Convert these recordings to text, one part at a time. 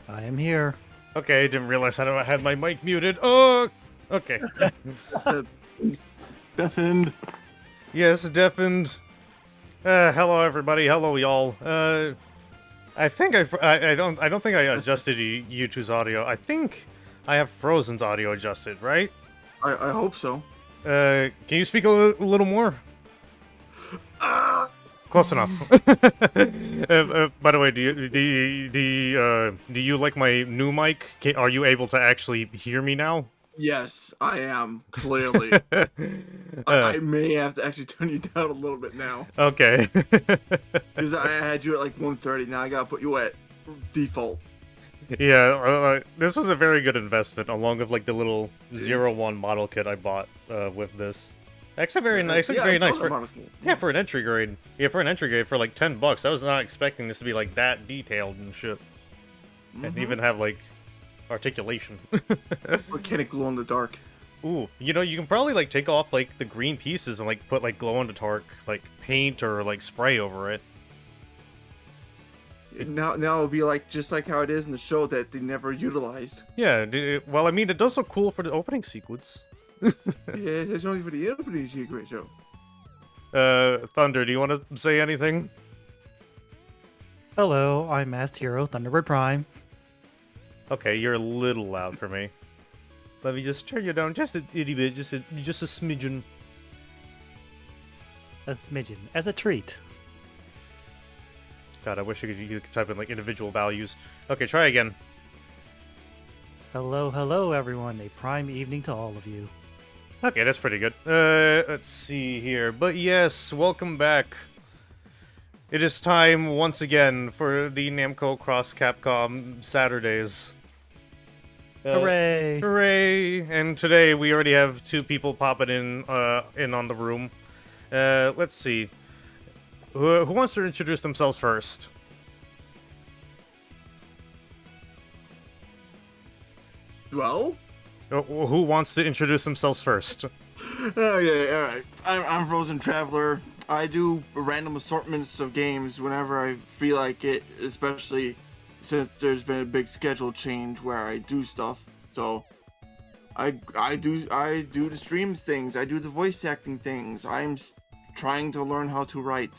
I am here. Okay, didn't realize I had my mic muted. Oh, okay. Deafened. Yes, deafened. Hello everybody. Hello y'all. I think I don't think I adjusted YouTube's audio. I think I have Frozen's audio adjusted, right? I hope so. Can you speak a little more? Ah! Close enough. By the way, do you like my new mic? Are you able to actually hear me now? Yes, I am, clearly. I may have to actually turn you down a little bit now. Okay. Because I had you at like 130, now I gotta put you at default. Yeah, this was a very good investment, along with like the little 01 model kit I bought with this. Actually, very nice. Yeah, very nice for an entry grade. Yeah, for an entry grade for like $10. I was not expecting this to be like that detailed and shit, and even have like articulation. Mechanic glow in the dark. Ooh, you know, you can probably like take off like the green pieces and like put like glow in the dark like paint or like spray over it. Now it'll be like just like how it is in the show that they never utilized. Yeah, well, I mean, it does look cool for the opening sequence. Yeah, it's only for the opening secret show. Thunder, do you want to say anything? Hello, I'm Masked Hero Thunderbird Prime. Okay, you're a little loud for me. Let me just turn you down just a itty bit, just a smidgen. A smidgen, as a treat. God, I wish you could type in like individual values. Okay, try again. Hello, hello, everyone. A prime evening to all of you. Okay, that's pretty good. Let's see here. But yes, welcome back. It is time once again for the NAMCO X CAPCOM Saturdays. Hooray! Hooray! And today we already have two people popping in on the room. Let's see. Who wants to introduce themselves first? Well? Who wants to introduce themselves first? Okay, alright. I'm Frozen Traveler. I do random assortments of games whenever I feel like it, especially since there's been a big schedule change where I do stuff. So I do the stream things. I do the voice acting things. I'm trying to learn how to write.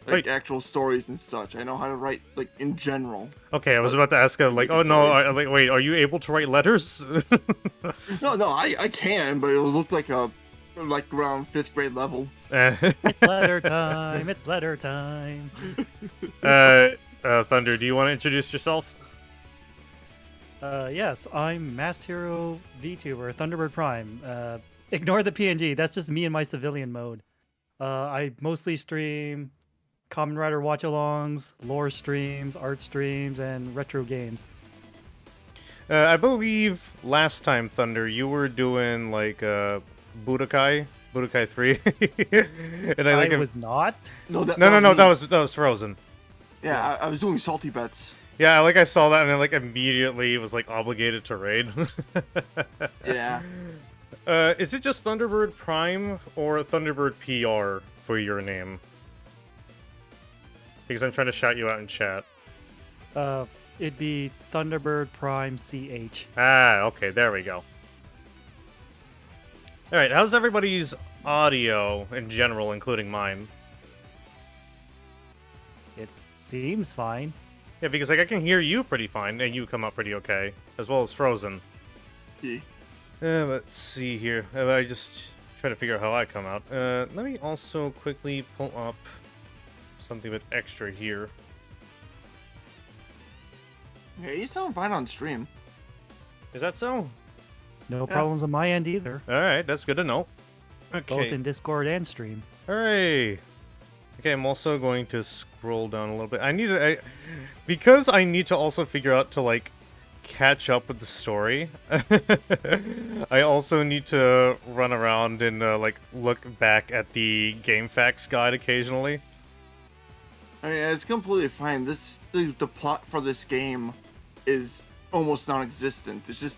Like actual stories and such. I know how to write, like, in general. Okay, I was about to ask, like, oh no, like, wait, are you able to write letters? No, I can, but it'll look like around 5th grade level. It's letter time, it's letter time. Thunder, do you want to introduce yourself? Yes, I'm Masked Hero VTuber Thunderbird Prime. Ignore the PNG, that's just me in my civilian mode. I mostly stream Kamen Rider watch-alongs, lore streams, art streams, and retro games. I believe last time, Thunder, you were doing like Budokai 3, and I was not. No, that was Frozen. Yeah, Yes. I was doing salty bets. Yeah, like I saw that and I like immediately was like obligated to raid. Yeah. Is it just Thunderbird Prime or Thunderbird PR for your name? Because I'm trying to shout you out in chat. It'd be Thunderbird Prime CH. Ah, okay, there we go. Alright, how's everybody's audio in general, including mine? It seems fine. Yeah, because like I can hear you pretty fine, and you come up pretty okay, as well as Frozen. Yeah. Let's see here. I just try to figure out how I come out. Let me also quickly pull up something a bit extra here. Yeah, you sound fine on stream. Is that so? No problems on my end either. Alright, that's good to know. Both Okay. in Discord and stream. Hooray! Okay, I'm also going to scroll down a little bit. Because I need to also figure out to, like, catch up with the story. I also need to run around and, like, look back at the Game Facts guide occasionally. I mean, it's completely fine. The plot for this game is almost non-existent. It's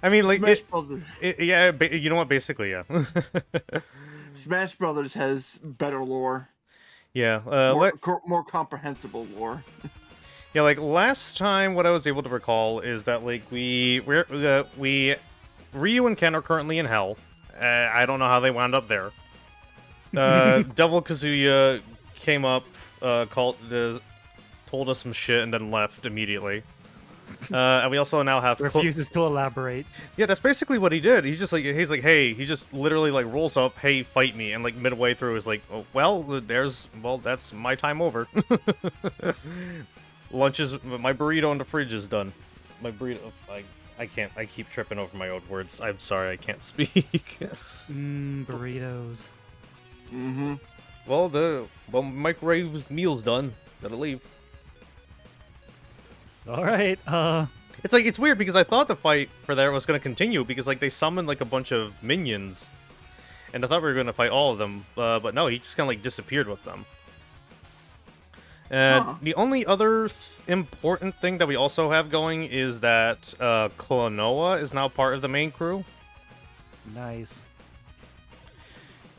I mean, like, Smash Brothers. yeah, you know what? Basically, yeah. Smash Brothers has better lore. Yeah, more comprehensible lore. yeah, like last time, what I was able to recall is that like Ryu and Ken are currently in hell. I don't know how they wound up there. Devil Kazuya came up, told us some shit, and then left immediately. And we also now have Refuses to elaborate. Yeah, that's basically what he did. He's like, hey, he just literally like rolls up, hey, fight me, and like midway through is like, oh, well, that's my time over. Lunch is my burrito in the fridge is done. My burrito, I keep tripping over my own words. I'm sorry, I can't speak. Burritos. Mm-hmm. Well, microwave meal's done. Gotta leave. All right. It's weird because I thought the fight for there was gonna continue because like they summoned like a bunch of minions, and I thought we were gonna fight all of them, but no, he just kind of like disappeared with them. And the only other important thing that we also have going is that Klonoa is now part of the main crew. Nice.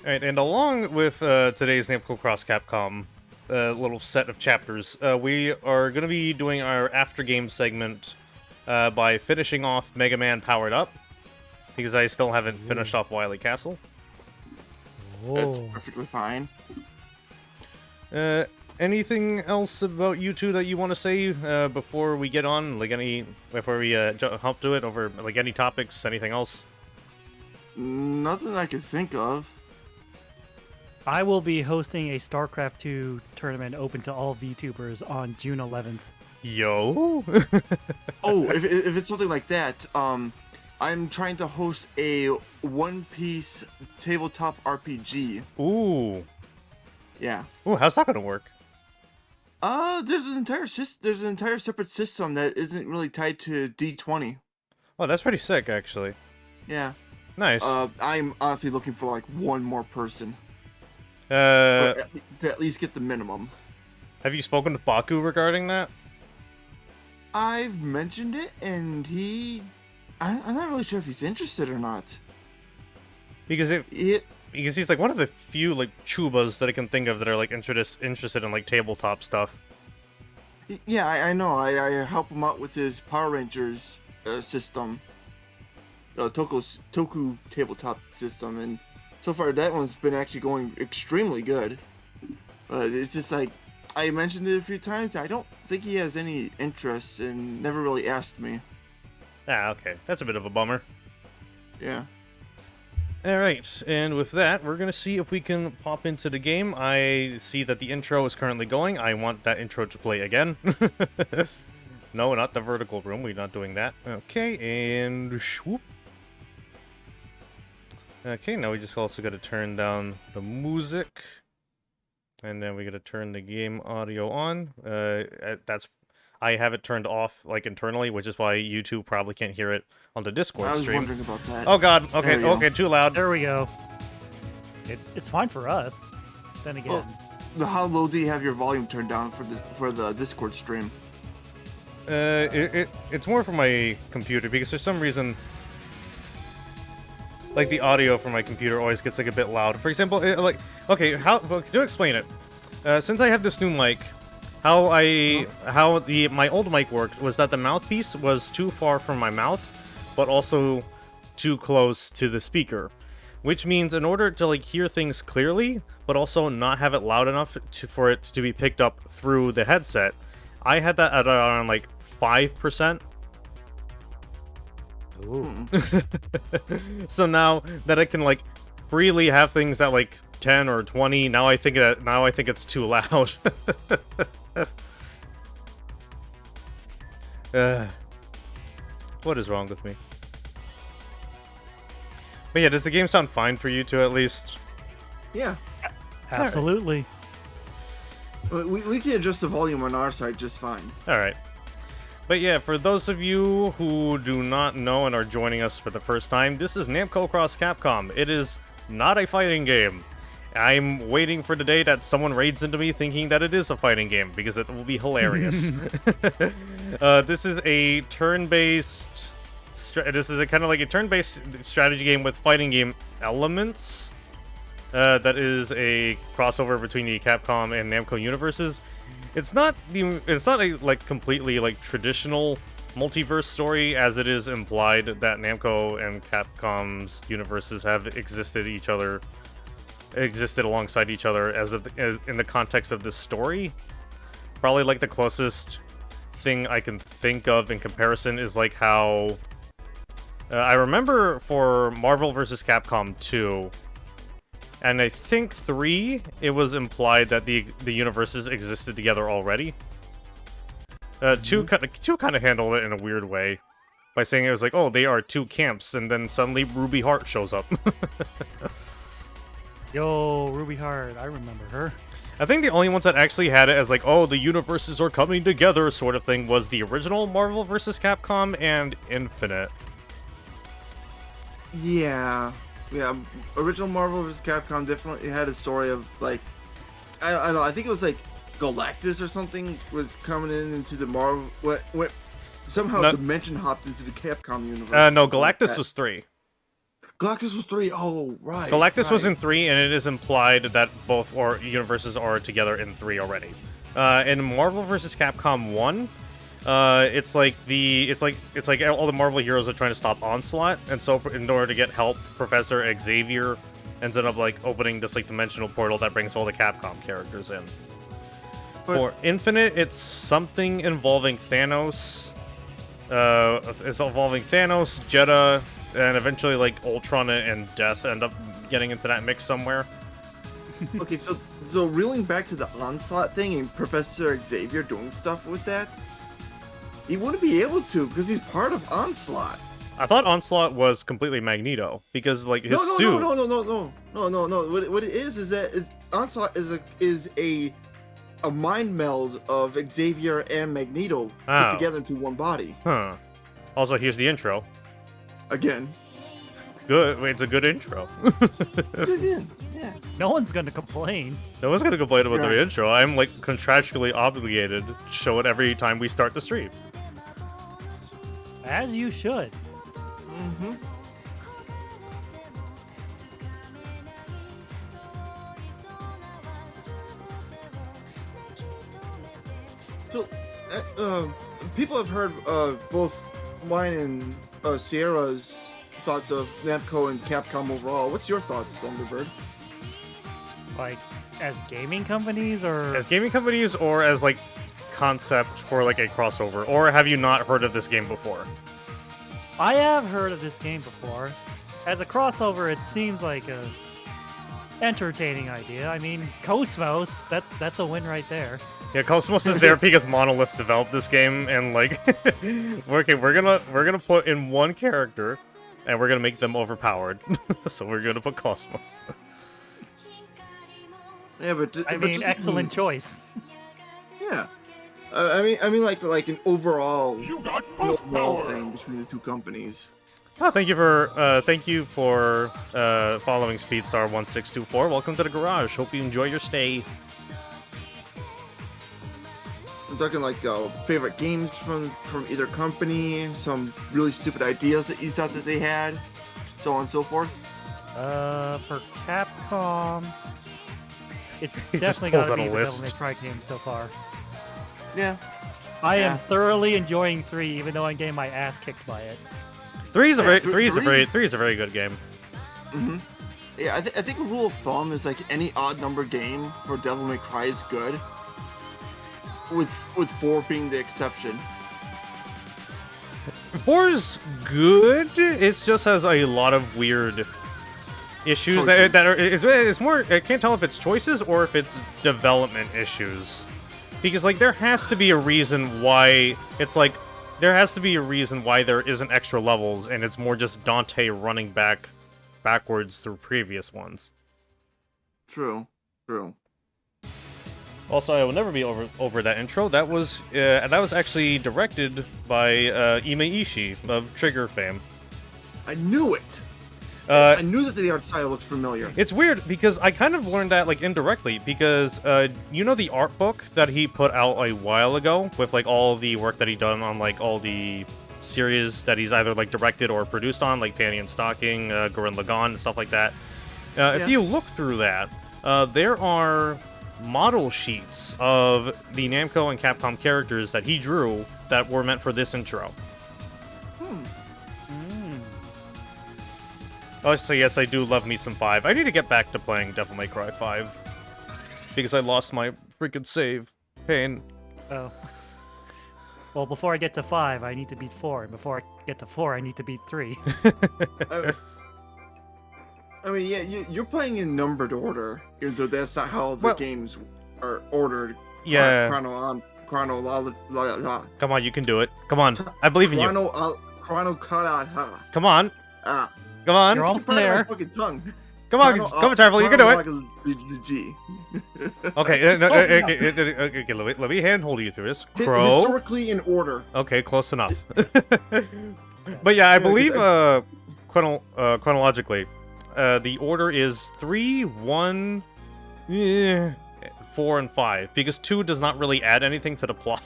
Alright, and along with today's NAMCO X CAPCOM little set of chapters, we are going to be doing our after game segment by finishing off Mega Man Powered Up, because I still haven't finished off Wily Castle. Whoa. That's perfectly fine. Anything else about you two that you want to say before we get on? Like before we hop to it over like any topics, anything else? Nothing I could think of. I will be hosting a StarCraft 2 tournament open to all VTubers on June 11th. Yo. Oh, if it's something like that, I'm trying to host a One Piece tabletop RPG. Ooh. Yeah. Ooh, how's that gonna work? There's an entire separate system that isn't really tied to D20. Oh, that's pretty sick, actually. Yeah. Nice. I'm honestly looking for like one more person. To at least get the minimum. Have you spoken to Baku regarding that? I've mentioned it, and I'm not really sure if he's interested or not. Because because he's like one of the few like chubas that I can think of that are like interested in like tabletop stuff. Yeah, I know. I help him out with his Power Rangers system, Toku tabletop system, and so far that one's been actually going extremely good. But it's just like I mentioned it a few times. I don't think he has any interest and never really asked me. Ah, okay. That's a bit of a bummer. Yeah. Alright, and with that, we're gonna see if we can pop into the game. I see that the intro is currently going. I want that intro to play again. No, not the vertical room. We're not doing that. Okay, and swoop. Okay, now we just also gotta turn down the music. And then we gotta turn the game audio on. I have it turned off, like, internally, which is why YouTube probably can't hear it on the Discord stream. I was wondering about that. Oh god, okay, okay, too loud. There we go. It's fine for us. Then again. Well, how low do you have your volume turned down for the Discord stream? It's more for my computer, because for some reason, like, the audio from my computer always gets, like, a bit loud. For example, okay, to explain it, since I have this new mic, how my old mic worked was that the mouthpiece was too far from my mouth, but also too close to the speaker. Which means in order to like hear things clearly, but also not have it loud enough for it to be picked up through the headset, I had that at around like 5%. Ooh. So now that I can like freely have things at like 10 or 20, now I think it's too loud. What is wrong with me? But yeah, does the game sound fine for you two at least? Yeah. Absolutely. We can adjust the volume on our side just fine. Alright. But yeah, for those of you who do not know and are joining us for the first time, this is NAMCO X CAPCOM. It is not a fighting game. I'm waiting for the day that someone raids into me thinking that it is a fighting game, because it will be hilarious. This is a turn-based... This is a kind of like a turn-based strategy game with fighting game elements. that is a crossover between the Capcom and Namco universes. It's not a like completely like traditional multiverse story, as it is implied that Namco and Capcom's universes have existed alongside each other as in the context of this story. Probably like the closest thing I can think of in comparison is like how I remember for Marvel vs. Capcom 2 and I think 3, it was implied that the universes existed together already. 2 kind of handled it in a weird way by saying it was like, oh, they are 2 camps, and then suddenly Ruby Heart shows up. Yo, Ruby Heart, I remember her. I think the only ones that actually had it as like, oh, the universes are coming together sort of thing was the original Marvel vs. Capcom and Infinite. Yeah. Original Marvel vs. Capcom definitely had a story of like, I don't know. I think it was like Galactus or something was coming into the Marvel. What somehow dimension hopped into the Capcom universe. No, Galactus was 3. Galactus was 3. Oh, right. Galactus was in 3, and it is implied that both universes are together in 3 already. In Marvel vs. Capcom 1, it's like all the Marvel heroes are trying to stop Onslaught, and so in order to get help, Professor Xavier ends up like opening this like dimensional portal that brings all the Capcom characters in. But for Infinite, it's something involving Thanos. It's involving Thanos, Jeddah, and eventually like Ultron and Death end up getting into that mix somewhere. Okay, so reeling back to the Onslaught thing and Professor Xavier doing stuff with that, he wouldn't be able to because he's part of Onslaught. I thought Onslaught was completely Magneto because like his suit. No. What it is that Onslaught is a mind meld of Xavier and Magneto put together into one body. Huh. Also, here's the intro. Again. Good. Wait, it's a good intro. Yeah. No one's gonna complain. No one's gonna complain about the intro. I'm like contractually obligated to show it every time we start the stream. As you should. Mm-hmm. So, people have heard both mine and Sierra's thoughts of Namco and Capcom overall. What's your thoughts, Thunderbird? Like, as gaming companies, or as gaming companies, or as like concept for like a crossover, or have you not heard of this game before? I have heard of this game before. As a crossover, it seems like a entertaining idea. I mean, Cosmos, that's a win right there. Yeah, Cosmos is there because Monolith developed this game, and like, we're gonna put in one character, and we're gonna make them overpowered. So we're gonna put Cosmos. Yeah, but I mean, excellent choice. Yeah, I mean, like an overall thing between the two companies. Oh, thank you for following Speedstar1624. Welcome to the garage. Hope you enjoy your stay. I'm talking like favorite games from either company, some really stupid ideas that you thought that they had, so on and so forth. For Capcom, it's He just definitely pulls got to out be a the list. Devil May Cry game so far. Yeah. I Yeah. am thoroughly enjoying 3, even though I'm getting my ass kicked by it. 3 is a very good game. Mm-hmm. Yeah, I think a rule of thumb is like any odd number game for Devil May Cry is good, with 4 being the exception. 4 is good. It just has a lot of weird issues that are. It's more. I can't tell if it's choices or if it's development issues, because like there has to be a reason why it's like. There has to be a reason why there isn't extra levels, and it's more just Dante running backwards through previous ones. True. Also, I will never be over that intro. That was actually directed by Ime Ishii of Trigger fame. I knew it. I knew that the art style looked familiar. It's weird because I kind of learned that like indirectly because you know the art book that he put out a while ago with like all the work that he done on like all the series that he's either like directed or produced on, like Panty and Stocking, Gurren Lagann, and stuff like that. If you look through that, there are model sheets of the Namco and Capcom characters that he drew that were meant for this intro. Oh, so yes, I do love me some 5. I need to get back to playing Devil May Cry 5. Because I lost my freaking save. Pain. Oh. Well, before I get to 5, I need to beat 4. And before I get to 4, I need to beat 3. I mean, yeah, you're playing in numbered order, even though that's not how the games are ordered. Yeah. Come on, you can do it. Come on, I believe in you. Come on. Come on. You're almost there. Come on, Traveler, you can do it. Okay, okay, let me handhold you through this. Crow. Historically in order. Okay, close enough. But yeah, I believe chronologically, the order is 3, 1, 4, and 5, because 2 does not really add anything to the plot.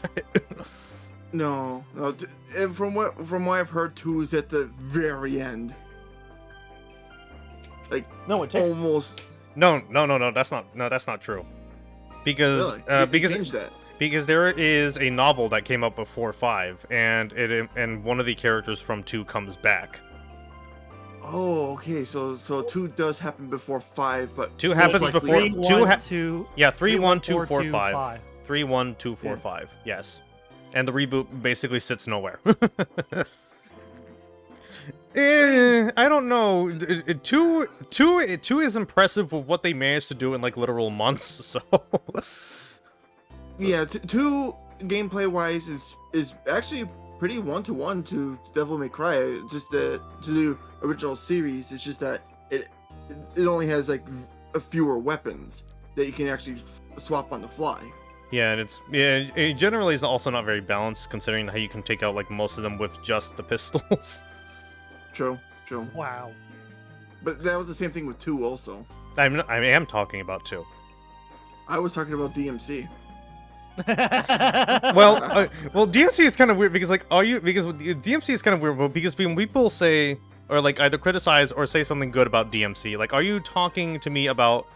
No. From what I've heard, 2 is at the very end. Like no, it takes almost. No, that's not true. Because Really? because there is a novel that came out before 5, and one of the characters from 2 comes back. Oh, okay. So 2 does happen before 5, but 2 happens before 3, 1, 2. Yeah, 3, 1, 2, 4, 2, 5. 3, 1, 2, 4, 5. Yes, and the reboot basically sits nowhere. I don't know. 2 is impressive with what they managed to do in like literal months. So yeah, 2 gameplay wise is actually pretty 1-to-1 to Devil May Cry. Just to the original series, it's just that it only has like fewer weapons that you can actually swap on the fly. Yeah, and it generally is also not very balanced, considering how you can take out like most of them with just the pistols. True. Wow. But that was the same thing with 2 also. I am talking about 2. I was talking about DMC. Well, DMC is kind of weird because DMC is kind of weird because when people say or like either criticize or say something good about DMC, like are you talking to me about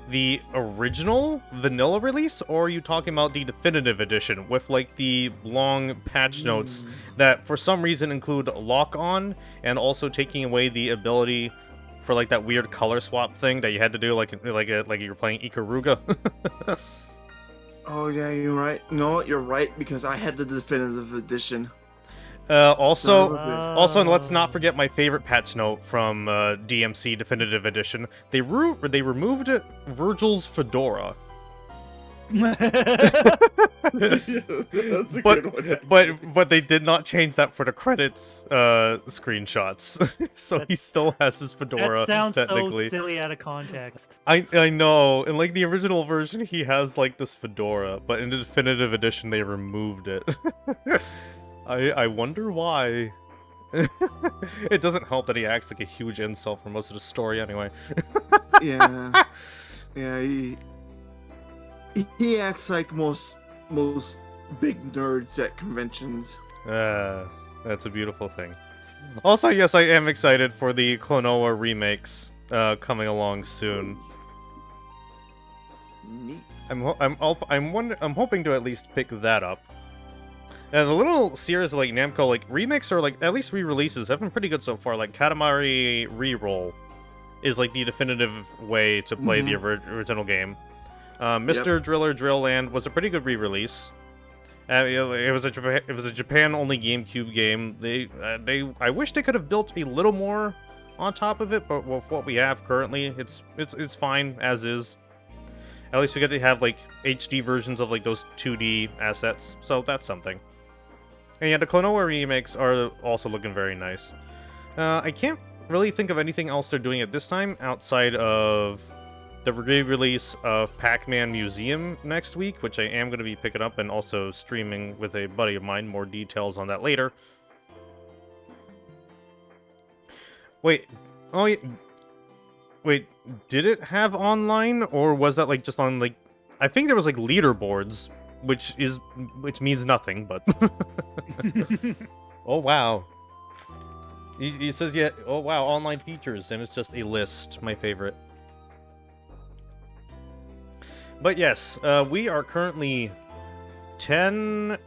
the original vanilla release, or are you talking about the definitive edition with like the long patch notes that for some reason include lock on and also taking away the ability for like that weird color swap thing that you had to do like you're playing Ikaruga? Oh yeah, you're right. No, you're right, because I had the definitive edition. Also, let's not forget my favorite patch note from DMC Definitive Edition. They removed Virgil's fedora. That's a good one. But they did not change that for the credits screenshots. So he still has his fedora. That sounds technically. so silly out of context. I know. In like the original version, he has like this fedora, but in the Definitive Edition, they removed it. I wonder why. It doesn't help that he acts like a huge incel for most of the story anyway. Yeah, he acts like most big nerds at conventions. That's a beautiful thing. Also, yes, I am excited for the Klonoa remakes coming along soon. Neat. I'm hoping to at least pick that up. And the little series of like Namco like remakes or like at least re-releases have been pretty good so far. Like Katamari Reroll is like the definitive way to play the original game. Mr. Driller Drill Land was a pretty good re-release. It was a Japan only GameCube game. I wish they could have built a little more on top of it, but with what we have currently, it's fine as is. At least we get to have like HD versions of like those 2D assets, so that's something. And yeah, the Klonoa remakes are also looking very nice. I can't really think of anything else they're doing at this time outside of the re-release of Pac-Man Museum next week, which I am going to be picking up and also streaming with a buddy of mine. More details on that later. Wait, wait, did it have online, or was that like just on like? I think there was like leaderboards, which means nothing, but. Oh wow. He says yeah. Oh wow, online features, and it's just a list. My favorite. But yes, we are currently 10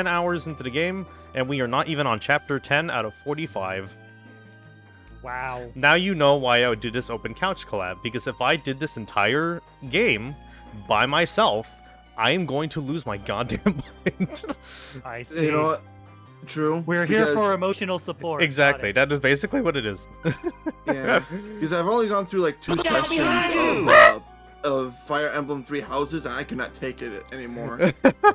hours into the game, and we are not even on chapter 10 out of 45. Wow. Now you know why I would do this open couch collab, because if I did this entire game by myself, I am going to lose my goddamn mind. I see. You know what? True. We're here for emotional support. Got Exactly, it. that is basically what it is. Yeah, because I've only gone through like 2 sessions of Fire Emblem 3 Houses, and I cannot take it anymore.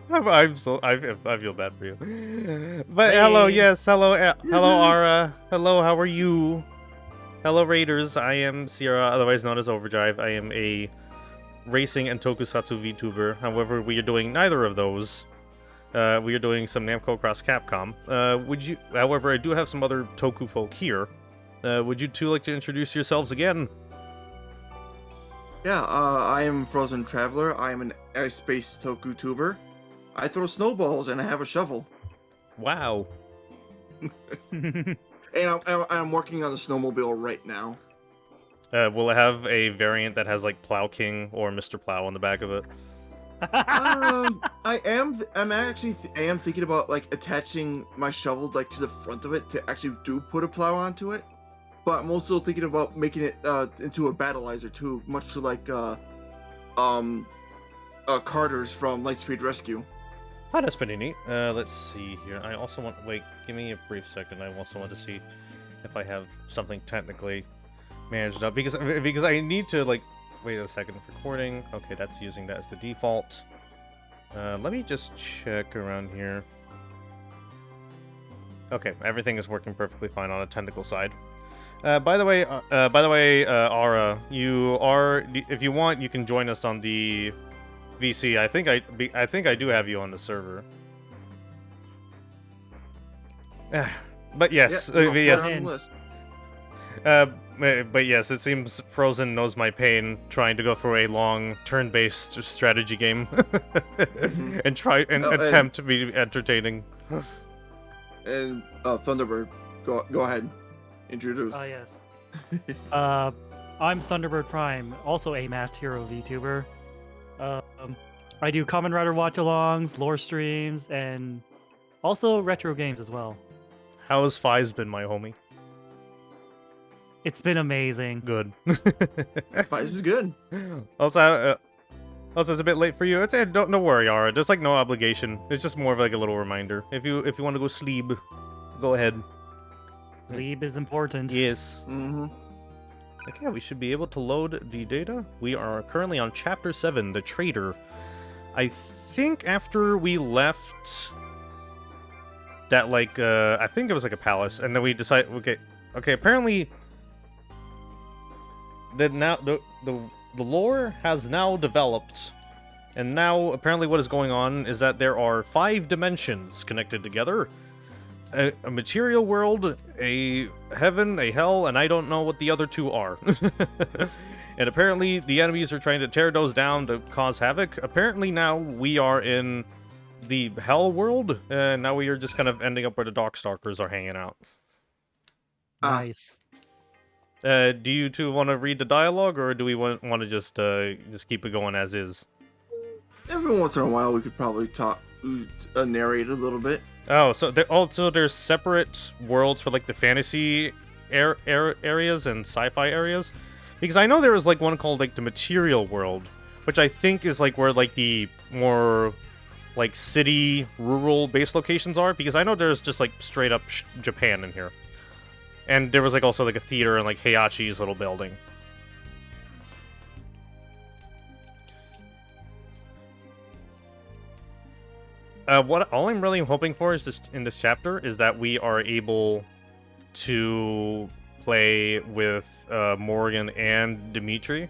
I feel bad for you. But hello, yes, hello, hello, Ara. Hello, how are you? Hello, Raiders. I am Sierra, otherwise known as Overdrive. I am a racing and tokusatsu VTuber. However, we are doing neither of those. We are doing some NAMCO X CAPCOM. However, I do have some other Toku folk here. Would you two like to introduce yourselves again? Yeah, I am Frozen Traveler. I am an airspace Toku tuber. I throw snowballs and I have a shovel. Wow. And I'm working on the snowmobile right now. Will it have a variant that has like Plow King or Mr. Plow on the back of it? I am thinking about like attaching my shovel like to the front of it to actually put a plow onto it. But I'm also thinking about making it into a battleizer too, much to like Carter's from Lightspeed Rescue. Oh, that's pretty neat. Let's see here. I also want... Wait, give me a brief second. I also want to see if I have something technically managed up. Because I need to, like... Wait a second. Recording. Okay, that's using that as the default. Let me just check around here. Okay, everything is working perfectly fine on the technical side. By the way, Ara, you are... If you want, you can join us on the... VC, I think I do have you on the server. But yes, but yes, it seems Frozen knows my pain trying to go through a long turn-based strategy game and attempt to be entertaining. And Thunderbird, go ahead, introduce. Oh yes. I'm Thunderbird Prime, also a masked hero VTuber. I do Kamen Rider watch-alongs, lore streams, and also retro games as well. How has Fives been, my homie? It's been amazing. Good. This is good. Also, it's a bit late for you. Don't worry, Ara. There's like no obligation. It's just more of like a little reminder. If you want to go sleep, go ahead. Sleep is important. Yes. Mm-hmm. Okay, we should be able to load the data. We are currently on Chapter 7, The Trader. I think after we left that, like, I think it was like a palace, and then we decided, okay, apparently the lore has now developed, and now apparently what is going on is that there are 5 dimensions connected together. A material world, a heaven, a hell, and I don't know what the other 2 are. And apparently the enemies are trying to tear those down to cause havoc. Apparently now we are in the hell world, and now we are just kind of ending up where the Darkstalkers are hanging out. Nice. Do you two want to read the dialogue, or do we want to just keep it going as is? Every once in a while we could probably narrate a little bit. Oh, so there's separate worlds for like the fantasy areas and sci-fi areas, because I know there was like one called like the material world, which I think is like where like the more like city rural base locations are, because I know there's just like straight up Japan in here, and there was like also like a theater and like Heihachi's little building. All I'm really hoping for is just in this chapter is that we are able to play with Morgan and Dimitri,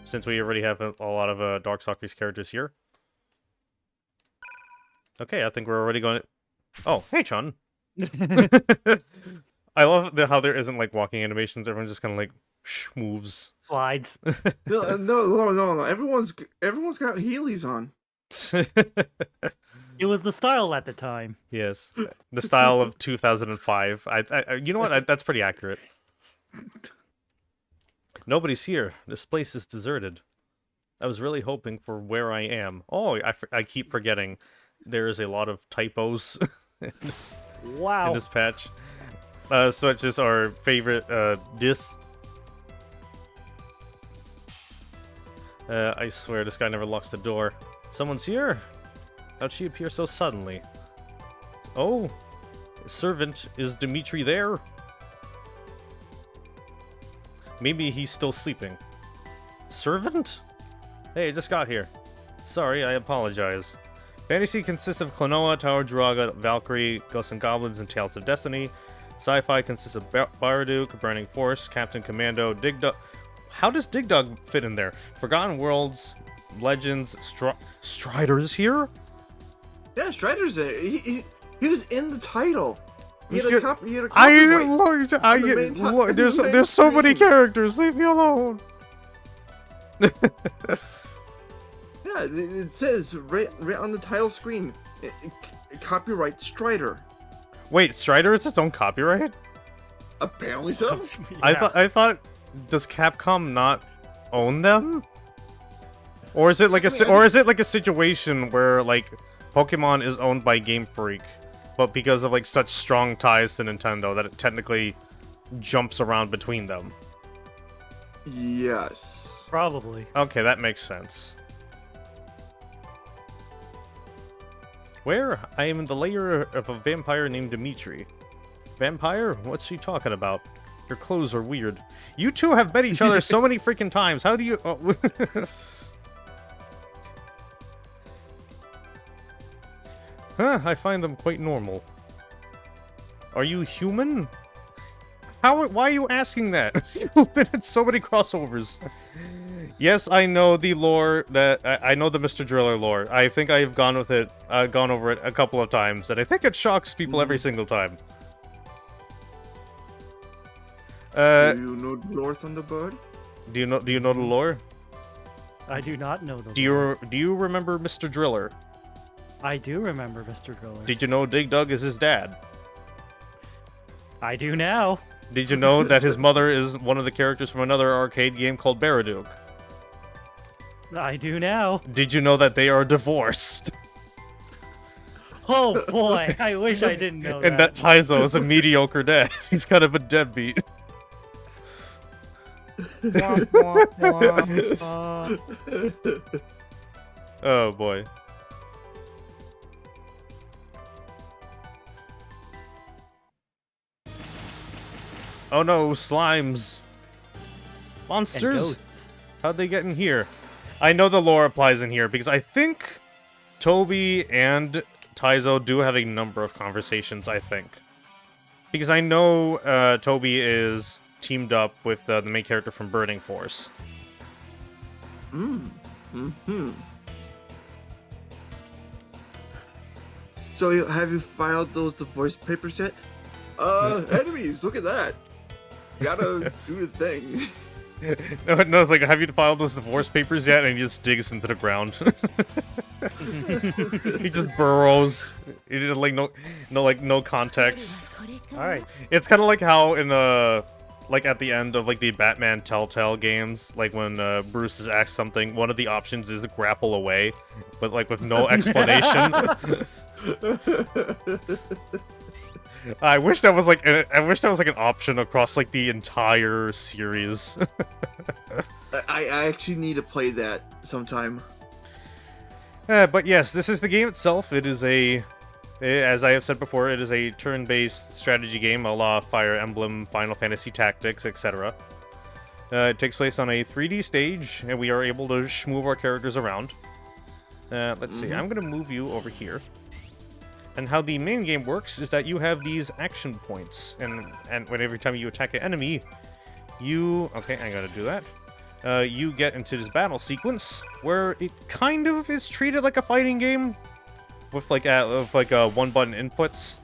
since we already have a lot of Darkstalkers characters here. Okay, I think we're already going to... Oh, hey, Chun. I love how there isn't like walking animations. Everyone just kind of like moves. Slides. No. Everyone's got Heelys on. It was the style at the time. Yes, the style of 2005. You know what? That's pretty accurate. Nobody's here. This place is deserted. I was really hoping for where I am. Oh, I keep forgetting. There is a lot of typos in Wow. this patch. Such as our favorite Dith. I swear this guy never locks the door. Someone's here. How'd she appear so suddenly? Oh, servant, is Dimitri there? Maybe he's still sleeping. Servant? Hey, I just got here. Sorry, I apologize. Fantasy consists of Klonoa, Tower Druaga, Valkyrie, Ghosts and Goblins, and Tales of Destiny. Sci-fi consists of Barduk, Burning Force, Captain Commando, Dig Dug. How does Dig Dug fit in there? Forgotten Worlds, Legends, Strider's here? Yeah, Strider's there. He was in the title. He had Shit. a copyright. Look, there's so many characters. Leave me alone. Yeah, it says right on the title screen. Copyright Strider. Wait, Strider is its own copyright? Apparently so. Yeah. I thought, does Capcom not own them? Or is it like a situation where like Pokemon is owned by Game Freak, but because of like such strong ties to Nintendo that it technically jumps around between them? Yes. Probably. Okay, that makes sense. Where? I am in the lair of a vampire named Dimitri. Vampire? What's she talking about? Your clothes are weird. You two have met each other so many freaking times. How do you... Oh. Huh, I find them quite normal. Are you human? Why are you asking that? You've been in so many crossovers. Yes, I know the lore I know the Mr. Driller lore. I think I've gone over it a couple of times, and I think it shocks people every single time. Do you know the lore, Thunderbird? Do you know the lore? I do not know the. Do you remember Mr. Driller? I do remember Mr. Driller. Did you know Dig Dug is his dad? I do now. Did you know that his mother is one of the characters from another arcade game called Baraduke? I do now. Did you know that they are divorced? Oh boy, I wish I didn't know And that Taizo is a mediocre dad. He's kind of a deadbeat. Womp, womp, womp. Oh boy. Oh no, slimes. And Monsters? ghosts. How'd they get in here? I know the lore applies in here because I think Toby and Taizo do have a number of conversations, I think. Because I know Toby is teamed up with the main character from Burning Force. So have you filed those divorce papers yet? Enemies, look at that. Gotta do the thing. No, it's like, have you filed those divorce papers yet? And he just digs into the ground. He just burrows. He did no context. All right. It's kind of like how in like at the end of like the Batman Telltale games, like when Bruce is asked something, one of the options is to grapple away, but like with no explanation. I wish that was like an option across like the entire series. I actually need to play that sometime. But yes, this is the game itself. It is as I have said before, it is a turn-based strategy game, a la Fire Emblem, Final Fantasy Tactics, etc. It takes place on a 3D stage, and we are able to move our characters around. Let's see, I'm going to move you over here. And how the main game works is that you have these action points, and every time you attack an enemy, okay, I gotta do that. You get into this battle sequence where it kind of is treated like a fighting game, with like one-button inputs.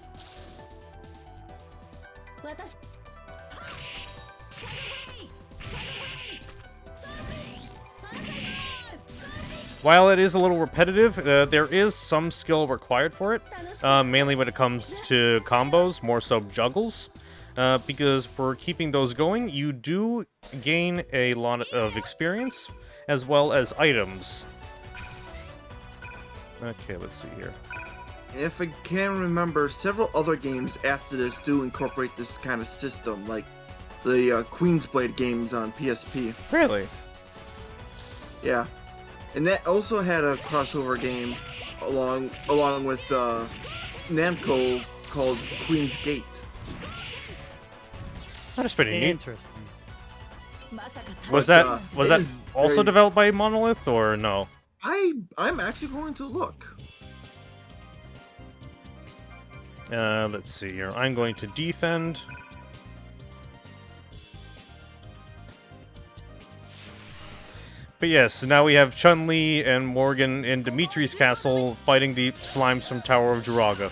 While it is a little repetitive, there is some skill required for it, mainly when it comes to combos, more so juggles, because for keeping those going, you do gain a lot of experience, as well as items. Okay, let's see here. If I can remember, several other games after this do incorporate this kind of system, like the Queen's Blade games on PSP. Really? Yeah, and that also had a crossover game along with Namco called Queen's Gate. That's pretty neat. Interesting. Was But, that it is also very- developed by Monolith or no? I'm actually going to look. Let's see here. I'm going to defend. But yes, now we have Chun-Li and Morgan in Dimitri's castle fighting the slimes from Tower of Jiraga.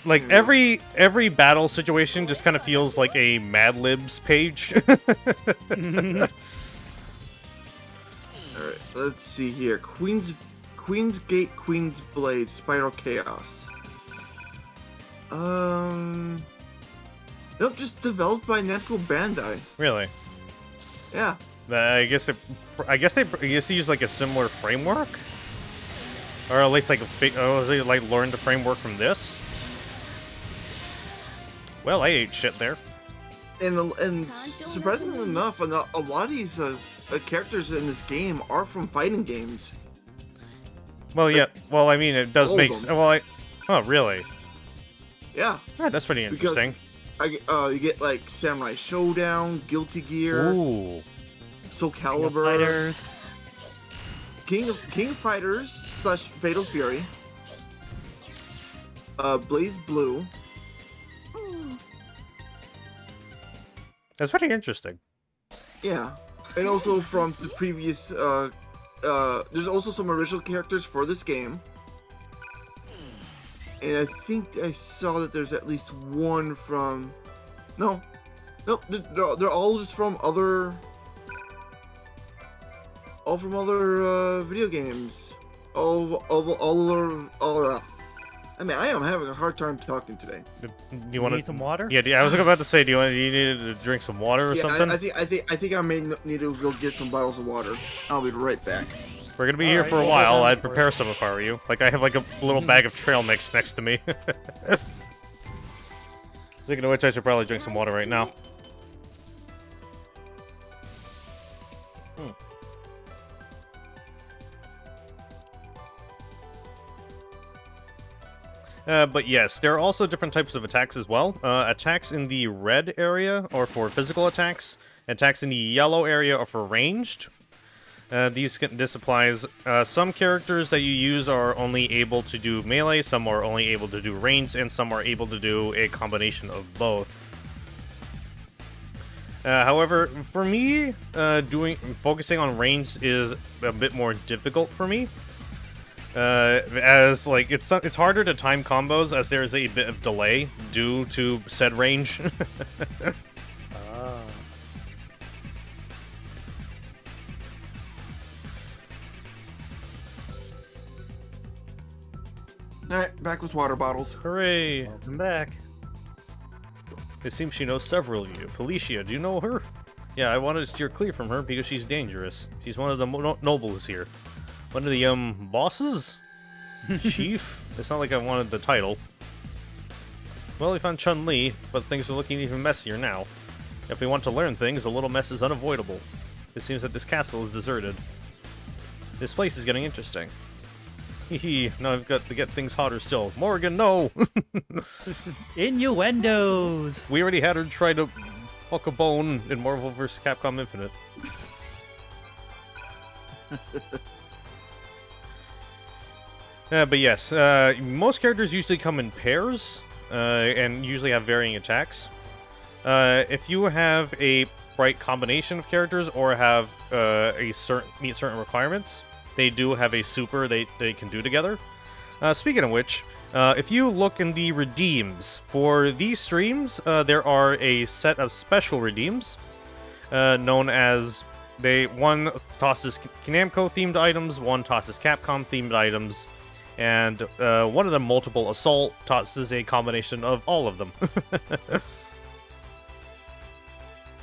Like, every battle situation just kind of feels like a Mad Libs page. Alright, let's see here. Queen's Gate, Queen's Blade, Spiral Chaos. Nope, just developed by Namco Bandai. Really? Yeah. I guess they use like a similar framework, or at least like they like learned the framework from this. Well, I ate shit there. And surprisingly enough, a lot of these characters in this game are from fighting games. Well, yeah. Well, I mean, it does All make. of them. Well, oh, really? Yeah. Yeah, that's pretty Because- interesting. You get like Samurai Showdown, Guilty Gear, Ooh. Soul King of Calibur, Fighters. King of Fighters / Fatal Fury, Blaze Blue. That's pretty interesting. Yeah, and also from the previous. There's also some original characters for this game. And I think I saw that there's at least one from... Nope, they're all just from other... All from other video games. I mean, I am having a hard time talking today. Do you want Need some water? Yeah, I was about to say, do you need to drink some water or Yeah, something? I think I may need to go get some bottles of water. I'll be right back. We're gonna be here Alright, for a we'll go while. down I'd for prepare it. some if I were you. Like, I have like a little bag of trail mix next to me. Speaking of which, I should probably drink some water right now. But yes, there are also different types of attacks as well. Attacks in the red area are for physical attacks. Attacks in the yellow area are for ranged. This applies. Some characters that you use are only able to do melee, some are only able to do ranged, and some are able to do a combination of both. However, for me, focusing on ranged is a bit more difficult for me. As like it's harder to time combos as there is a bit of delay due to said range. Alright, back with water bottles. Hooray! Welcome back. It seems she knows several of you. Felicia, do you know her? Yeah, I wanted to steer clear from her because she's dangerous. She's one of the nobles here. One of the, bosses? Chief? It's not like I wanted the title. Well, we found Chun-Li, but things are looking even messier now. If we want to learn things, a little mess is unavoidable. It seems that this castle is deserted. This place is getting interesting. Hehe, now I've got to get things hotter still. Morgan, no! Innuendos. We already had her try to fuck a bone in Marvel vs. Capcom Infinite. But yes, most characters usually come in pairs, and usually have varying attacks. If you have a right combination of characters or have meet certain requirements, they do have a super they can do together. Speaking of which, if you look in the redeems for these streams, there are a set of special redeems known as one tosses Namco themed items, one tosses Capcom themed items, and one of them, multiple assault, tosses a combination of all of them.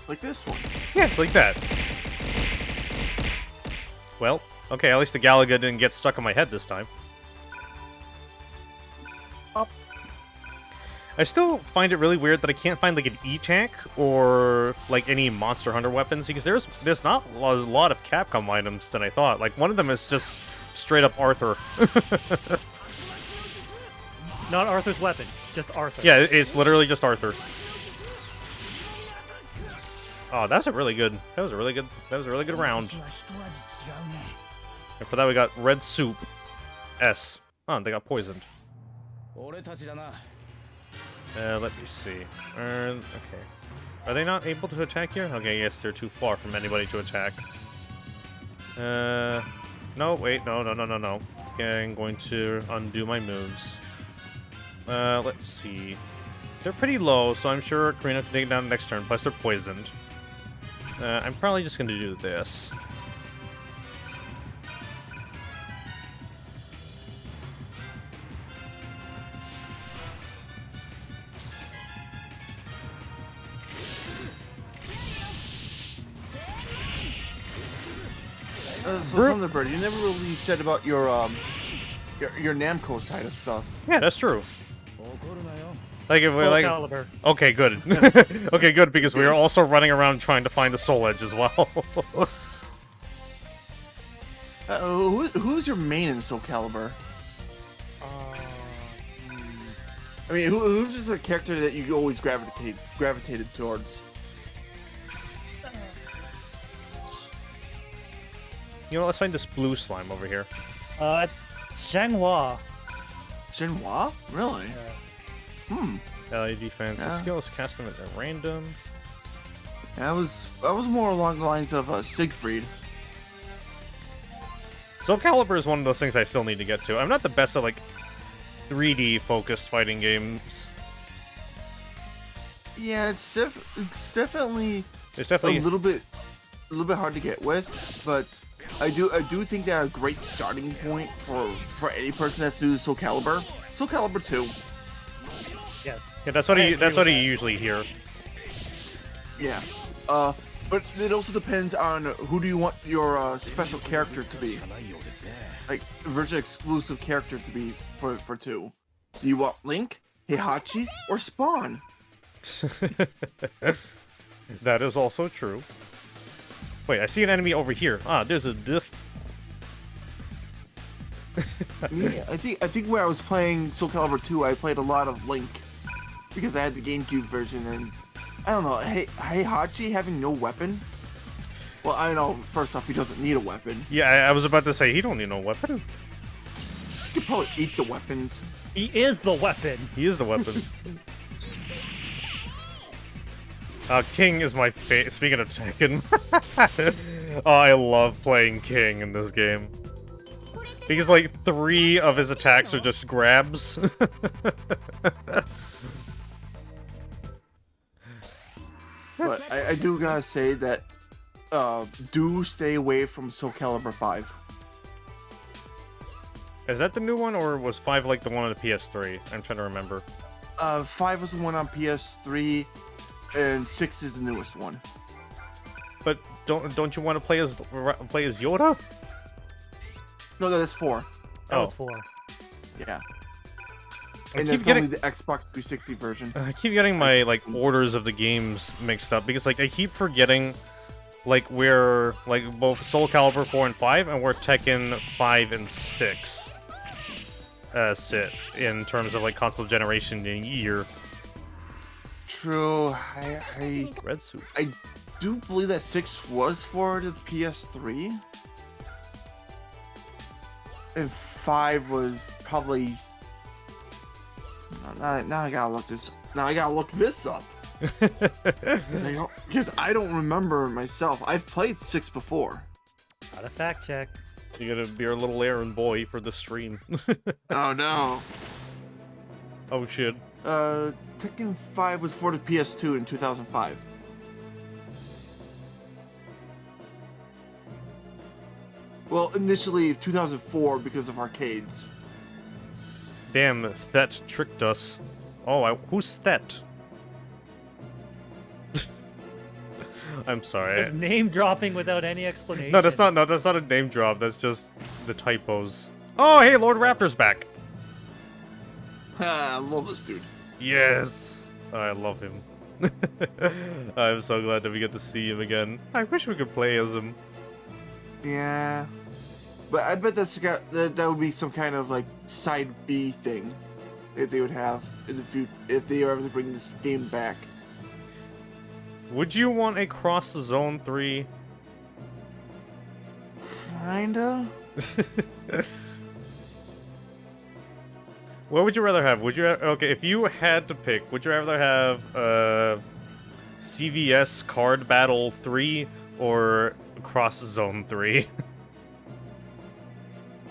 Like this one. Yeah, it's like that. Well, okay, at least the Galaga didn't get stuck in my head this time. Up. I still find it really weird that I can't find like an E-Tank or like any Monster Hunter weapons because there's not a lot of Capcom items than I thought. Like one of them is just straight up Arthur. Not Arthur's weapon, just Arthur. Yeah, it's literally just Arthur. Oh, that was a really good round. And for that we got red soup. S. Oh, they got poisoned. Let me see. Okay. Are they not able to attack here? Okay, yes, they're too far from anybody to attack. No, wait, no. Okay, I'm going to undo my moves. Let's see. They're pretty low, so I'm sure Karina can take it down next turn, plus they're poisoned. I'm probably just going to do this. So Thunderbird, you never really said about your NAMCO side of stuff. Yeah, that's true. Like if we Soul like, Calibur. okay, good. Okay, good because we are also running around trying to find the Soul Edge as well. Who's your main in Soul Calibur? I mean, who's just a character that you always gravitated towards? You know, let's find this blue slime over here. Zhanghua. Shenhua? Really? LED defense. Yeah. Skill is cast them at random. I was more along the lines of Siegfried. Soul Calibur is one of those things I still need to get to. I'm not the best at like 3D focused fighting games. Yeah, it's definitely It's definitely a little bit hard to get with, but I do think they're a great starting point for any person that's new to Soul Calibur. Soul Calibur 2. Yes. yeah. That's what you usually hear. Yeah. But it also depends on who do you want your special character to be. Like version exclusive character to be for 2. Do you want Link, Heihachi, or Spawn? That is also true. Wait, I see an enemy over here. Ah, there's a diff. Yeah, I think where I was playing Soul Calibur 2, I played a lot of Link because I had the GameCube version, and I don't know, Heihachi having no weapon. Well, I know. First off, he doesn't need a weapon. Yeah, I was about to say he don't need no weapon. He could probably eat the weapons. He is the weapon. He is the weapon. King is my favorite. Speaking of Tekken, oh, I love playing King in this game. Because like 3 of his attacks are just grabs. But I do gotta say that do stay away from Soul Calibur 5. Is that the new one, or was 5 like the one on the PS3? I'm trying to remember. 5 was the one on PS3, and 6 is the newest one. But don't you want to play as Yoda? No, that's 4. That was 4. Yeah. I And keep it's getting only the Xbox 360 version. I keep getting my like orders of the games mixed up because like I keep forgetting like where like both Soul Calibur 4 and 5 and where Tekken 5 and 6 sit in terms of like console generation in year. True. Red soup. I do believe that 6 was for the PS3. And 5 was probably... Now I gotta look this. Now I gotta look this up. Because I don't remember myself. I've played 6 before. Got a fact check. You gotta be our little errand boy for the stream. Oh no. Oh shit. Tekken 5 was for the PS2 in 2005. Well, initially 2004 because of arcades. Damn, Thet tricked us. Oh, who's Thet? I'm sorry. Just name dropping without any explanation. No, that's not. No, that's not a name drop. That's just the typos. Oh, hey, Lord Raptor's back. I love this dude. Yes, I love him. I'm so glad that we get to see him again. I wish we could play as him. Yeah, but I bet that would be some kind of like side B thing that they would have in the future if they are ever to bring this game back. Would you want a cross zone 3? Kinda. What would you rather have? Would you okay? If you had to pick, would you rather have CVS Card Battle 3 or Cross Zone 3?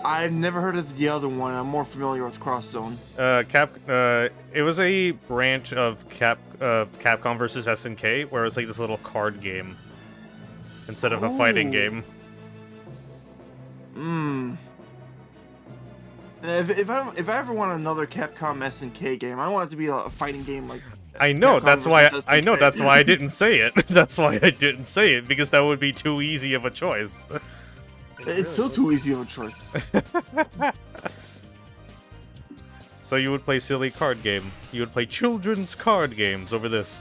I've never heard of the other one. I'm more familiar with Cross Zone. It was a branch of Capcom versus SNK, where it was like this little card game instead of a fighting game. If I ever want another Capcom SNK game, I want it to be a fighting game like. I know. Capcom That's why. versus I know. SNK. That's why I didn't say it. That's why I didn't say it, because that would be too easy of a choice. It's still too easy of a choice. So you would play silly card game. You would play children's card games over this.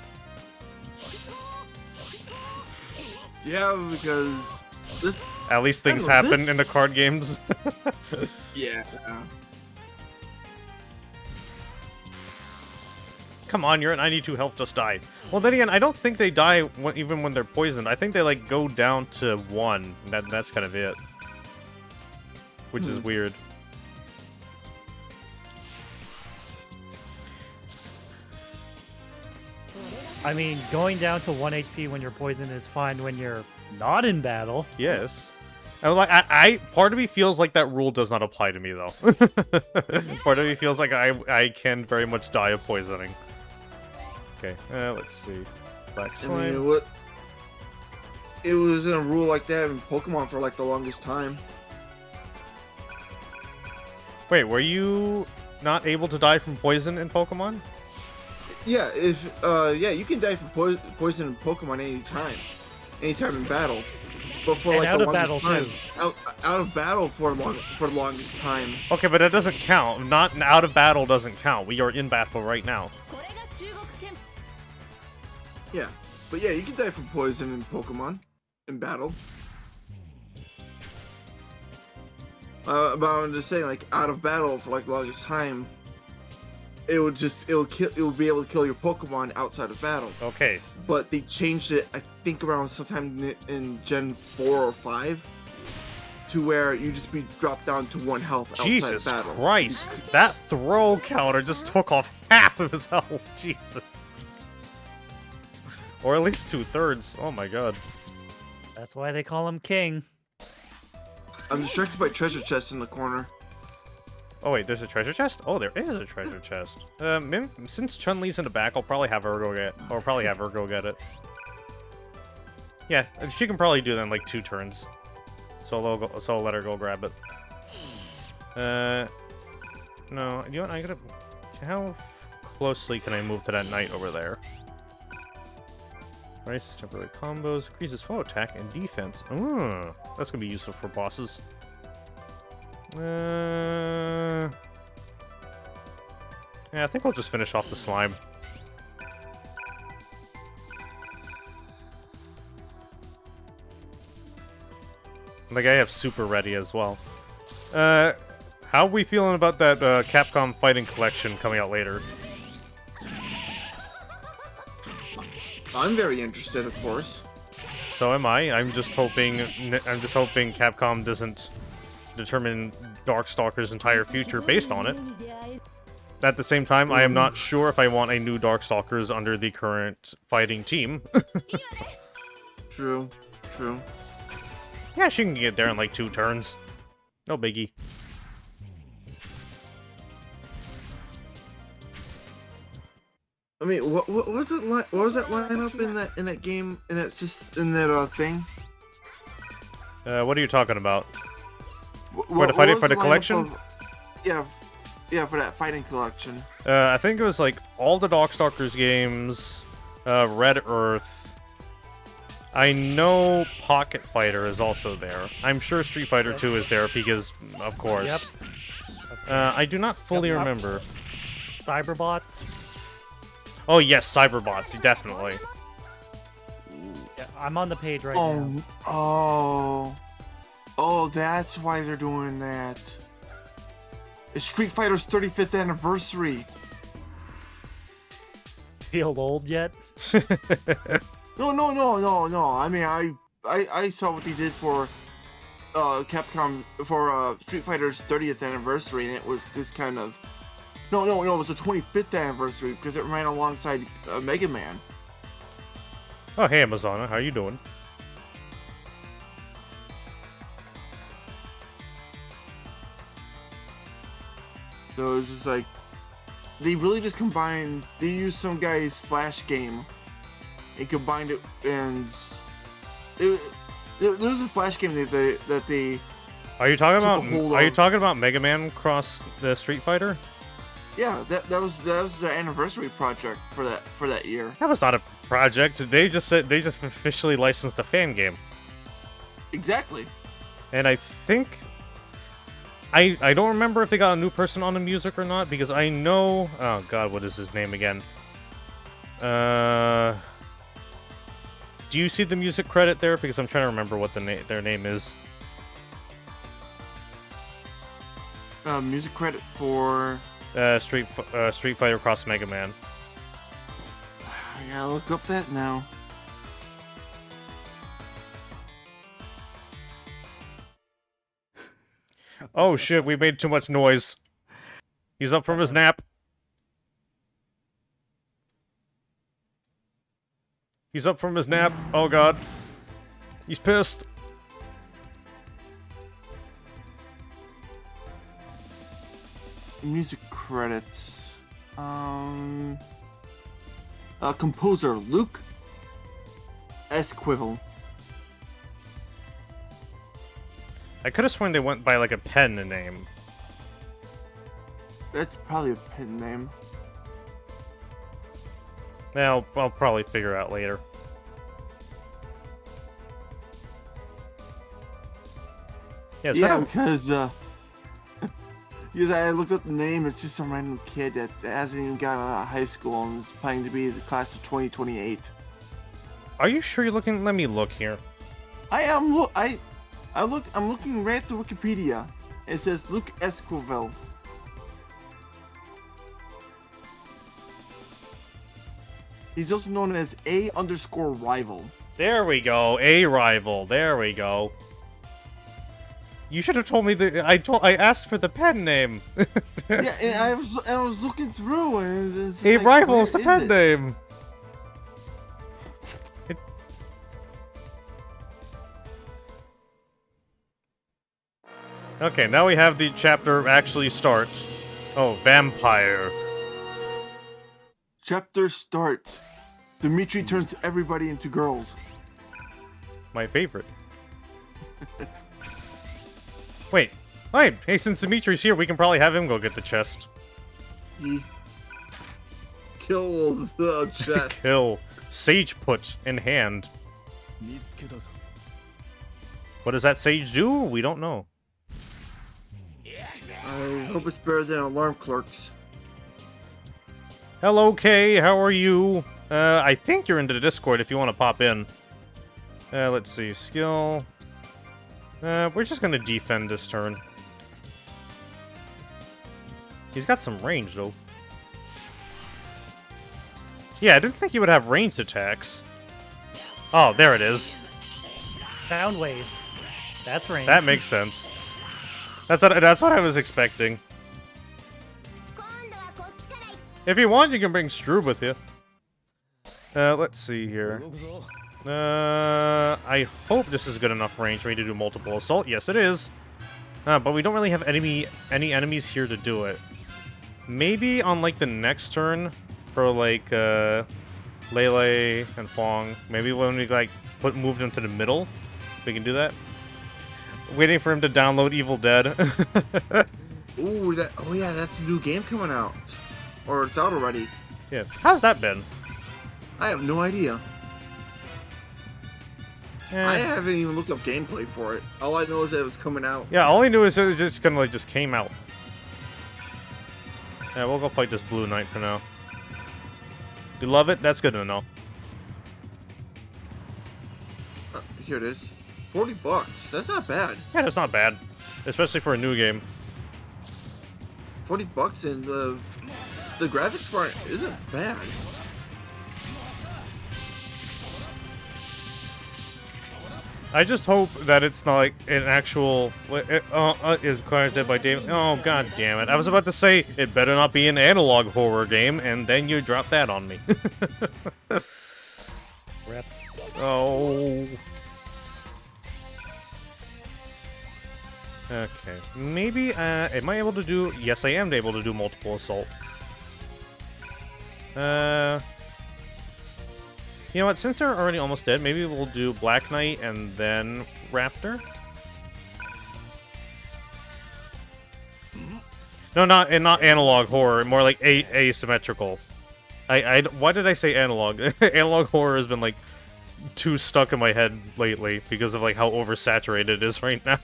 Yeah, because this. At least things I don't know, happen in the card games. Yeah. Come on, you're at 92 health, just die. Well, then again, I don't think they die even when they're poisoned. I think they, like, go down to 1. That's kind of it. Which is weird. I mean, going down to 1 HP when you're poisoned is fine when you're not in battle. Yes. And like, part of me feels like that rule does not apply to me, though. Part of me feels like I can very much die of poisoning. Okay, let's see. Black I slime. mean, what? It was in a rule like that in Pokemon for like the longest time. Wait, were you not able to die from poison in Pokemon? Yeah, yeah, you can die from poison in Pokemon anytime in battle. But for And like out the of battle, longest time, too. out of battle for the longest time. Okay, but that doesn't count. Not out of battle doesn't count. We are in battle right now. Yeah, but yeah, you can die from poison in Pokemon in battle. But I'm just saying, like out of battle for like the longest time, it'll be able to kill your Pokemon outside of battle. Okay. But they changed it, I think, around sometime in Gen 4 or 5, to where you just be dropped down to 1 health outside Jesus of battle. Christ! That throw counter just took off half of his health. Jesus. Or at least 2/3. Oh my god. That's why they call him King. I'm distracted by treasure chests in the corner. Oh wait, there's a treasure chest? Oh, there is a treasure chest. Since Chun-Li's in the back, I'll probably have her go get it. Yeah, she can probably do that in like 2 turns. So I'll let her go grab it. No, you know what? I gotta. How closely can I move to that knight over there? Rice temporary combos, increases foe attack and defense. Ooh, that's gonna be useful for bosses. Yeah, I think I'll just finish off the slime. Like, I have super ready as well. How are we feeling about that Capcom Fighting Collection coming out later? I'm very interested, of course. So am I. I'm just hoping Capcom doesn't determine Darkstalker's entire future based on it. At the same time, I am not sure if I want a new Darkstalkers under the current fighting team. True. Yeah, she can get there in like 2 turns. No biggie. I mean, what was it like? What was that lineup in that game in that thing? What are you talking about? What fighting was for the lineup collection? Yeah, for that fighting collection. I think it was like all the Darkstalkers games, Red Earth. I know Pocket Fighter is also there. I'm sure Street Fighter 2 is there because, of course. Yep. I do not fully remember. Cyberbots. Oh yes, Cyberbots, definitely. Yeah, I'm on the page right now. Oh, that's why they're doing that. It's Street Fighter's 35th anniversary. Feel old yet? No. I mean, I saw what they did for Capcom for Street Fighter's 30th anniversary, and it was this kind of. No, it was the 25th anniversary because it ran alongside Mega Man. Oh, hey, Amazona, how you doing? So it was just like, they really just combined, they used some guy's Flash game and combined it, and there was a Flash game that they Are you talking took about? a hold Are you of. talking about Mega Man cross the Street Fighter? Yeah, that was the anniversary project for that year. That was not a project. They just said they just officially licensed a fan game, Exactly. and I think I don't remember if they got a new person on the music or not because I know. Oh God, what is his name again? Do you see the music credit there? Because I'm trying to remember what their name is. Music credit for. Street Fighter Cross Mega Man. I gotta look up that now. Oh shit, we made too much noise. He's up from his nap. He's up from his nap. Oh God. He's pissed. Music credits. Composer Luke Esquivel. I could have sworn they went by like a pen name. That's probably a pen name. Yeah, I'll probably figure out later. Yeah, it's Yeah, kind of- because because I looked up the name. It's just some random kid that hasn't even gotten out of high school and is planning to be the class of 2028. Are you sure you're looking? Let me look here. I am. I'm looking right through Wikipedia. It says Luke Esquivel. He's also known as A_rival. There we go. A rival. There we go. You should have told me that I asked for the pen name. Yeah, and I was looking through and it's A like, rival where is the is pen it? name. Okay, now we have the chapter actually start. Oh, vampire. Chapter starts. Dimitri turns everybody into girls. My favorite. Wait. Hey, since Dimitri's here, we can probably have him go get the chest. He kills the chest. Kill. Sage put in hand. What does that sage do? We don't know. I hope it's better than alarm clerks. Hello, Kay. How are you? I think you're into the Discord if you want to pop in. Let's see. Skill. We're just gonna defend this turn. He's got some range, though. Yeah, I didn't think he would have ranged attacks. Oh, there it is. Sound waves. That's range. That makes sense. That's what I was expecting. If you want, you can bring Strube with you. Let's see here. I hope this is good enough range for me to do multiple assault. Yes, it is. But we don't really have any enemies here to do it. Maybe on like the next turn for like Lele and Fong. Maybe when we like move them to the middle, we can do that. Waiting for him to download Evil Dead. Ooh, oh yeah, that's a new game coming out. Or it's out already. Yeah. How's that been? I have no idea. I haven't even looked up gameplay for it. All I know is that it was coming out. Yeah, all I knew is it was just kind of like just came out. Yeah, we'll go fight this Blue Knight for now. You love it? That's good to know. Here it is. $40. That's not bad. Yeah, that's not bad. Especially for a new game. $40 and the graphics part isn't bad. I just hope that it's not like an actual is created by Dave. Oh god damn it! I was about to say it better not be an analog horror game, and then you drop that on me. Rip. Oh. Okay, maybe, am I able to do... Yes, I am able to do multiple assault. You know what, since they're already almost dead, maybe we'll do Black Knight and then Raptor? No, not analog horror, more like asymmetrical. Why did I say analog? Analog horror has been, like, too stuck in my head lately because of, like, how oversaturated it is right now.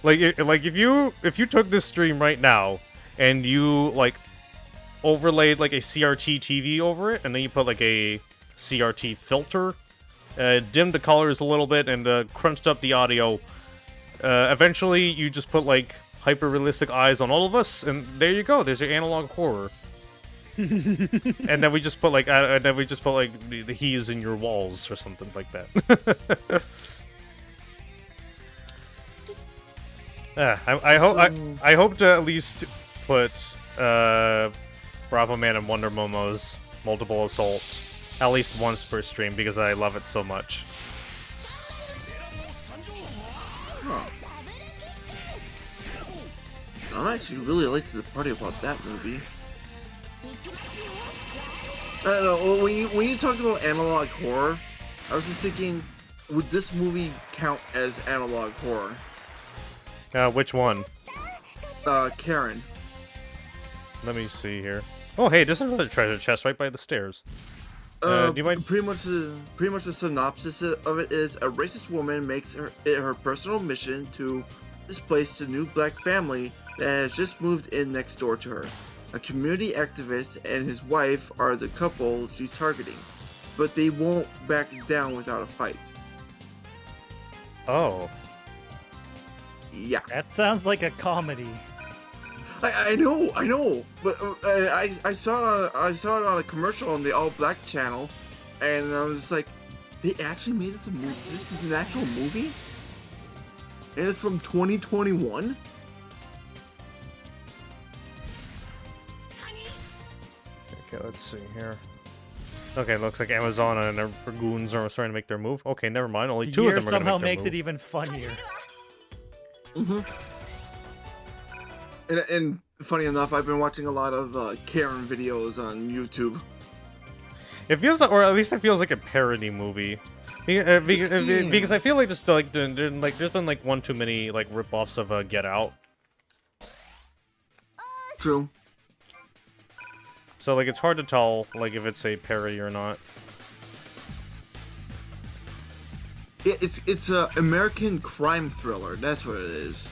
Like if you took this stream right now and you like overlaid like a CRT TV over it, and then you put like a CRT filter, dimmed the colors a little bit, and crunched up the audio, eventually you just put like hyper realistic eyes on all of us, and there you go. There's your analog horror. And then we just put like the he's in your walls or something like that. I hope to at least put Bravo Man and Wonder Momo's multiple assault at least once per stream because I love it so much. Huh. I'm actually really late to the party about that movie. I don't know, when you talked about analog horror, I was just thinking, would this movie count as analog horror? Which one? Karen. Let me see here. Oh, hey, there's another treasure chest right by the stairs. Do you mind? Pretty much the synopsis of it is a racist woman makes her personal mission to displace the new black family that has just moved in next door to her. A community activist and his wife are the couple she's targeting, but they won't back down without a fight. Oh. Yeah. That sounds like a comedy. I know, but I saw it on a commercial on the All Black channel, and I was like, they actually made this a movie. This is an actual movie, and it's from 2021. Okay, let's see here. Okay, looks like Amazon and their goons are starting to make their move. Okay, never mind. Only two of them are going to somehow make their makes move. it even funnier. And funny enough, I've been watching a lot of Karen videos on YouTube. It feels like, or at least it feels like a parody movie. Because I feel like there's there's been like one too many like rip-offs of Get Out. True. So like it's hard to tell like if it's a parody or not. Yeah, it's a American crime thriller. That's what it is.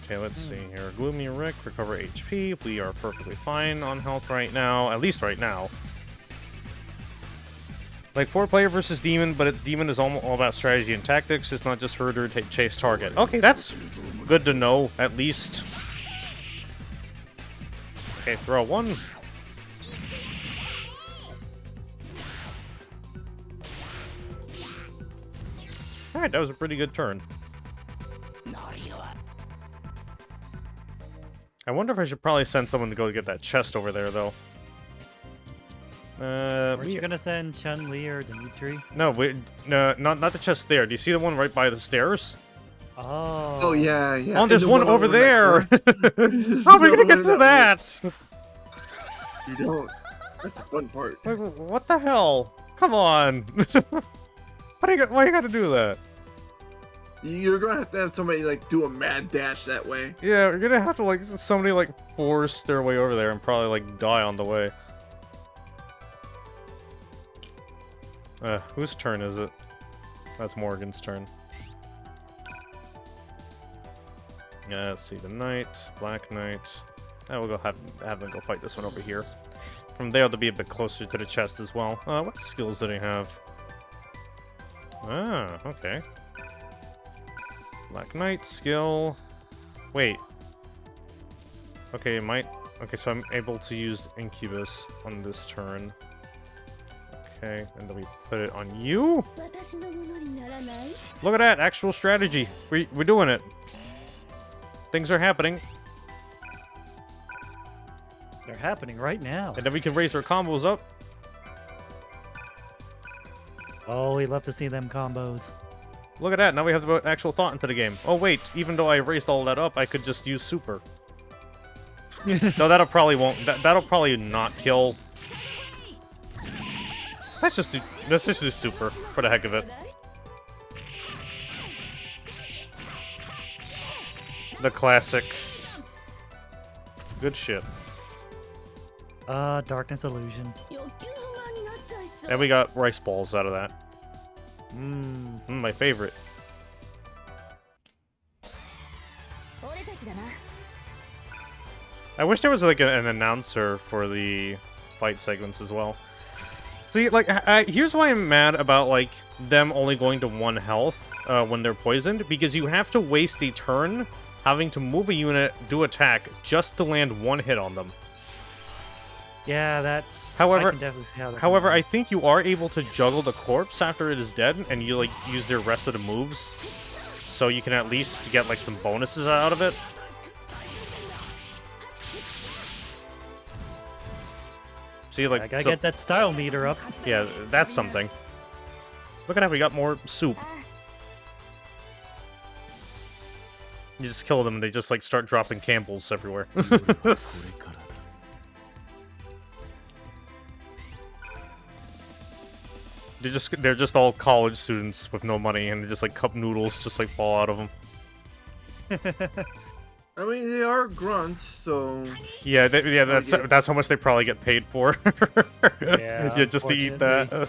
Okay, let's see here. Gloomy Rick, recover HP. We are perfectly fine on health right now, at least right now. Like 4-player versus Demon, but Demon is all about strategy and tactics. It's not just herder to chase target. Okay, that's good to know, at least. Okay, throw one. Alright, that was a pretty good turn. I wonder if I should probably send someone to go get that chest over there, though. Weren't you gonna send Chun-Li or Dimitri? No, not the chest there. Do you see the one right by the stairs? Oh. Oh yeah, yeah. Oh, there's And one over there. How are we gonna get to that? You don't. That's the fun part. Like, what the hell? Come on. Why you gotta do that? You're gonna have somebody like do a mad dash that way. Yeah, we're gonna have to like somebody like force their way over there and probably like die on the way. Whose turn is it? That's Morgan's turn. Yeah, let's see. The Knight, Black Knight. We'll go have them go fight this one over here. From there, they'll be a bit closer to the chest as well. What skills do they have? Ah, okay. Black Knight skill. Wait. Okay, it might. Okay, so I'm able to use Incubus on this turn. Okay, and then we put it on you. Look at that, actual strategy. We're doing it. Things are happening. They're happening right now. And then we can raise our combos up. Oh, we love to see them combos. Look at that, now we have to put actual thought into the game. Oh wait, even though I raised all that up, I could just use super. No, that'll probably not kill. Let's just do super for the heck of it. The classic. Good shit. Darkness Illusion. And we got rice balls out of that. My favorite. I wish there was like an announcer for the fight segments as well. See, like, here's why I'm mad about, like, them only going to 1 health when they're poisoned. Because you have to waste a turn having to move a unit, do attack, just to land 1 hit on them. Yeah, that... However, I can definitely see how that's I think you are able to juggle the corpse after it is dead, and you, like, use the rest of the moves. So you can at least get, like, some bonuses out of it. See, like, I gotta get that style meter up. Yeah, that's something. Look at that, we got more soup. You just kill them and they just, like, start dropping Campbells everywhere. They're just all college students with no money, and just, like, cup noodles just, like, fall out of them. I mean, they are grunts, so... Yeah, that's how much they probably get paid for. Yeah, just to eat that.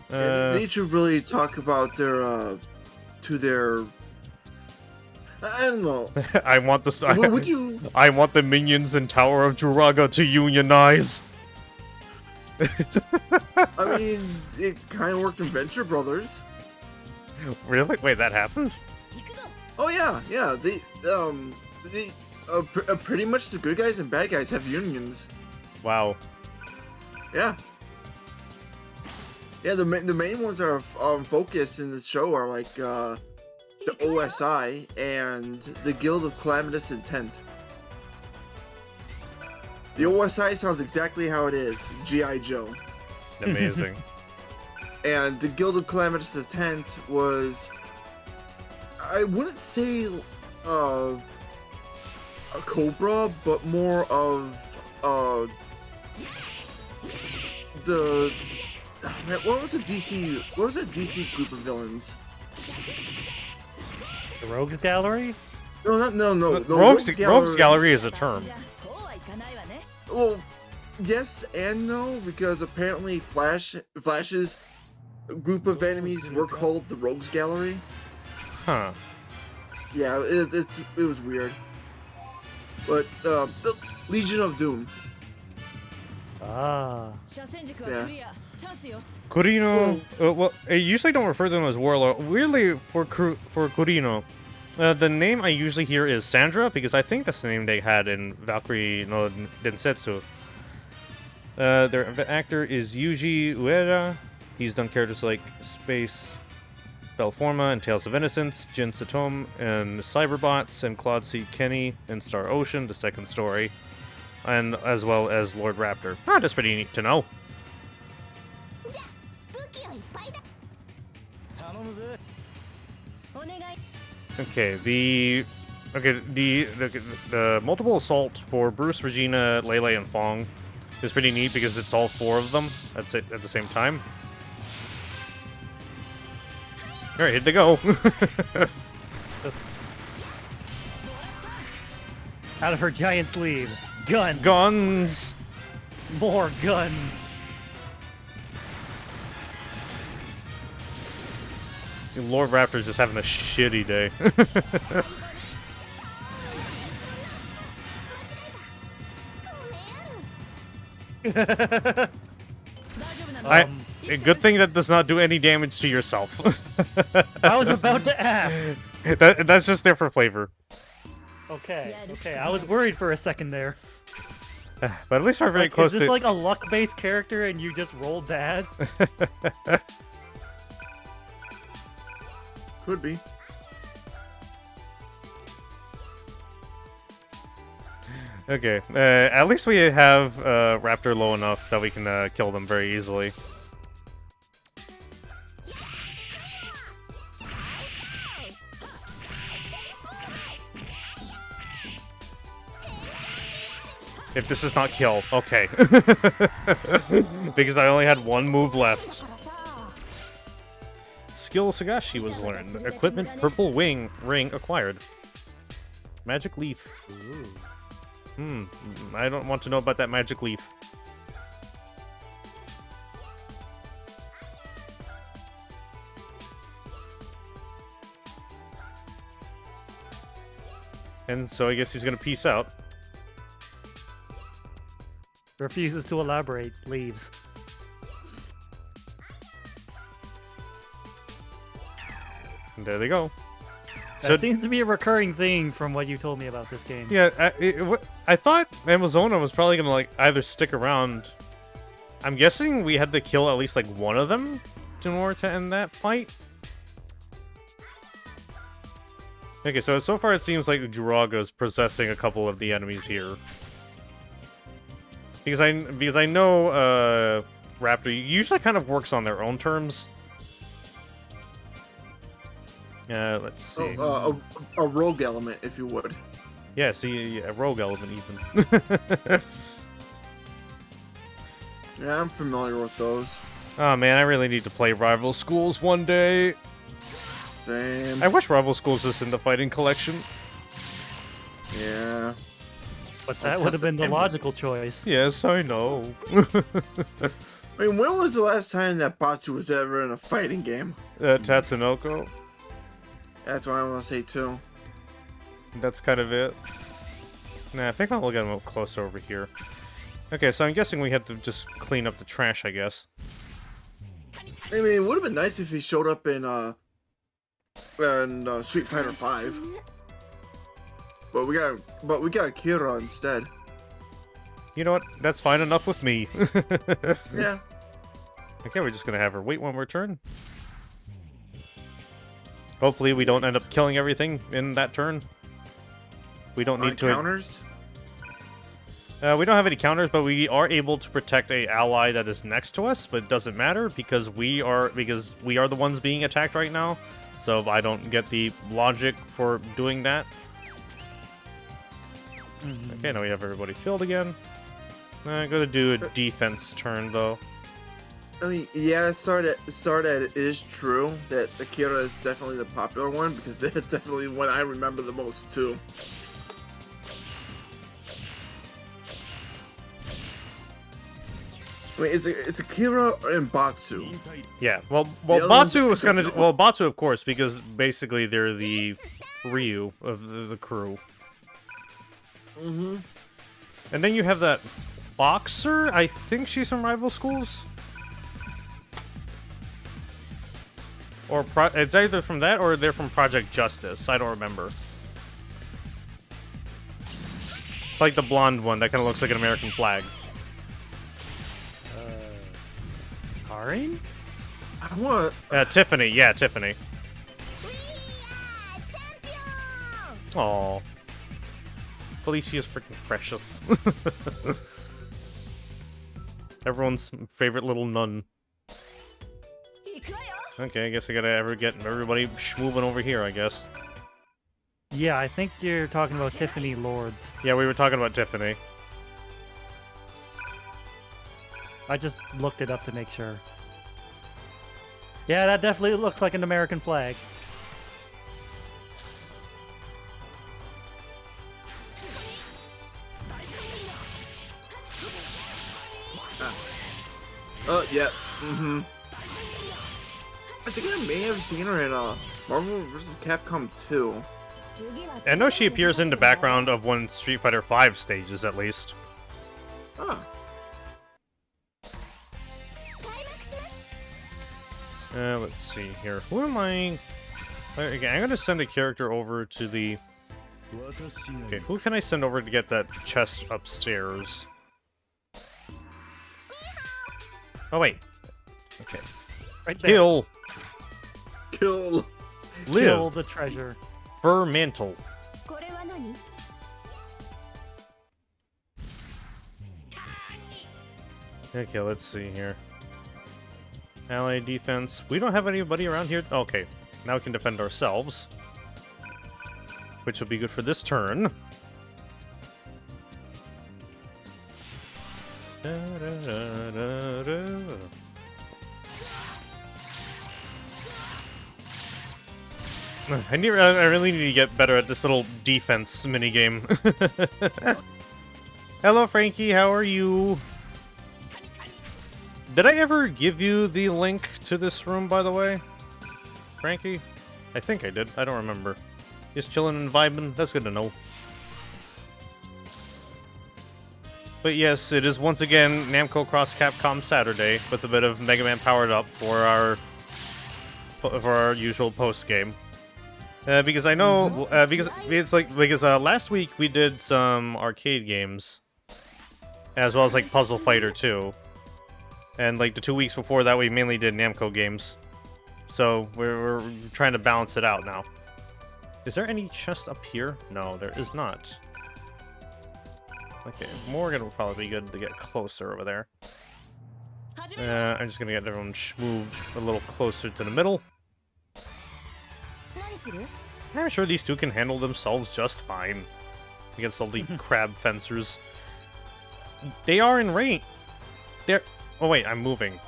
They should really talk about their, I don't know. I want the... Would you... I want the minions in Tower of Juraga to unionize. I mean, it kind of worked in Venture Brothers. Really? Wait, that happened? Oh yeah. Pretty much the good guys and bad guys have unions. Wow. Yeah. Yeah, the main ones that are focused in the show are like the OSI and the Guild of Calamitous Intent. The OSI sounds exactly how it is, G.I. Joe. Amazing. And the Guild of Calamitous Intent was, I wouldn't say a Cobra, but more of the what was the DC group of villains? The Rogues Gallery? No. Rogues Gallery is a term. Well, yes and no, because apparently Flash's group of enemies were called the Rogues Gallery. Huh. Yeah, it was weird. But the Legion of Doom. Ah. Yeah. Kurino. Well, I usually don't refer to them as Warlord. Weirdly, for Kurino, the name I usually hear is Sandra, because I think that's the name they had in Valkyrie no Densetsu. Their actor is Yuji Ueda. He's done characters like Space Belforma and Tales of Innocence, Jin Satom and Cyberbots, and Claude C. Kenny in Star Ocean, the second story, and as well as Lord Raptor. That's pretty neat to know. Okay, the multiple assault for Bruce, Regina, Lele, and Fong is pretty neat because it's all 4 of them at the same time. Alright, here they go. Out of her giant sleeves. Guns. Guns. More guns. Lord Raptor's just having a shitty day. A good thing that does not do any damage to yourself. I was about to ask. That's just there for flavor. Okay, I was worried for a second there. But at least we're very Like, close is this to... like a luck-based character and you just rolled bad? Could be. Okay, at least we have Raptor low enough that we can kill them very easily. If this is not kill, okay. Because I only had one move left. Skill Sagashi was learned. Equipment Purple Wing Ring acquired. Magic Leaf. Ooh. I don't want to know about that Magic Leaf. And so I guess he's gonna peace out. Refuses to elaborate, leaves. And there they go. That seems to be a recurring thing from what you told me about this game. Yeah, I thought Amazona was probably gonna like either stick around. I'm guessing we had to kill at least like one of them in order to end that fight. Okay, so far it seems like Jurago's possessing a couple of the enemies here. Because I know Raptor usually kind of works on their own terms. Let's see. Oh, a rogue element, if you would. Yeah, see, a rogue element even. Yeah, I'm familiar with those. Oh man, I really need to play Rival Schools one day. Same. I wish Rival Schools was in the fighting collection. Yeah. But that would have been the logical choice. Yes, I know. I mean, when was the last time that Batsu was ever in a fighting game? Tatsunoko. That's what I want to say too. That's kind of it. Nah, I think I'll get him up closer over here. Okay, so I'm guessing we have to just clean up the trash, I guess. I mean, it would have been nice if he showed up in Street Fighter V. But we got Kira instead. You know what? That's fine enough with me. Yeah. Okay, we're just gonna have her wait one more turn. Hopefully we don't end up killing everything in that turn. We don't need to... counters? We don't have any counters, but we are able to protect a ally that is next to us, but it doesn't matter because we are the ones being attacked right now. So I don't get the logic for doing that. Okay, now we have everybody filled again. I'm gonna do a defense turn though. I mean, yeah, sorry that it is true that Akira is definitely the popular one because that's definitely one I remember the most too. I mean, it's Akira and Batsu. Yeah, well, Batsu was kind of Batsu, of course, because basically they're the Ryu of the crew. Mm-hmm. And then you have that boxer. I think she's from Rival Schools. Or it's either from that or they're from Project Justice. I don't remember. Like the blonde one that kind of looks like an American flag. Karin? I want. Tiffany. Yeah, Tiffany. Aww. Felicia is freaking precious. Everyone's favorite little nun. Okay, I guess I gotta get everybody moving over here, I guess. Yeah, I think you're talking about Tiffany Lords. Yeah, we were talking about Tiffany. I just looked it up to make sure. Yeah, that definitely looks like an American flag. Oh, yeah. Mm-hmm. I think I may have seen her in Marvel vs. Capcom 2. I know she appears in the background of one Street Fighter V stages, at least. Ah. Let's see here. Who am I? Okay, I'm gonna send a character over to the... Okay, who can I send over to get that chest upstairs? Oh, wait. Okay. Right there. Kill. Kill. Kill Live. the treasure. Fur mantle. Okay, let's see here. Ally defense. We don't have anybody around here. Okay, now we can defend ourselves. Which will be good for this turn. I really need to get better at this little defense minigame. Hello, Frankie. How are you? Did I ever give you the link to this room, by the way? Frankie? I think I did. I don't remember. Just chilling and vibing. That's good to know. But yes, it is once again NAMCO X CAPCOM Saturday with a bit of Mega Man powered up for our usual post game. Because I know because last week we did some arcade games, as well as like Puzzle Fighter 2, and like the 2 weeks before that we mainly did Namco games. So we're trying to balance it out now. Is there any chest up here? No, there is not. Okay, Morgan will probably be good to get closer over there. I'm just gonna get everyone moved a little closer to the middle. I'm sure these two can handle themselves just fine against all the crab fencers. They are in range. They're... Oh wait, I'm moving.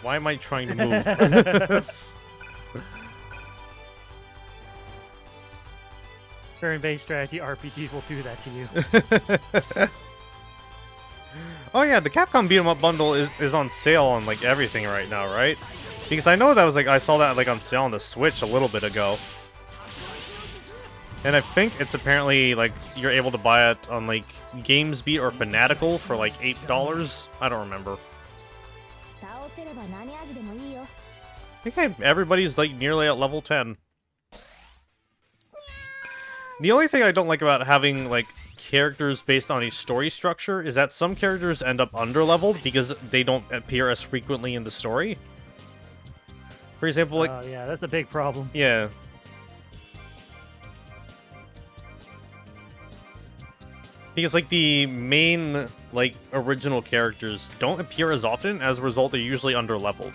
Why am I trying to move? Turn-based strategy RPGs will do that to you. Oh yeah, the Capcom Beat 'em Up bundle is on sale on like everything right now, right? Because I know that was like I saw that like on sale on the Switch a little bit ago. And I think it's apparently like you're able to buy it on like GamesBeat or Fanatical for like $8. I don't remember. I think everybody's like nearly at level 10. The only thing I don't like about having, like, characters based on a story structure is that some characters end up underleveled because they don't appear as frequently in the story. For example, like... yeah, that's a big problem. Yeah. Because, like, the main, like, original characters don't appear as often, as a result, they're usually underleveled.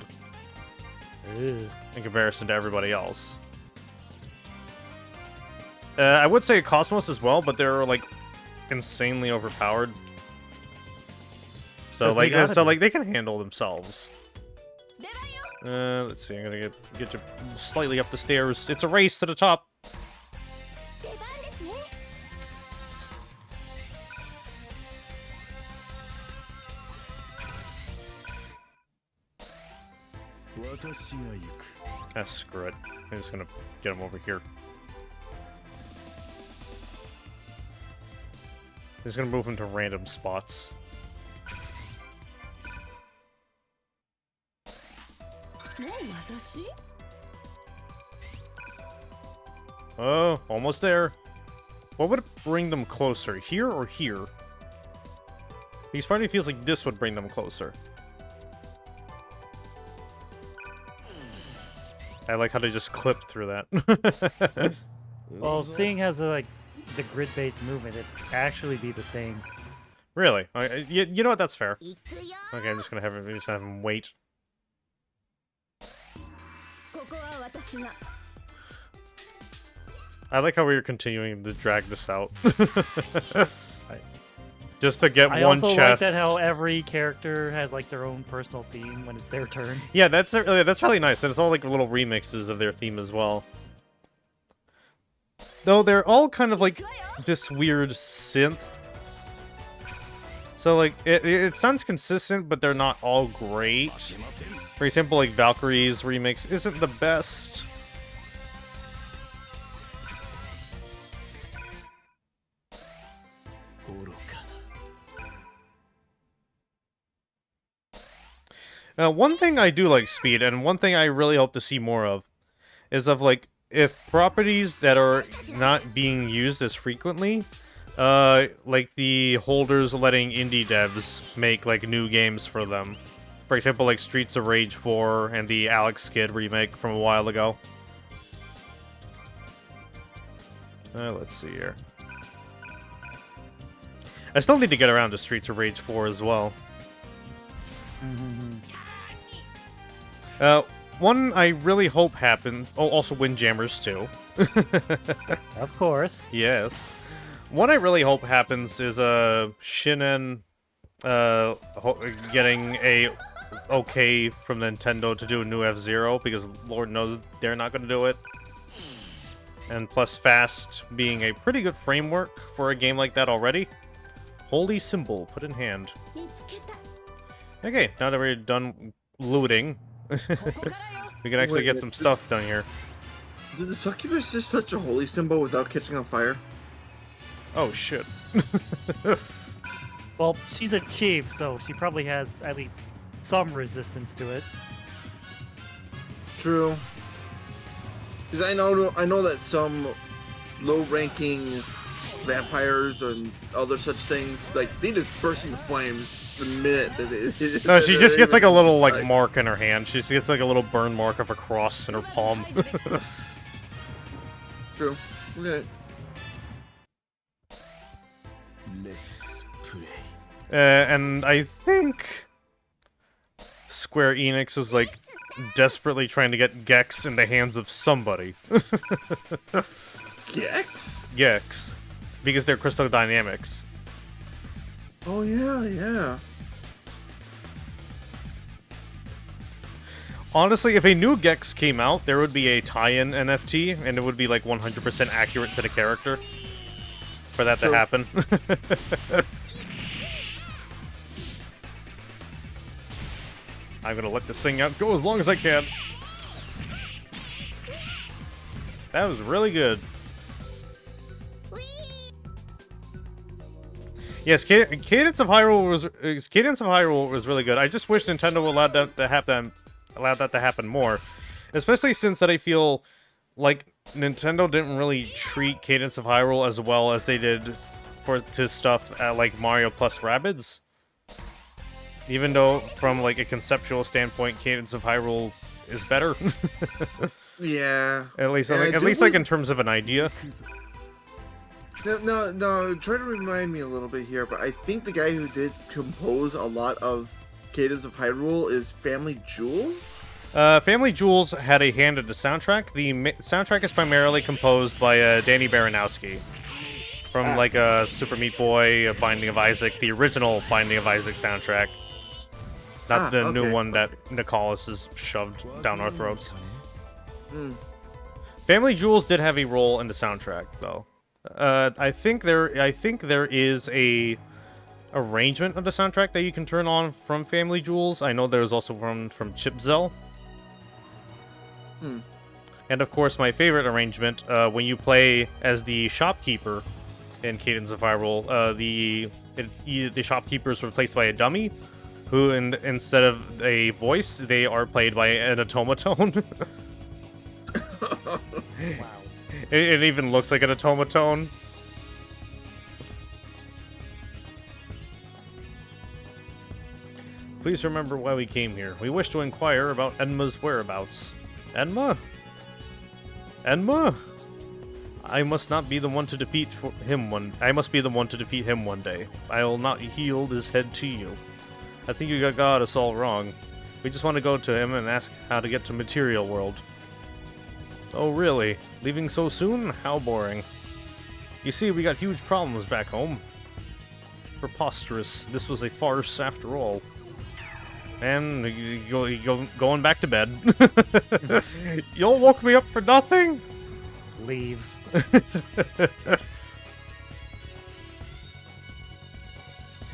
Ew. In comparison to everybody else. I would say Cosmos as well, but they're like insanely overpowered. So like, they can handle themselves. Let's see. I'm gonna get you slightly up the stairs. It's a race to the top. Ah, screw it. I'm just gonna get him over here. He's gonna move into random spots. Oh, almost there. What would bring them closer, here or here? Because part of me feels like this would bring them closer. I like how they just clip through that. Well, seeing as the grid-based movement, it'd actually be the same. Really? You know what? That's fair. Okay, I'm just gonna have him wait. I like how we were continuing to drag this out. Just to get I one also chest. like that how every character has like their own personal theme when it's their turn. Yeah, that's really nice, and it's all like little remixes of their theme as well. Though they're all kind of like this weird synth. So, like, it sounds consistent, but they're not all great. For example, like, Valkyrie's remix isn't the best. One thing I do like Speed, and one thing I really hope to see more of, is of, like, if properties that are not being used as frequently, like the holders letting indie devs make, like, new games for them. For example, like Streets of Rage 4 and the Alex Kidd remake from a while ago. Let's see here. I still need to get around to Streets of Rage 4 as well. One I really hope happens... Oh, also Windjammers too. Of course. Yes. One I really hope happens is Shinen getting a okay from Nintendo to do a new F-Zero, because Lord knows they're not going to do it. And plus Fast being a pretty good framework for a game like that already. Holy symbol, put in hand. Okay, now that we're done looting, we can actually get some stuff done here. Did the succubus just touch a holy symbol without catching on fire? Oh, shit. Well, she's a chief, so she probably has at least some resistance to it. True. Because I know that some low-ranking vampires and other such things, like, they just burst into flames the minute that they... No, she just gets like a little like mark in her hand. She just gets like a little burn mark of a cross in her palm. True. Okay. Let's play. And I think Square Enix is like desperately trying to get Gex in the hands of somebody. Gex? Gex. Because they're Crystal Dynamics. Oh, yeah. Honestly, if a new Gex came out, there would be a tie-in NFT, and it would be like 100% accurate to the character for that to happen. I'm gonna let this thing out go as long as I can. That was really good. Yes, Cadence of Hyrule was really good. I just wish Nintendo allowed that to happen more, especially since that I feel like Nintendo didn't really treat Cadence of Hyrule as well as they did to stuff like Mario plus Rabbids. Even though, from like a conceptual standpoint, Cadence of Hyrule is better. Yeah. At least, like in terms of an idea. No, try to remind me a little bit here, but I think the guy who did compose a lot of Cadence of Hyrule is Family Jewel? Family Jewels had a hand in the soundtrack. The soundtrack is primarily composed by Danny Baranowski. From like Super Meat Boy, Binding of Isaac, the original Binding of Isaac soundtrack. Not the new one that Nicholas has shoved down our throats. Family Jewels did have a role in the soundtrack, though. I think there is a arrangement of the soundtrack that you can turn on from Family Jewels. I know there's also one from Chipzel. And of course, my favorite arrangement, when you play as the shopkeeper in Cadence of Hyrule, the shopkeeper is replaced by a dummy, who instead of a voice, they are played by an automaton. Wow. It even looks like an automaton. Please remember why we came here. We wish to inquire about Enma's whereabouts. Enma? Enma? I must not be the one to defeat him I must be the one to defeat him one day. I will not yield his head to you. I think you got us all wrong. We just want to go to him and ask how to get to Material World. Oh, really? Leaving so soon? How boring. You see, we got huge problems back home. Preposterous. This was a farce after all. And going back to bed. You all woke me up for nothing? Leaves.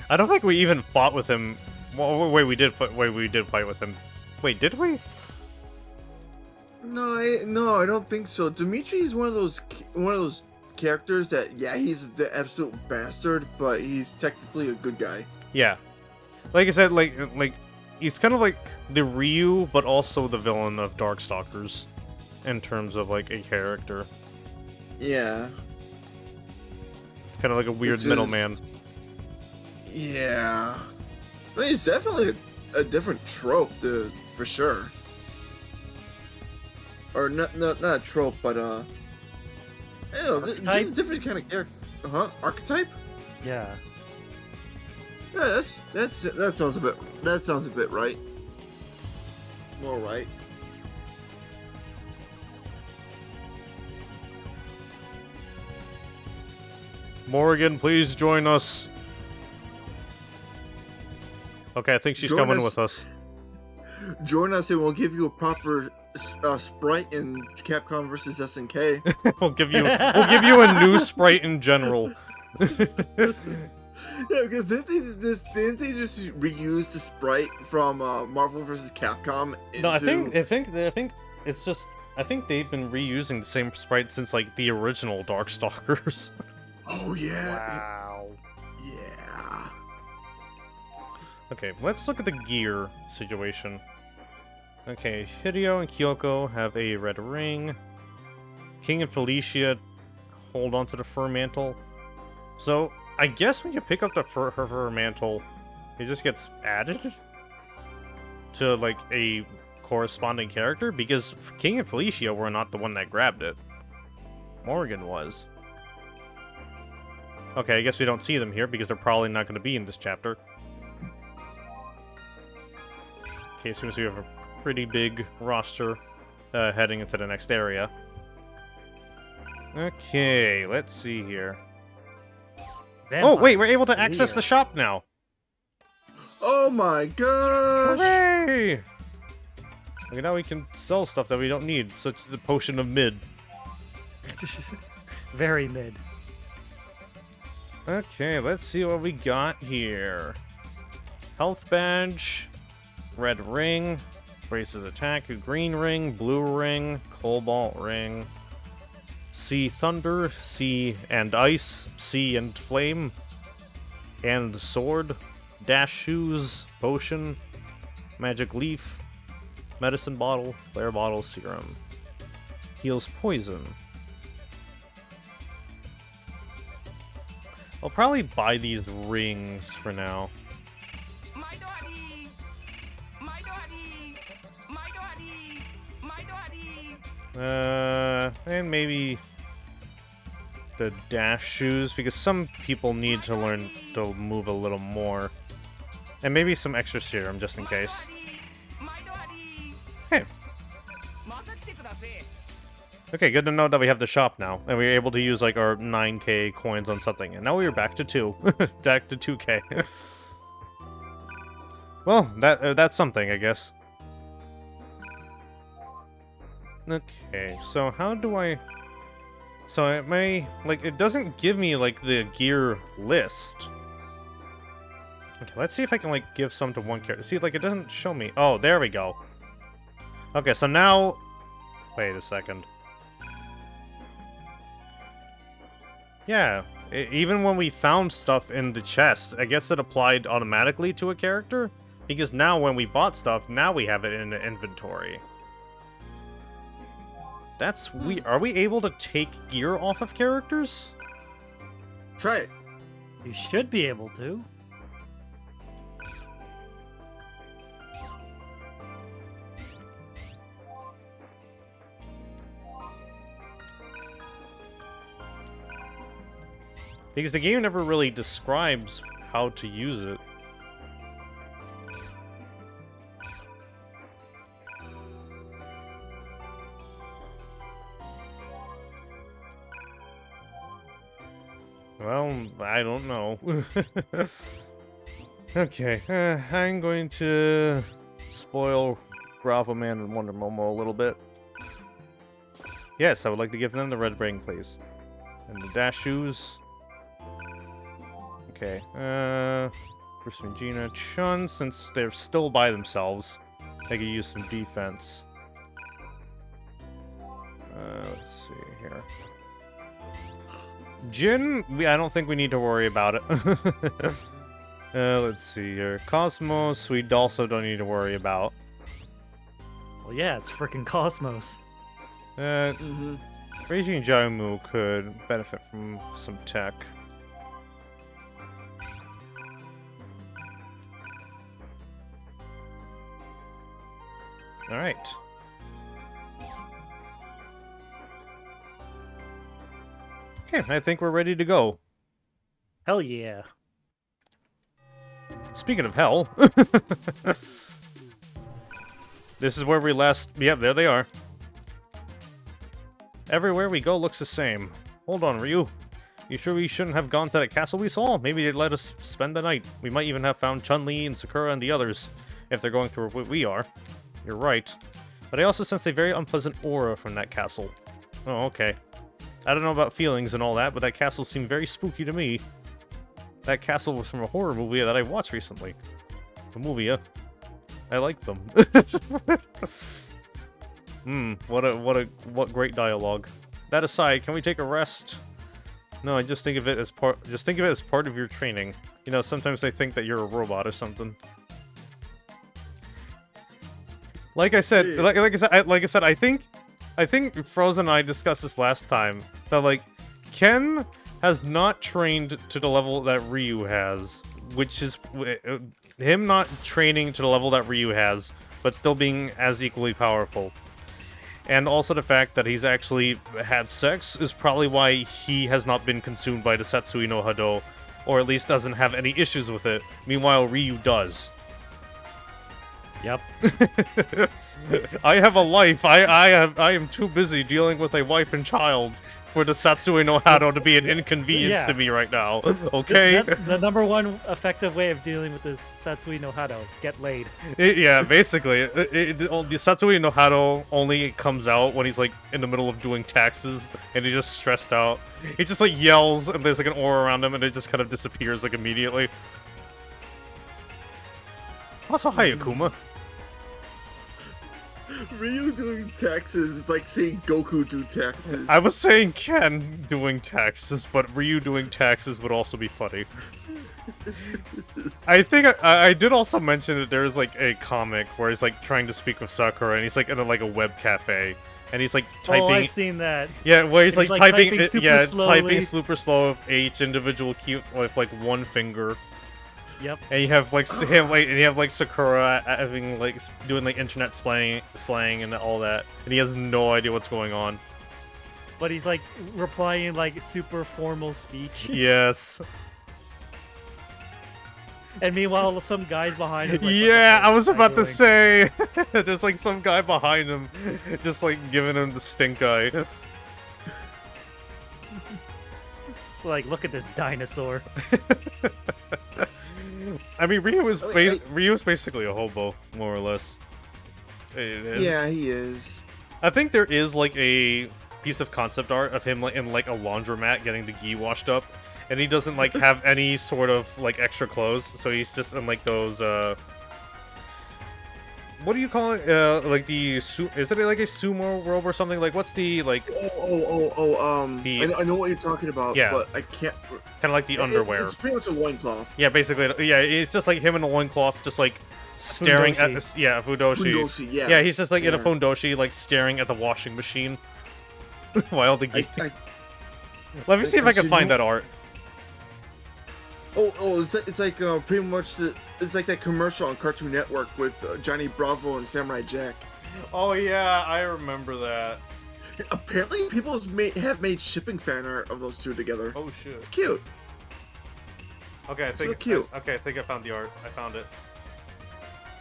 I don't think we even fought with him. Well, wait, we did fight with him. Wait, did we? No, I don't think so. Dimitri is one of those characters that, yeah, he's the absolute bastard, but he's technically a good guy. Yeah. Like I said, like he's kind of like the Ryu, but also the villain of Darkstalkers, in terms of like a character. Yeah. Kind of like a weird middleman. Yeah. I mean, it's definitely a different trope, for sure. Or not a trope, but I don't know, this is a different kind of character. Archetype? Yeah. Yeah, that sounds a bit right. More right. Morrigan, please join us. Okay, I think she's coming with us. Join us and we'll give you a proper sprite in Capcom versus SNK. we'll give you a new sprite in general. Yeah, because didn't they just reuse the sprite from Marvel vs. Capcom? No, I think it's just I think they've been reusing the same sprite since like the original Darkstalkers. Oh yeah. Wow. Yeah. Okay, let's look at the gear situation. Okay, Hideo and Kyoko have a red ring. King and Felicia hold on to the fur mantle. So, I guess when you pick up the fur mantle, it just gets added to, like, a corresponding character? Because King and Felicia were not the one that grabbed it. Morgan was. Okay, I guess we don't see them here because they're probably not going to be in this chapter. Okay, as soon as we have a pretty big roster heading into the next area. Okay, let's see here. Oh, wait, we're able to access the shop now. Oh my gosh! Hooray! Okay, now we can sell stuff that we don't need, such as the potion of mid. Very mid. Okay, let's see what we got here. Health badge, red ring, braces attack, green ring, blue ring, cobalt ring, sea thunder, sea and ice, sea and flame, and sword, dash shoes, potion, magic leaf, medicine bottle, flare bottle, serum. Heals poison. I'll probably buy these rings for now. And maybe the dash shoes, because some people need to learn to move a little more. And maybe some extra serum, just in case. Hey. Okay, good to know that we have the shop now, and we were able to use, like, our 9k coins on something, and now we are back to 2. Back to 2k. Well, that's something, I guess. Okay, so how do I... So it may... Like, it doesn't give me, like, the gear list. Okay, let's see if I can, like, give some to one character. See, like, it doesn't show me... Oh, there we go. Okay, so now... Wait a second. Yeah, even when we found stuff in the chest, I guess it applied automatically to a character? Because now when we bought stuff, now we have it in the inventory. That's weird. Are we able to take gear off of characters? Try it. You should be able to. Because the game never really describes how to use it. Well, I don't know. Okay, I'm going to spoil Bravo Man and Wonder Momo a little bit. Yes, I would like to give them the red ring, please. And the dash shoes. Okay. First Gina Chun, since they're still by themselves, they could use some defense. Let's see here. Jin, I don't think we need to worry about it. Let's see here. Cosmos, we also don't need to worry about. Well, yeah, it's freaking Cosmos. Mm-hmm. Reiji and Jaimu could benefit from some tech. Alright. Okay, I think we're ready to go. Hell yeah. Speaking of hell, this is where we last... Yep, there they are. Everywhere we go looks the same. Hold on, Ryu. You sure we shouldn't have gone to that castle we saw? Maybe they'd let us spend the night. We might even have found Chun-Li and Sakura and the others, if they're going through what we are. You're right. But I also sense a very unpleasant aura from that castle. Oh, okay. I don't know about feelings and all that, but that castle seemed very spooky to me. That castle was from a horror movie that I watched recently. The movie, I like them. What great dialogue. That aside, can we take a rest? No, I just think of it as part of your training. You know, sometimes they think that you're a robot or something. Like I said, I think Frozen and I discussed this last time, that, like, Ken has not trained to the level that Ryu has, which is him not training to the level that Ryu has, but still being as equally powerful. And also the fact that he's actually had sex is probably why he has not been consumed by the Satsui no Hado, or at least doesn't have any issues with it. Meanwhile, Ryu does. Yep. I have a life. I am too busy dealing with a wife and child for the Satsui no Hado to be an inconvenience to me right now. Okay? The number one effective way of dealing with this Satsui no Hado, get laid. Yeah, basically. The Satsui no Hado only comes out when he's, like, in the middle of doing taxes, and he's just stressed out. He just, like, yells, and there's, like, an aura around him, and it just kind of disappears, like, immediately. Also, hi, Akuma. Ryu doing taxes is like seeing Goku do taxes. I was saying Ken doing taxes, but Ryu doing taxes would also be funny. I think I did also mention that there's, like, a comic where he's, like, trying to speak with Sakura, and he's, like, in a, like, a web cafe, and he's, like, typing... Oh, I've seen that. Yeah, where he's, like, typing slowly. super slow with each individual cue with, like, one finger. Yep. And you have, like, and you have, like, Sakura having, like, doing, like, internet slang and all that, and he has no idea what's going on. But he's, like, replying, like, super formal speech. Yes. And meanwhile, some guys behind him. Like, yeah, I was about to say, there's, like, some guy behind him, just, like, giving him the stink eye. Like, look at this dinosaur. I mean, Ryu is basically a hobo, more or less. Yeah, he is. I think there is, like, a piece of concept art of him, like, in, like, a laundromat getting the gi washed up, and he doesn't, like, have any sort of, like, extra clothes, so he's just in, like, those, what do you call it? Like the is it like a sumo robe or something? Like, what's the, like? I know what you're talking about. Yeah. But I can't. Kind of like the underwear. It's pretty much a loincloth. Yeah, basically. Yeah, it's just like him in a loincloth, just like staring at this. Yeah, fudoshi. Fudoshi, yeah. Yeah, he's just like in a fudoshi, like staring at the washing machine. While the Let me see if I can find that art. It's like pretty much it's like that commercial on Cartoon Network with Johnny Bravo and Samurai Jack. Oh yeah, I remember that. Apparently, people have made shipping fan art of those two together. Oh shit, it's cute. Okay, I think so cute. I think I found the art. I found it.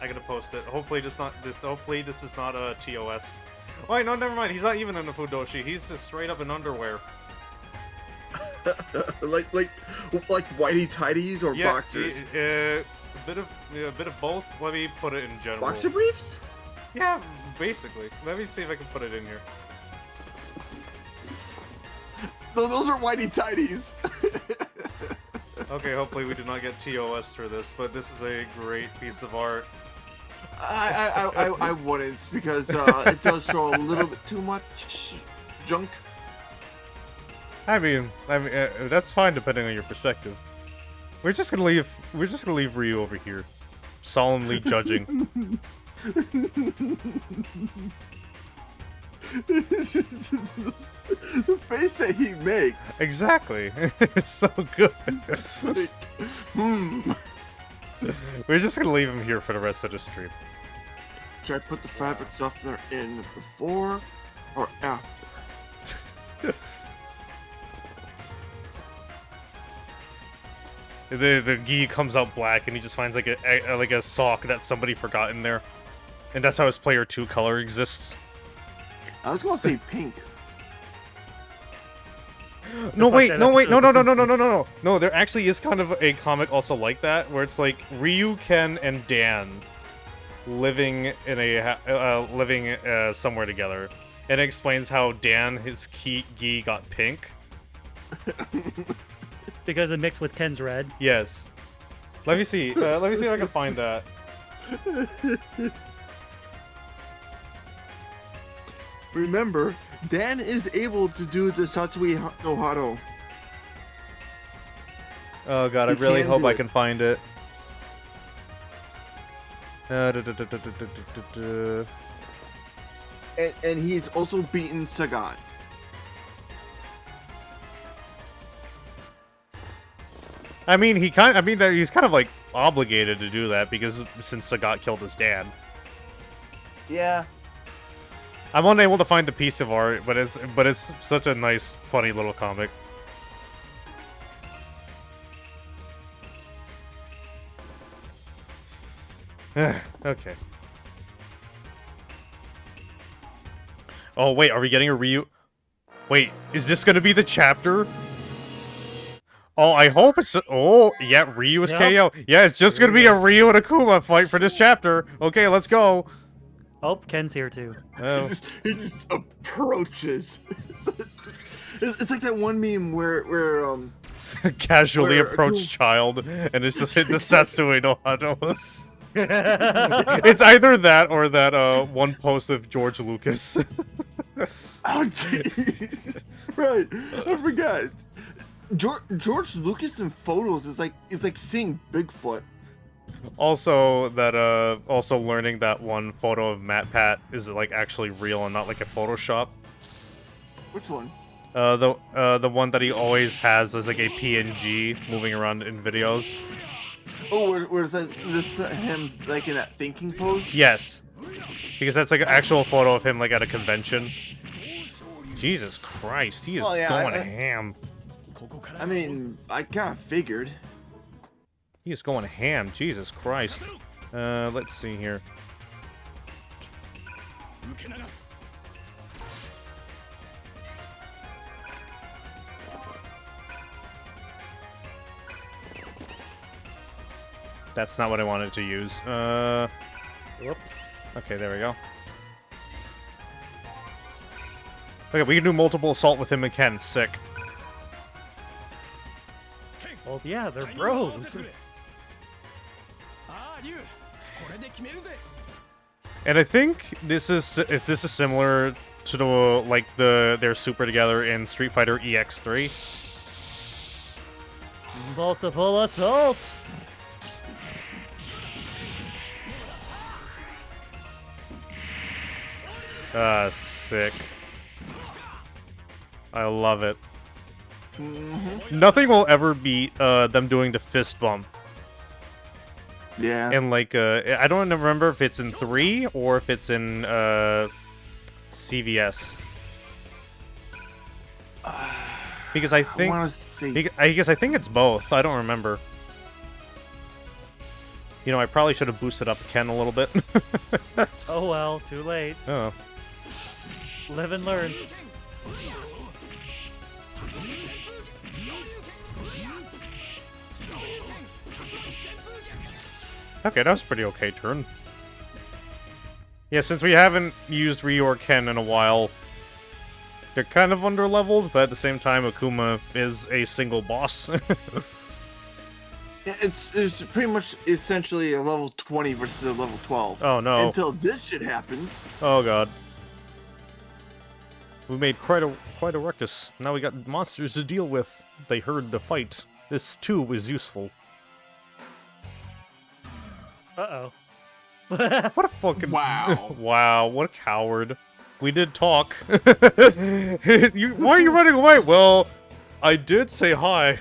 I gotta post it. Hopefully this is not a TOS. Oh wait, no, never mind. He's not even in a fudoshi. He's just straight up in underwear. like whitey tighties or boxers? A bit of both. Let me put it in general. Boxer briefs? Yeah, basically. Let me see if I can put it in here. No, those are whitey tighties. Okay, hopefully we do not get TOS for this, but this is a great piece of art. I wouldn't, because it does show a little bit too much junk. I mean, that's fine depending on your perspective. We're just gonna leave Ryu over here, solemnly judging. The face that he makes. Exactly. It's so good. Like, We're just gonna leave him here for the rest of the stream. Should I put the fabric softener in before or after? The gi comes out black, and he just finds like a sock that somebody forgot in there, and that's how his player 2 color exists. I was gonna say pink. No, like wait, that no, wait, no, episode no, of no, The no, no, no, no, no. No, there actually is kind of a comic also like that, where it's like Ryu, Ken, and Dan living in a somewhere together, and it explains how Dan his gi got pink. Because it mixed with Ken's red. Yes. Let me see. Let me see if I can find that. Remember, Dan is able to do the Satsui no Hado. Oh god, I He really can hope do I it. can find it. And he's also beaten Sagat. I mean, he's kind of like obligated to do that because since Sagat killed his dad. Yeah. I'm unable to find the piece of art, but it's such a nice, funny little comic. Okay. Oh wait, are we getting a Ryu? Wait, is this gonna be the chapter? Oh, I hope it's. Oh, yeah, Ryu is Yep. KO. Yeah, it's just gonna be a Ryu and Akuma fight for this chapter. Okay, let's go. Oh, Ken's here too. Oh. He just approaches. It's like that one meme where Casually Where approached Akuma- child, and it's just hit the Satsui no Hado. It's either that or that one post of George Lucas. oh jeez. Right. I forgot. George Lucas in photos is like seeing Bigfoot. Also, also learning that one photo of MatPat is like actually real and not like a Photoshop. Which one? The one that he always has as like a PNG moving around in videos. Oh, where's this him like in that thinking pose? Yes, because that's like an actual photo of him like at a convention. Jesus Christ, he is Well, yeah, going I- ham. I mean, I kind of figured. He is going ham. Jesus Christ. Let's see here. That's not what I wanted to use. Whoops. Okay, there we go. Okay, we can do multiple assault with him and Ken. Sick. Well, yeah, they're bros. And I think this is similar to the their super together in Street Fighter EX3. Multiple assault. Sick. I love it. Mm-hmm. Nothing will ever beat them doing the fist bump. Yeah. And like I don't remember if it's in 3 or if it's in CVS. Because I think want to say I guess I think it's both. I don't remember. You know, I probably should have boosted up Ken a little bit. Oh well, too late. Oh. Live and learn. Okay, that was a pretty okay turn. Yeah, since we haven't used Ryu or Ken in a while, they're kind of underleveled, but at the same time, Akuma is a single boss. It's pretty much essentially a level 20 versus a level 12. Oh no. Until this shit happens. Oh god. We made quite a ruckus. Now we got monsters to deal with. They heard the fight. This too was useful. Uh-oh. What a fucking Wow. wow, what a coward. We did talk. Why are you running away? Well, I did say hi.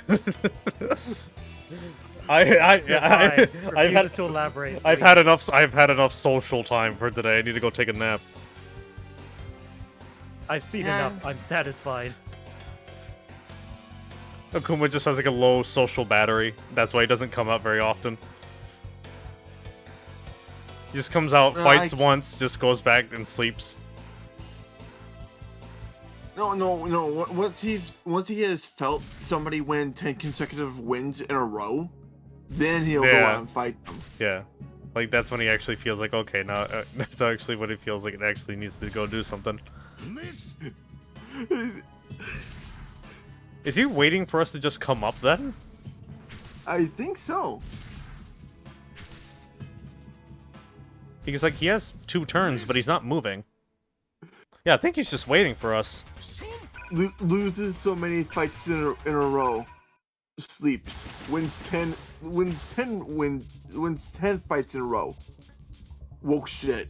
I've Refuses to elaborate. I've had enough social time for today. I need to go take a nap. I've seen Yeah. enough. I'm satisfied. Akuma just has like a low social battery. That's why he doesn't come out very often. He just comes out, fights once, just goes back and sleeps. No. Once he has felt somebody win 10 consecutive wins in a row, then he'll go out and fight them. Yeah. Like, that's when he actually feels like, okay, now, that's actually when he feels like it actually needs to go do something. Is he waiting for us to just come up then? I think so. Because, like, he has 2 turns, but he's not moving. Yeah, I think he's just waiting for us. Loses so many fights in a row. Sleeps. Wins 10 fights in a row. Woke shit.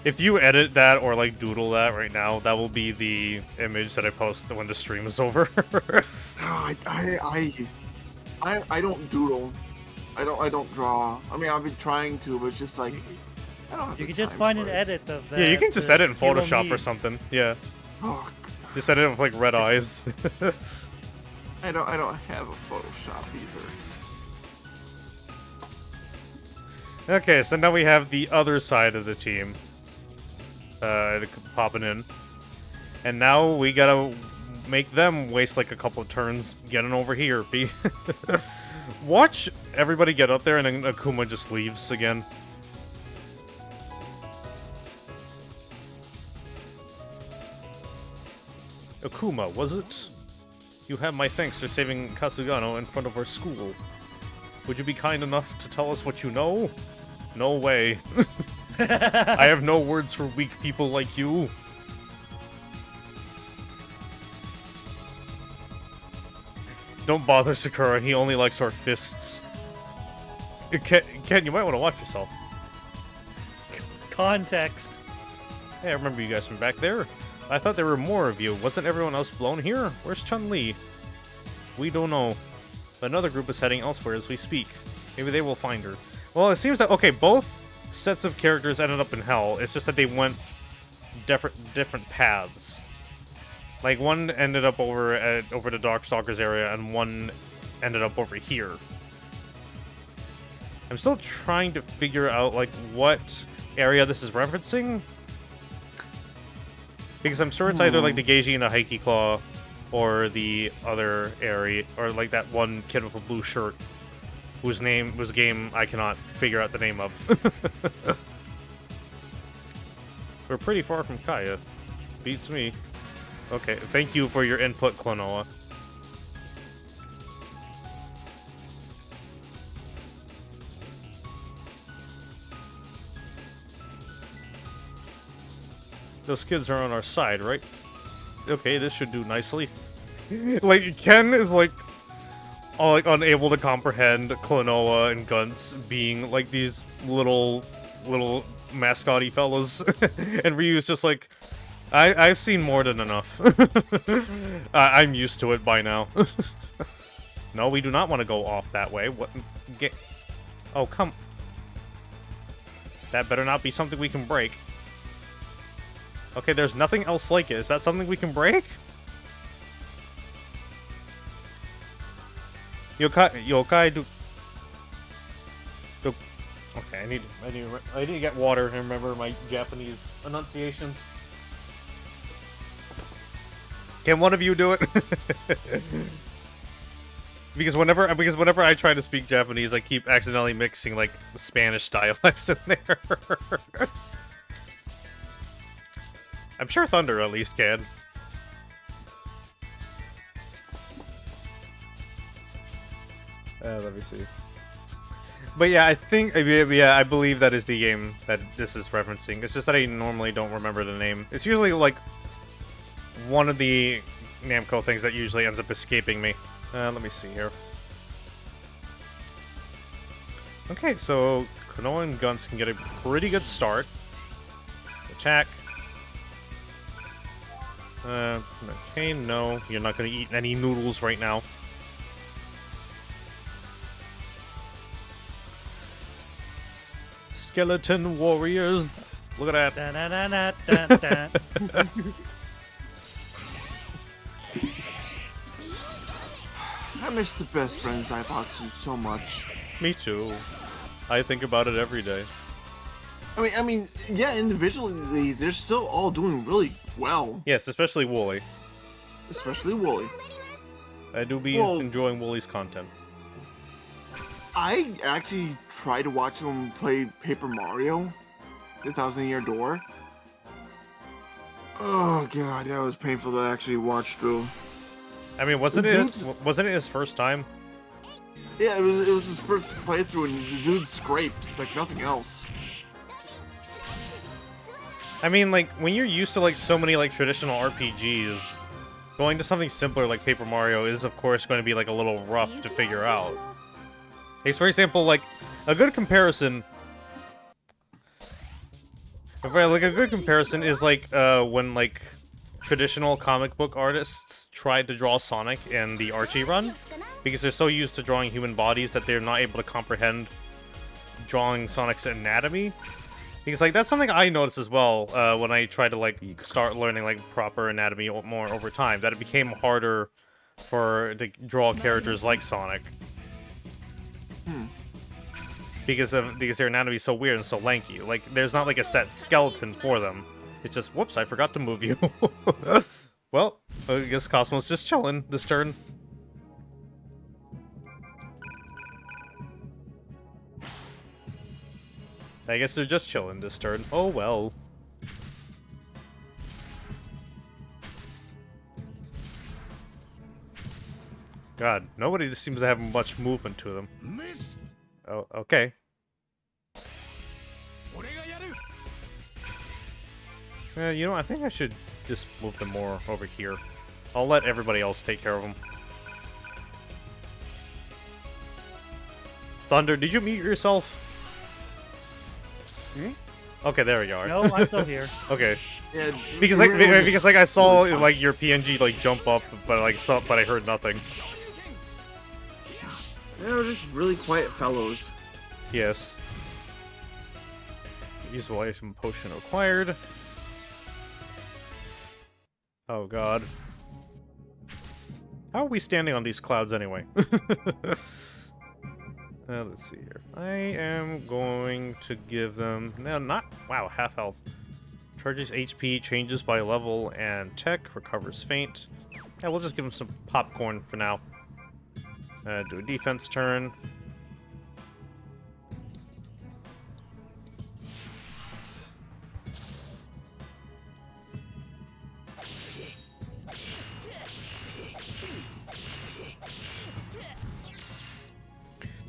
If you edit that or, like, doodle that right now, that will be the image that I post when the stream is over. I don't doodle. I don't draw. I mean, I've been trying to, but it's just like I don't have You the can just time find for an it. edit of that. Yeah, you can just edit in hero Photoshop or meme. something. Yeah. Oh, Just edit it with, like, red eyes. I don't have a Photoshop either. Okay, so now we have the other side of the team. Popping in. And now we gotta make them waste like a couple of turns getting over here. Watch everybody get up there and then Akuma just leaves again. Akuma, was it? You have my thanks for saving Kasugano in front of our school. Would you be kind enough to tell us what you know? No way. I have no words for weak people like you. Don't bother Sakura, he only likes our fists. Ken, you might want to watch yourself. Context. Hey, I remember you guys from back there. I thought there were more of you. Wasn't everyone else blown here? Where's Chun-Li? We don't know. But another group is heading elsewhere as we speak. Maybe they will find her. Well, it seems that, okay, both sets of characters ended up in hell. It's just that they went different paths. Like, one ended up over the Darkstalkers area, and one ended up over here. I'm still trying to figure out, like, what area this is referencing. Because I'm sure it's either, like, the Geiji and the Heiki Claw, or the other area, or, like, that one kid with a blue shirt, whose name was a game I cannot figure out the name of. We're pretty far from Kaya. Beats me. Okay, thank you for your input, Klonoa. Those kids are on our side, right? Okay, this should do nicely. Like, Ken is, like, all, like, unable to comprehend Klonoa and Guntz being, like, these little mascot-y fellas. And Ryu's just like, I've seen more than enough. I'm used to it by now. No, we do not want to go off that way. What? Oh, come. That better not be something we can break. Okay, there's nothing else like it. Is that something we can break? Yokai do... Okay, I need to get water and remember my Japanese enunciations. Can one of you do it? Because whenever I try to speak Japanese, I keep accidentally mixing, like, the Spanish dialects in there. I'm sure Thunder at least can. Let me see. But yeah, I think, yeah, I believe that is the game that this is referencing. It's just that I normally don't remember the name. It's usually like one of the Namco things that usually ends up escaping me. Let me see here. Okay, so Klonoa and Guns can get a pretty good start. Attack. Okay, no, you're not going to eat any noodles right now. Skeleton warriors. Look at that. I miss the best friends I boxing so much. Me too. I think about it every day. I mean, yeah, individually, they're still all doing really well. Yes, especially Wooly. Especially Wooly. I do be enjoying Wooly's content. I actually tried to watch him play Paper Mario, the Thousand-Year Door. Oh god, that was painful to actually watch through. I mean, wasn't it his first time? Yeah, it was his first playthrough, and the dude scrapes like nothing else. I mean, like, when you're used to, like, so many, like, traditional RPGs, going to something simpler like Paper Mario is, of course, going to be, like, a little rough to figure out. Like, for example, like, a good comparison... Like, a good comparison is, like, when, like, traditional comic book artists tried to draw Sonic in the Archie run, because they're so used to drawing human bodies that they're not able to comprehend drawing Sonic's anatomy. Because, like, that's something I noticed as well when I tried to, like, start learning, like, proper anatomy more over time. That it became harder to draw characters like Sonic. Because their anatomy is so weird and so lanky. Like, there's not, like, a set skeleton for them. It's just, whoops, I forgot to move you. Well, I guess Cosmo's just chilling this turn. I guess they're just chilling this turn. Oh well. God, nobody seems to have much movement to them. Oh, okay. You know, I think I should just move them more over here. I'll let everybody else take care of them. Thunder, did you mute yourself? Okay, there we are. No, I'm still here. Okay. Yeah, Because like I saw like your PNG like jump up, but I heard nothing. they're just really quiet fellows. Yes. Useful item potion acquired. Oh god. How are we standing on these clouds anyway? Let's see here. I am going to give them... No, not... Wow, half health. Charges HP, changes by level, and tech. Recovers faint. Yeah, we'll just give them some popcorn for now. Do a defense turn.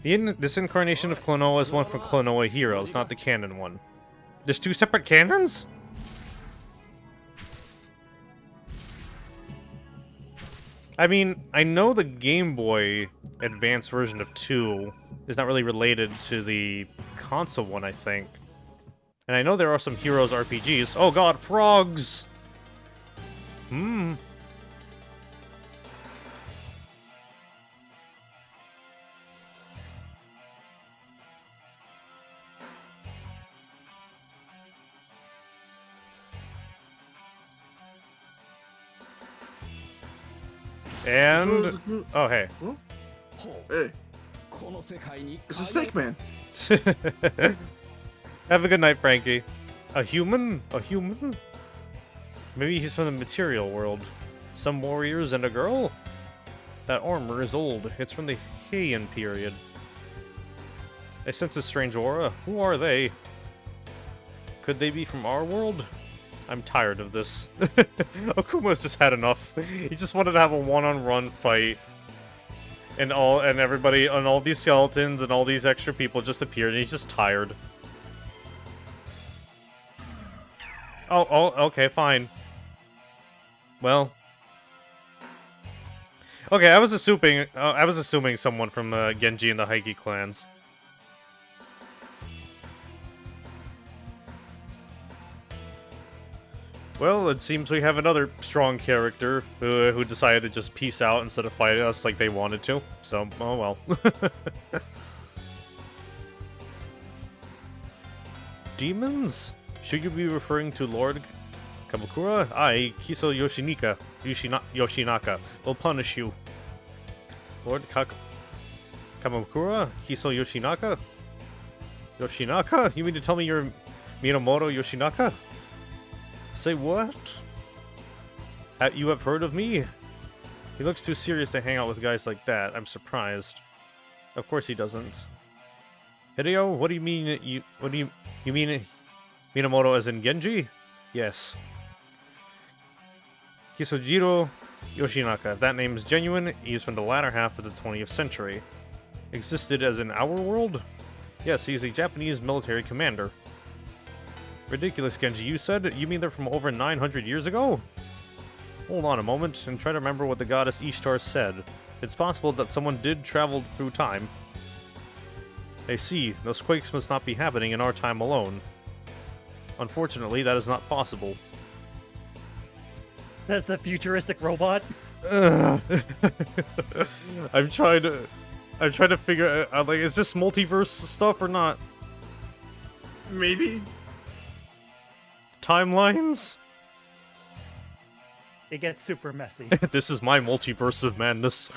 This incarnation of Klonoa is one from Klonoa Heroes, not the canon one. There's two separate canons? I mean, I know the Game Boy Advance version of 2 is not really related to the console one, I think. And I know there are some Heroes RPGs. Oh god, frogs! And... Oh, hey. Hey, it's a snake man. Have a good night, Frankie. A human? A human? Maybe he's from the material world. Some warriors and a girl? That armor is old. It's from the Heian period. I sense a strange aura. Who are they? Could they be from our world? I'm tired of this. Akuma's just had enough. He just wanted to have a one-on-one fight. and everybody and all these skeletons and all these extra people just appeared, and he's just tired. Oh, okay, fine. Well, okay, I was assuming someone from Genji and the Heike clans. Well, it seems we have another strong character who decided to just peace out instead of fight us like they wanted to. So, oh well. Demons? Should you be referring to Lord Kamakura? I, Kiso Yoshinaka, will punish you. Lord Kamakura? Kiso Yoshinaka? Yoshinaka? You mean to tell me you're Minamoto Yoshinaka? Say what? You have heard of me? He looks too serious to hang out with guys like that. I'm surprised. Of course he doesn't. Hideo, what do you mean? You mean Minamoto as in Genji? Yes. Kisojiro Yoshinaka. That name is genuine. He's from the latter half of the 20th century. Existed as in our world? Yes, he's a Japanese military commander. Ridiculous, Genji. You said? You mean they're from over 900 years ago? Hold on a moment and try to remember what the goddess Ishtar said. It's possible that someone did travel through time. I see. Those quakes must not be happening in our time alone. Unfortunately, that is not possible. That's the futuristic robot. I'm trying to figure out, like, is this multiverse stuff or not? Maybe. Timelines? It gets super messy. This is my multiverse of madness.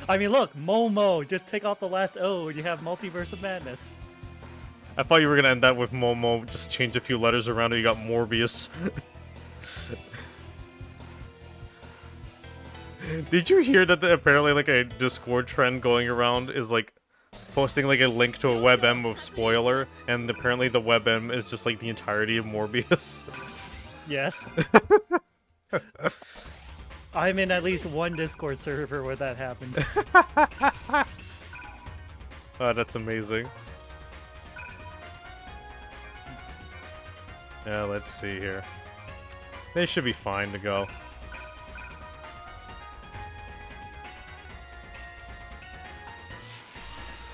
I mean, look, Momo. Just take off the last O and you have Multiverse of Madness. I thought you were gonna end that with Momo, just change a few letters around and you got Morbius. Did you hear that apparently like a Discord trend going around is like posting like a link to a WebM of spoiler, and apparently the WebM is just like the entirety of Morbius? Yes. I'm in at least one Discord server where that happened. Oh, that's amazing. Yeah, let's see here. They should be fine to go.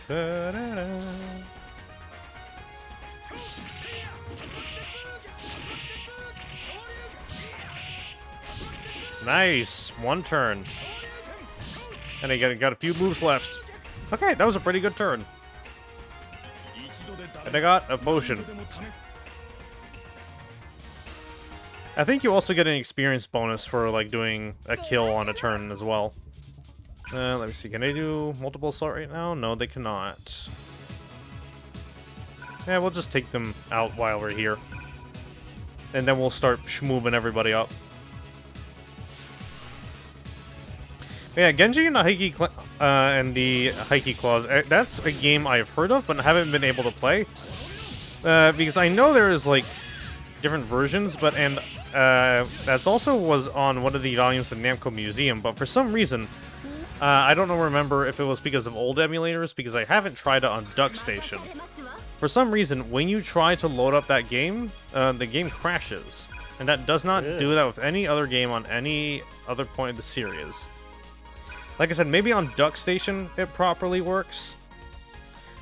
Da-da-da. Nice! One turn. And I got a few moves left. Okay, that was a pretty good turn. And I got a potion. I think you also get an experience bonus for like doing a kill on a turn as well. Let me see, can they do multiple assault right now? No, they cannot. Yeah, we'll just take them out while we're here. And then we'll start moving everybody up. Yeah, Genji and the Heike Claws, that's a game I've heard of, but haven't been able to play. Because I know there is, like, different versions, but, that's also was on one of the volumes of Namco Museum, but for some reason, I don't remember if it was because of old emulators, because I haven't tried it on DuckStation. For some reason, when you try to load up that game, the game crashes. And that does not do that with any other game on any other point of the series. Like I said, maybe on DuckStation it properly works.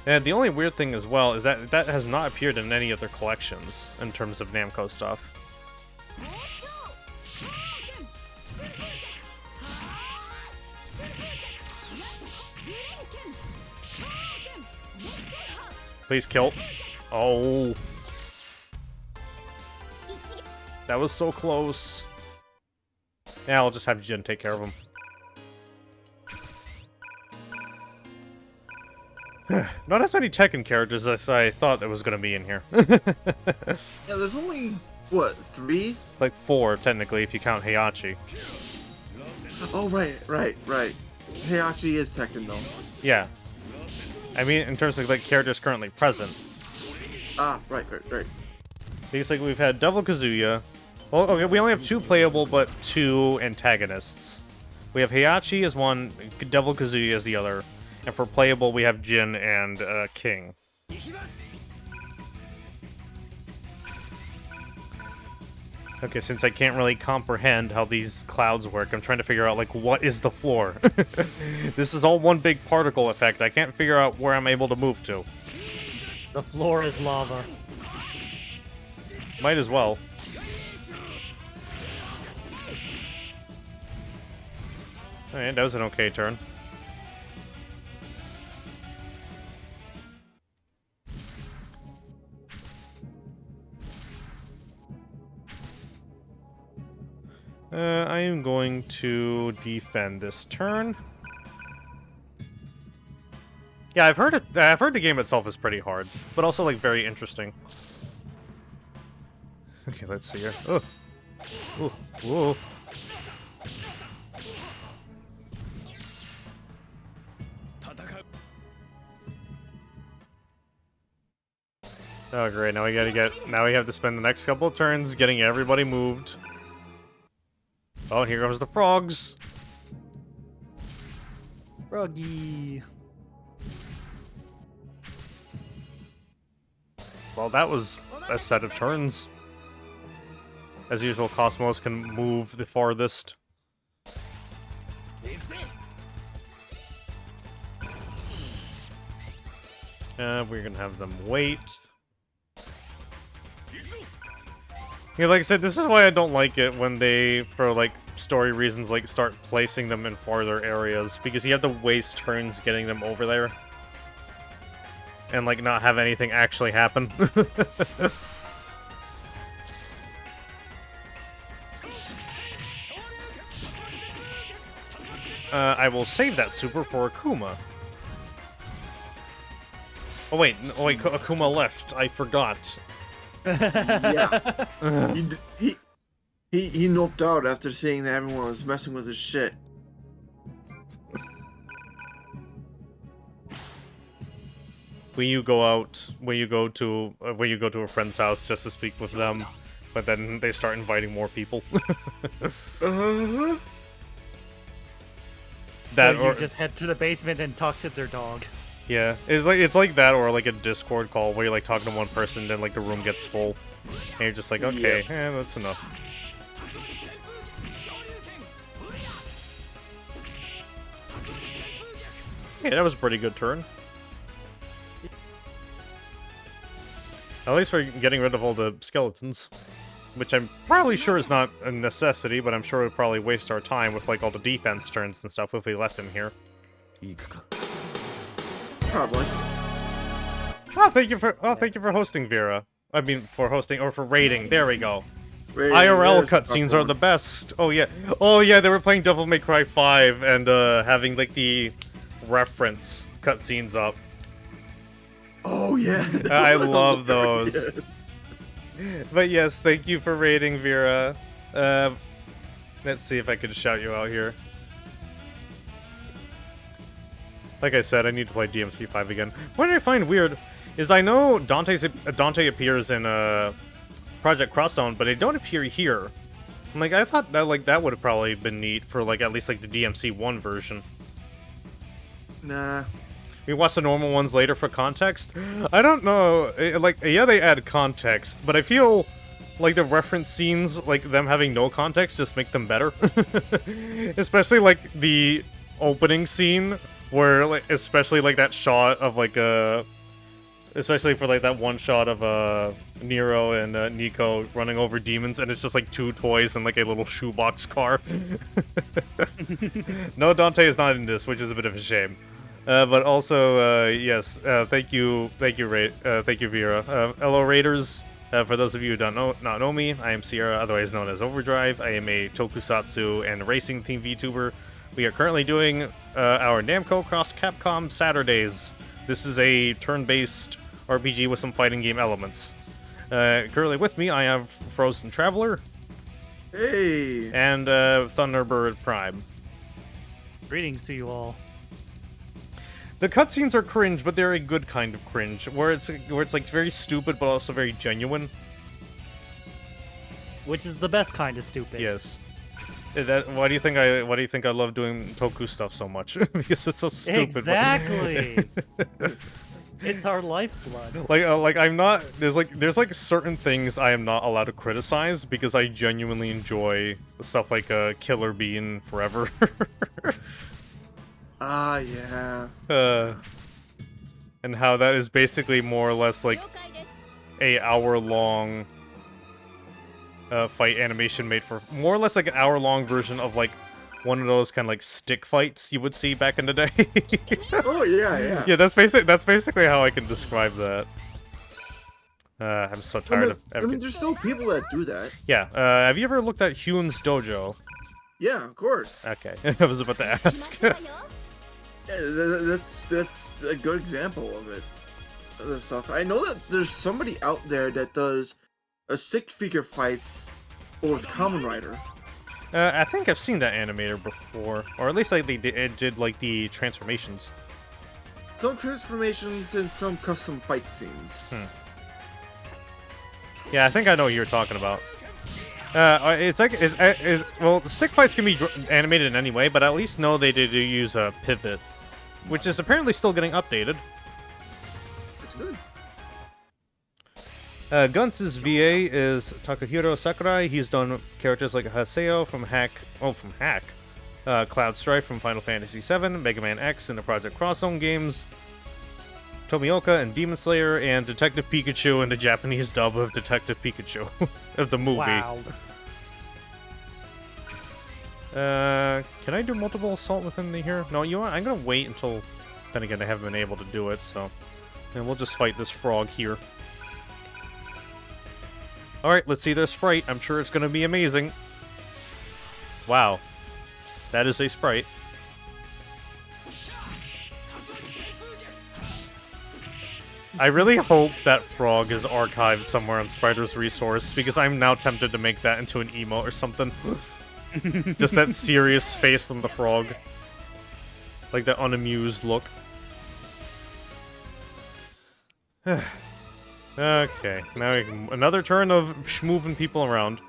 And the only weird thing as well is that that has not appeared in any other collections in terms of Namco stuff. Please kill. Oh. That was so close. Yeah, I'll just have Jin take care of him. Not as many Tekken characters as I thought there was going to be in here. Yeah, there's only, what, 3? Like 4, technically, if you count Heihachi. Oh, right. Heihachi is Tekken, though. Yeah. I mean, in terms of, like, characters currently present. Ah, right. Because, like, we've had Devil Kazuya. Well, okay, we only have 2 playable, but 2 antagonists. We have Heihachi as one, Devil Kazooie as the other, and for playable we have Jin and King. Okay, since I can't really comprehend how these clouds work, I'm trying to figure out, like, what is the floor? This is all one big particle effect. I can't figure out where I'm able to move to. The floor is lava. Might as well. Alright, that was an okay turn. I am going to defend this turn. Yeah, I've heard the game itself is pretty hard, but also like very interesting. Okay, let's see here. Oh, ooh, whoa. Oh great! Now we have to spend the next couple of turns getting everybody moved. Oh, and here goes the frogs. Froggy. Well, that was a set of turns. As usual, Cosmos can move the farthest. We're gonna have them wait. Yeah, like I said, this is why I don't like it when they, for like story reasons, like start placing them in farther areas, because you have to waste turns getting them over there. And like not have anything actually happen. I will save that super for Akuma. Oh wait, Akuma left. I forgot. Yeah. He noped out after seeing that everyone was messing with his shit. When you go to a friend's house just to speak with them, but then they start inviting more people. So you just head to the basement and talk to their dog. Yeah, it's like that, or like a Discord call where you're like talking to one person, then like the room gets full, and you're just like, okay, yeah, that's enough. Yeah, that was a pretty good turn. At least we're getting rid of all the skeletons, which I'm probably sure is not a necessity, but I'm sure it would probably waste our time with like all the defense turns and stuff if we left him here. Probably. Oh, thank you for hosting, Vera. I mean, for hosting or for raiding. There we go. Rating, IRL cutscenes are the best. Oh yeah, they were playing Devil May Cry 5 and having like the reference cutscenes up. Oh yeah. I love those. But yes, thank you for raiding, Vera. Let's see if I can shout you out here. Like I said, I need to play DMC 5 again. What I find weird is I know Dante appears in Project Cross Zone, but they don't appear here. I'm like, I thought that that would have probably been neat for like at least like the DMC 1 version. Nah. We watch the normal ones later for context. I don't know. Yeah, they add context, but I feel like the reference scenes, like them having no context, just make them better. Especially like the opening scene. Where, like, especially, like, that shot of, like, especially for, like, that one shot of, Nero and, Nico running over demons, and it's just, like, two toys and, like, a little shoebox car. No, Dante is not in this, which is a bit of a shame. But also, yes, thank you, Vera. Hello, Raiders. For those of you who not know me, I am Sierra, otherwise known as Overdrive. I am a tokusatsu and racing theme VTuber. We are currently doing our NAMCO X CAPCOM Saturdays. This is a turn-based RPG with some fighting game elements. Currently with me, I have Frozen Traveler. Hey. And Thunderbird Prime. Greetings to you all. The cutscenes are cringe, but they're a good kind of cringe, where it's like very stupid but also very genuine. Which is the best kind of stupid. Yes. Why do you think I love doing Toku stuff so much? Because it's so stupid. Exactly. It's our lifeblood. Like I'm not. There's like certain things I am not allowed to criticize because I genuinely enjoy stuff like Killer Bee and Forever. Ah, yeah. And how that is basically more or less like a hour-long fight animation made for more or less like an hour-long version of like one of those kind of like stick fights you would see back in the day. Oh yeah, yeah. Yeah, that's basically how I can describe that. I'm so tired of. I mean, there's still people that do that. Yeah. Have you ever looked at Hyun's Dojo? Yeah, of course. Okay, I was about to ask. Yeah, that's a good example of it. Other stuff. I know that there's somebody out there that does a stick figure fights with Kamen Rider. I think I've seen that animator before, or at least like they did like the transformations. Some transformations and some custom fight scenes. Yeah, I think I know what you're talking about. It's like well, the stick fights can be animated in any way, but I at least know they did use a pivot, which is apparently still getting updated. That's good. Guns' VA is Takahiro Sakurai. He's done characters like Haseo from Hack, Cloud Strife from Final Fantasy VII, Mega Man X in the Project Cross Zone games, Tomioka and Demon Slayer, and Detective Pikachu in the Japanese dub of Detective Pikachu of the movie. Wow. Can I do multiple assault within the here? No, you know what? I'm gonna wait until. Then again, I haven't been able to do it, so. And we'll just fight this frog here. Alright, let's see their sprite. I'm sure it's gonna be amazing. Wow. That is a sprite. I really hope that frog is archived somewhere on Spider's Resource, because I'm now tempted to make that into an emote or something. Just that serious face on the frog. Like that unamused look. Okay, now we can, another turn of moving people around.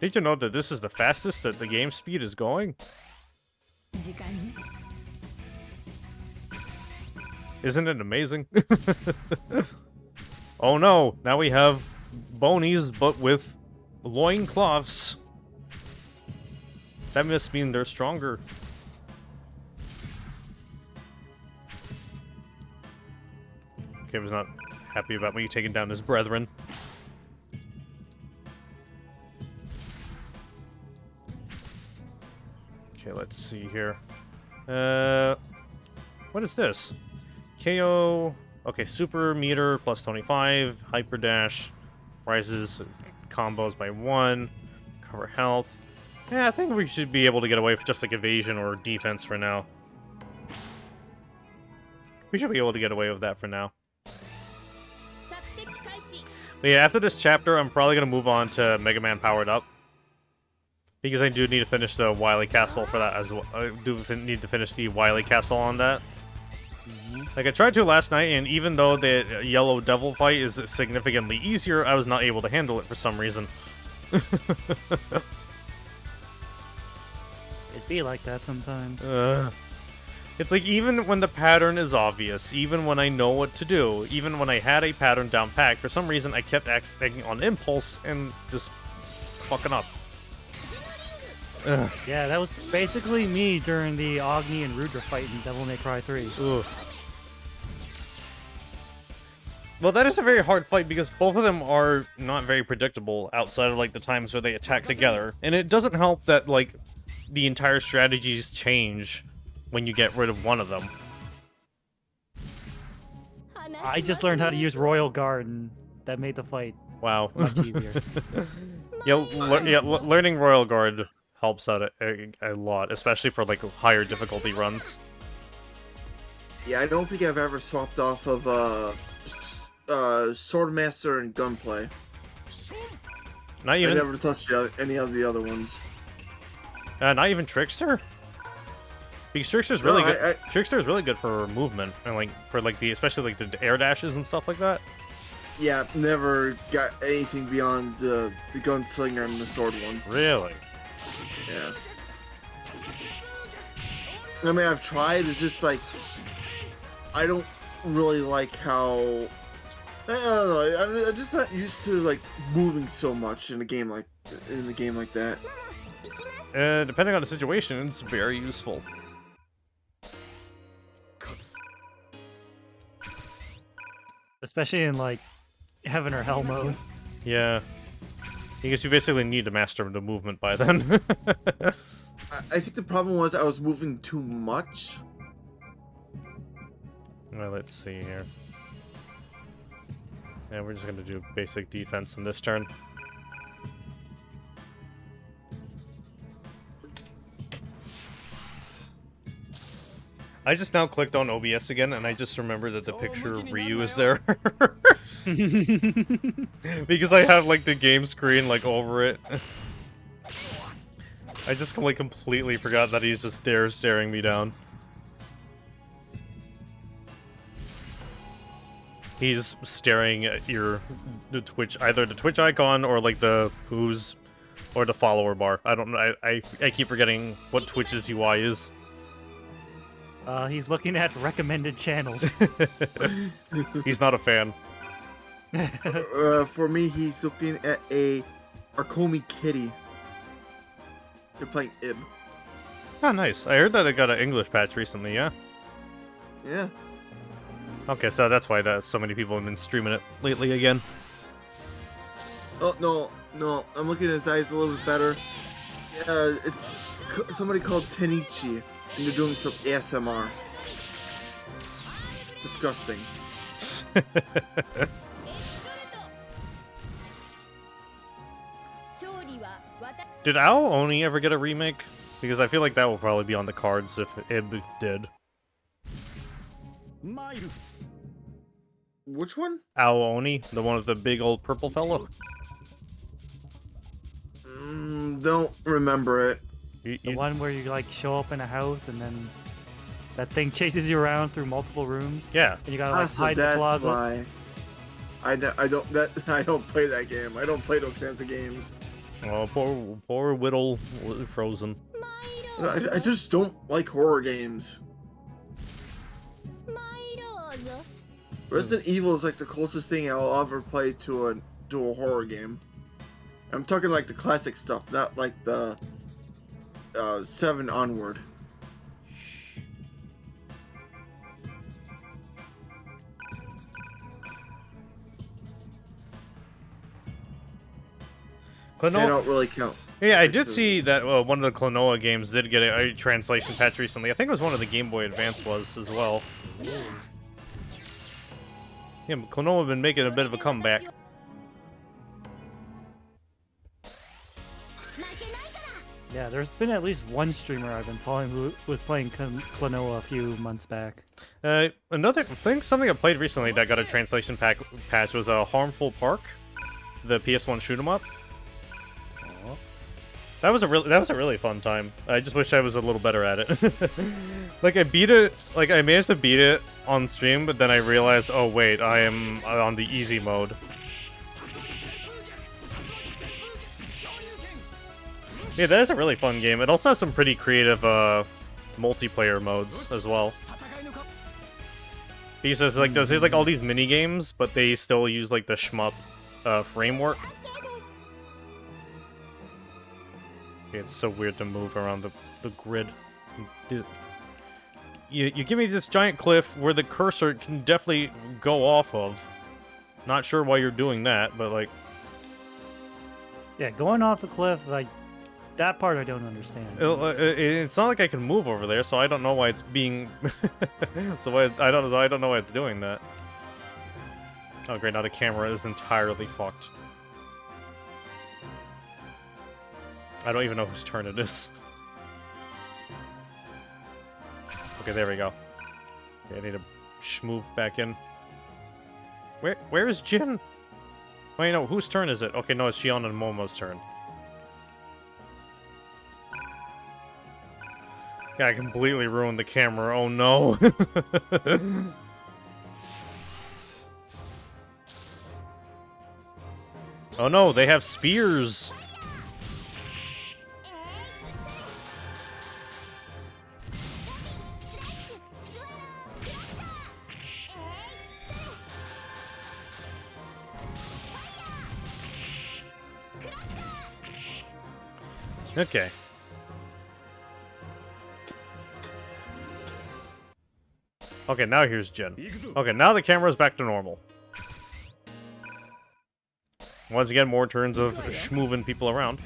Did you know that this is the fastest that the game speed is going? Isn't it amazing? Oh no, now we have bonies, but with loincloths. That must mean they're stronger. Okay, was not happy about me taking down his brethren. Okay, let's see here. What is this? KO. Okay, super meter plus 25. Hyper dash rises combos by 1. Cover health. Yeah, I think we should be able to get away with just like evasion or defense for now. We should be able to get away with that for now. But yeah, after this chapter, I'm probably going to move on to Mega Man Powered Up. Because I do need to finish the Wily Castle for that as well. I do need to finish the Wily Castle on that. Like, I tried to last night, and even though the Yellow Devil fight is significantly easier, I was not able to handle it for some reason. It'd be like that sometimes. It's like, even when the pattern is obvious, even when I know what to do, even when I had a pattern down packed, for some reason I kept acting on impulse and just fucking up. Ugh. Yeah, that was basically me during the Agni and Rudra fight in Devil May Cry 3. Ugh. Well, that is a very hard fight because both of them are not very predictable outside of like the times where they attack together. And it doesn't help that like the entire strategies change when you get rid of one of them. I just learned how to use Royal Guard, and that made the fight Wow. much easier. Learning Royal Guard helps out a lot, especially for like higher difficulty runs. Yeah, I don't think I've ever swapped off of Swordmaster and Gunplay. Not even. I never touched any of the other ones. Not even Trickster. Because Trickster's really No, good. Trickster is really good for movement and like for like the especially like the air dashes and stuff like that. Yeah, never got anything beyond the gunslinger and the sword one. Really? Yeah. I mean, I've tried. It's just like I don't really like how. I don't know. I'm just not used to like moving so much in a game like that. Depending on the situation, it's very useful. Especially in like heaven or hell mode. Yeah. I guess you basically need to master the movement by then. I think the problem was I was moving too much. Well, let's see here. Yeah, we're just gonna do basic defense in this turn. I just now clicked on OBS again, and I just remembered that the picture of Ryu is there. Because I have, like, the game screen, like, over it. I just, like, completely forgot that he's just there staring me down. He's staring at the Twitch, either the Twitch icon or, like, the who's, or the follower bar. I don't know, I keep forgetting what Twitch's UI is. He's looking at recommended channels. He's not a fan. For me, he's looking at a Arkomi Kitty. They're playing Ib. Oh, nice. I heard that it got an English patch recently, yeah? Yeah. Okay, so that's why so many people have been streaming it lately again. Oh, no. I'm looking at his eyes a little bit better. Yeah, it's somebody called Tenichi, and they're doing some ASMR. Disgusting. Did Owl Oni ever get a remake? Because I feel like that will probably be on the cards if Ib did. Which one? Owl Oni, the one with the big old purple fellow. Don't remember it. The one where you like show up in a house and then that thing chases you around through multiple rooms. Yeah. And you gotta like So hide in the that's closet. why. I don't play that game. I don't play those kinds of games. Oh, poor Whittle frozen. I just don't like horror games. Resident Evil is like the closest thing I'll ever play to a horror game. I'm talking like the classic stuff, not like the 7 onward. They don't really count. Yeah, I did see that one of the Klonoa games did get a translation patch recently. I think it was one of the Game Boy Advance was as well. Yeah, but Klonoa have been making a bit of a comeback. Yeah, there's been at least one streamer I've been following who was playing Klonoa a few months back. Another thing, something I played recently that got a translation patch was a Harmful Park, the PS1 shoot 'em up. That was a really fun time. I just wish I was a little better at it. Like I managed to beat it on stream, but then I realized, oh wait, I am on the easy mode. Yeah, that is a really fun game. It also has some pretty creative multiplayer modes as well. Because there's like all these mini games, but they still use like the shmup framework. It's so weird to move around the grid. You give me this giant cliff where the cursor can definitely go off of. Not sure why you're doing that, but like... Yeah, going off the cliff, like, that part I don't understand. It's not like I can move over there, so I don't know why it's being... I don't know why it's doing that. Oh great, now the camera is entirely fucked. I don't even know whose turn it is. Okay, there we go. Okay, I need to move back in. Where is Jin? Wait, no, whose turn is it? Okay, no, it's Shion and Momo's turn. Yeah, I completely ruined the camera. Oh no. Oh no, they have spears. Okay. Okay, now here's Jin. Okay, now the camera's back to normal. Once again, more turns of schmoving people around.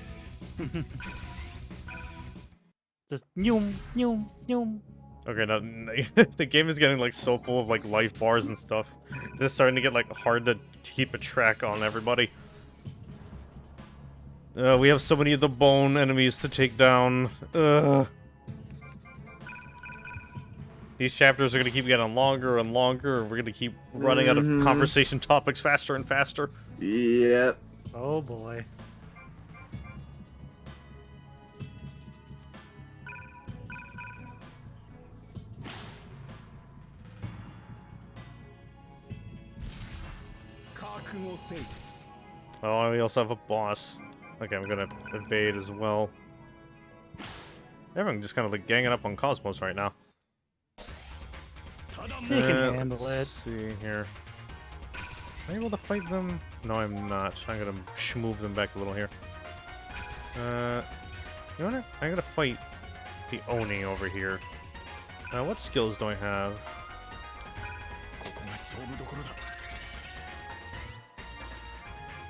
Just nyum, nyum, nyum. Okay, now the game is getting like so full of like life bars and stuff. It's starting to get like hard to keep a track on everybody. We have so many of the bone enemies to take down. These chapters are gonna keep getting longer and longer, and we're gonna keep running out of conversation topics faster and faster. Yep. Oh boy. Oh, we also have a boss. Okay, I'm gonna evade as well. Everyone just kind of like ganging up on Cosmos right now. You can handle let's it. see here. Am I able to fight them? No, I'm not. I'm gonna schmove them back a little here. You know what? I'm gonna fight the Oni over here. What skills do I have?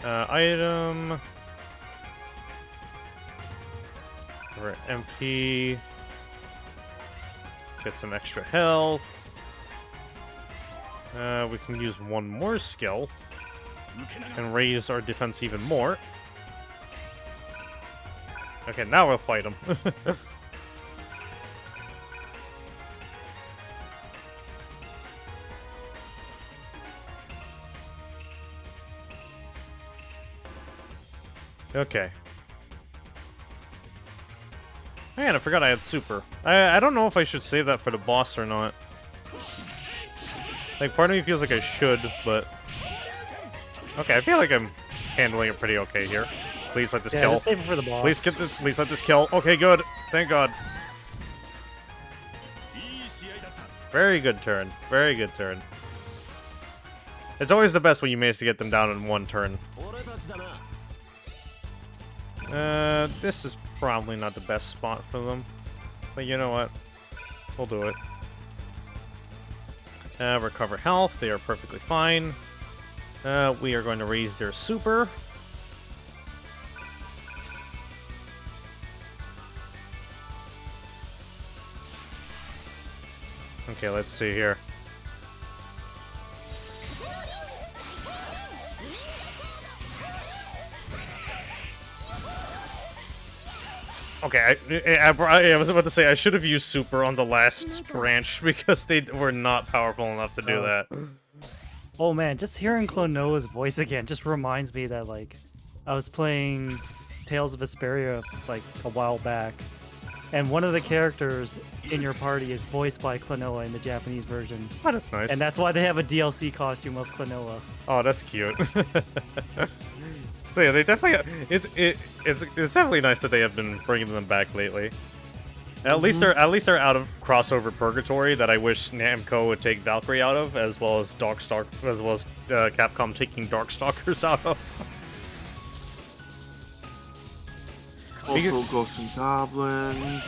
Item. Or MP. Get some extra health. We can use one more skill and raise our defense even more. Okay, now we'll fight him. Okay. Man, I forgot I had super. I don't know if I should save that for the boss or not. Like, part of me feels like I should, but... Okay, I feel like I'm handling it pretty okay here. Please let this kill. Just save it for the boss. Please let this kill. Okay, good. Thank God. Very good turn. Very good turn. It's always the best when you manage to get them down in one turn. This is probably not the best spot for them. But you know what? We'll do it. Recover health. They are perfectly fine. We are going to raise their super. Okay, let's see here. Okay, I was about to say I should have used super on the last branch because they were not powerful enough to do that. Oh man, just hearing Klonoa's voice again just reminds me that, like, I was playing Tales of Vesperia, like, a while back, and one of the characters in your party is voiced by Klonoa in the Japanese version. Oh, that's nice. And that's why they have a DLC costume of Klonoa. Oh, that's cute. So yeah, they definitely it's definitely nice that they have been bringing them back lately. At least they're out of crossover purgatory that I wish Namco would take Valkyrie out of, as well as Capcom taking Darkstalkers out of. Also, Ghosts and Goblins.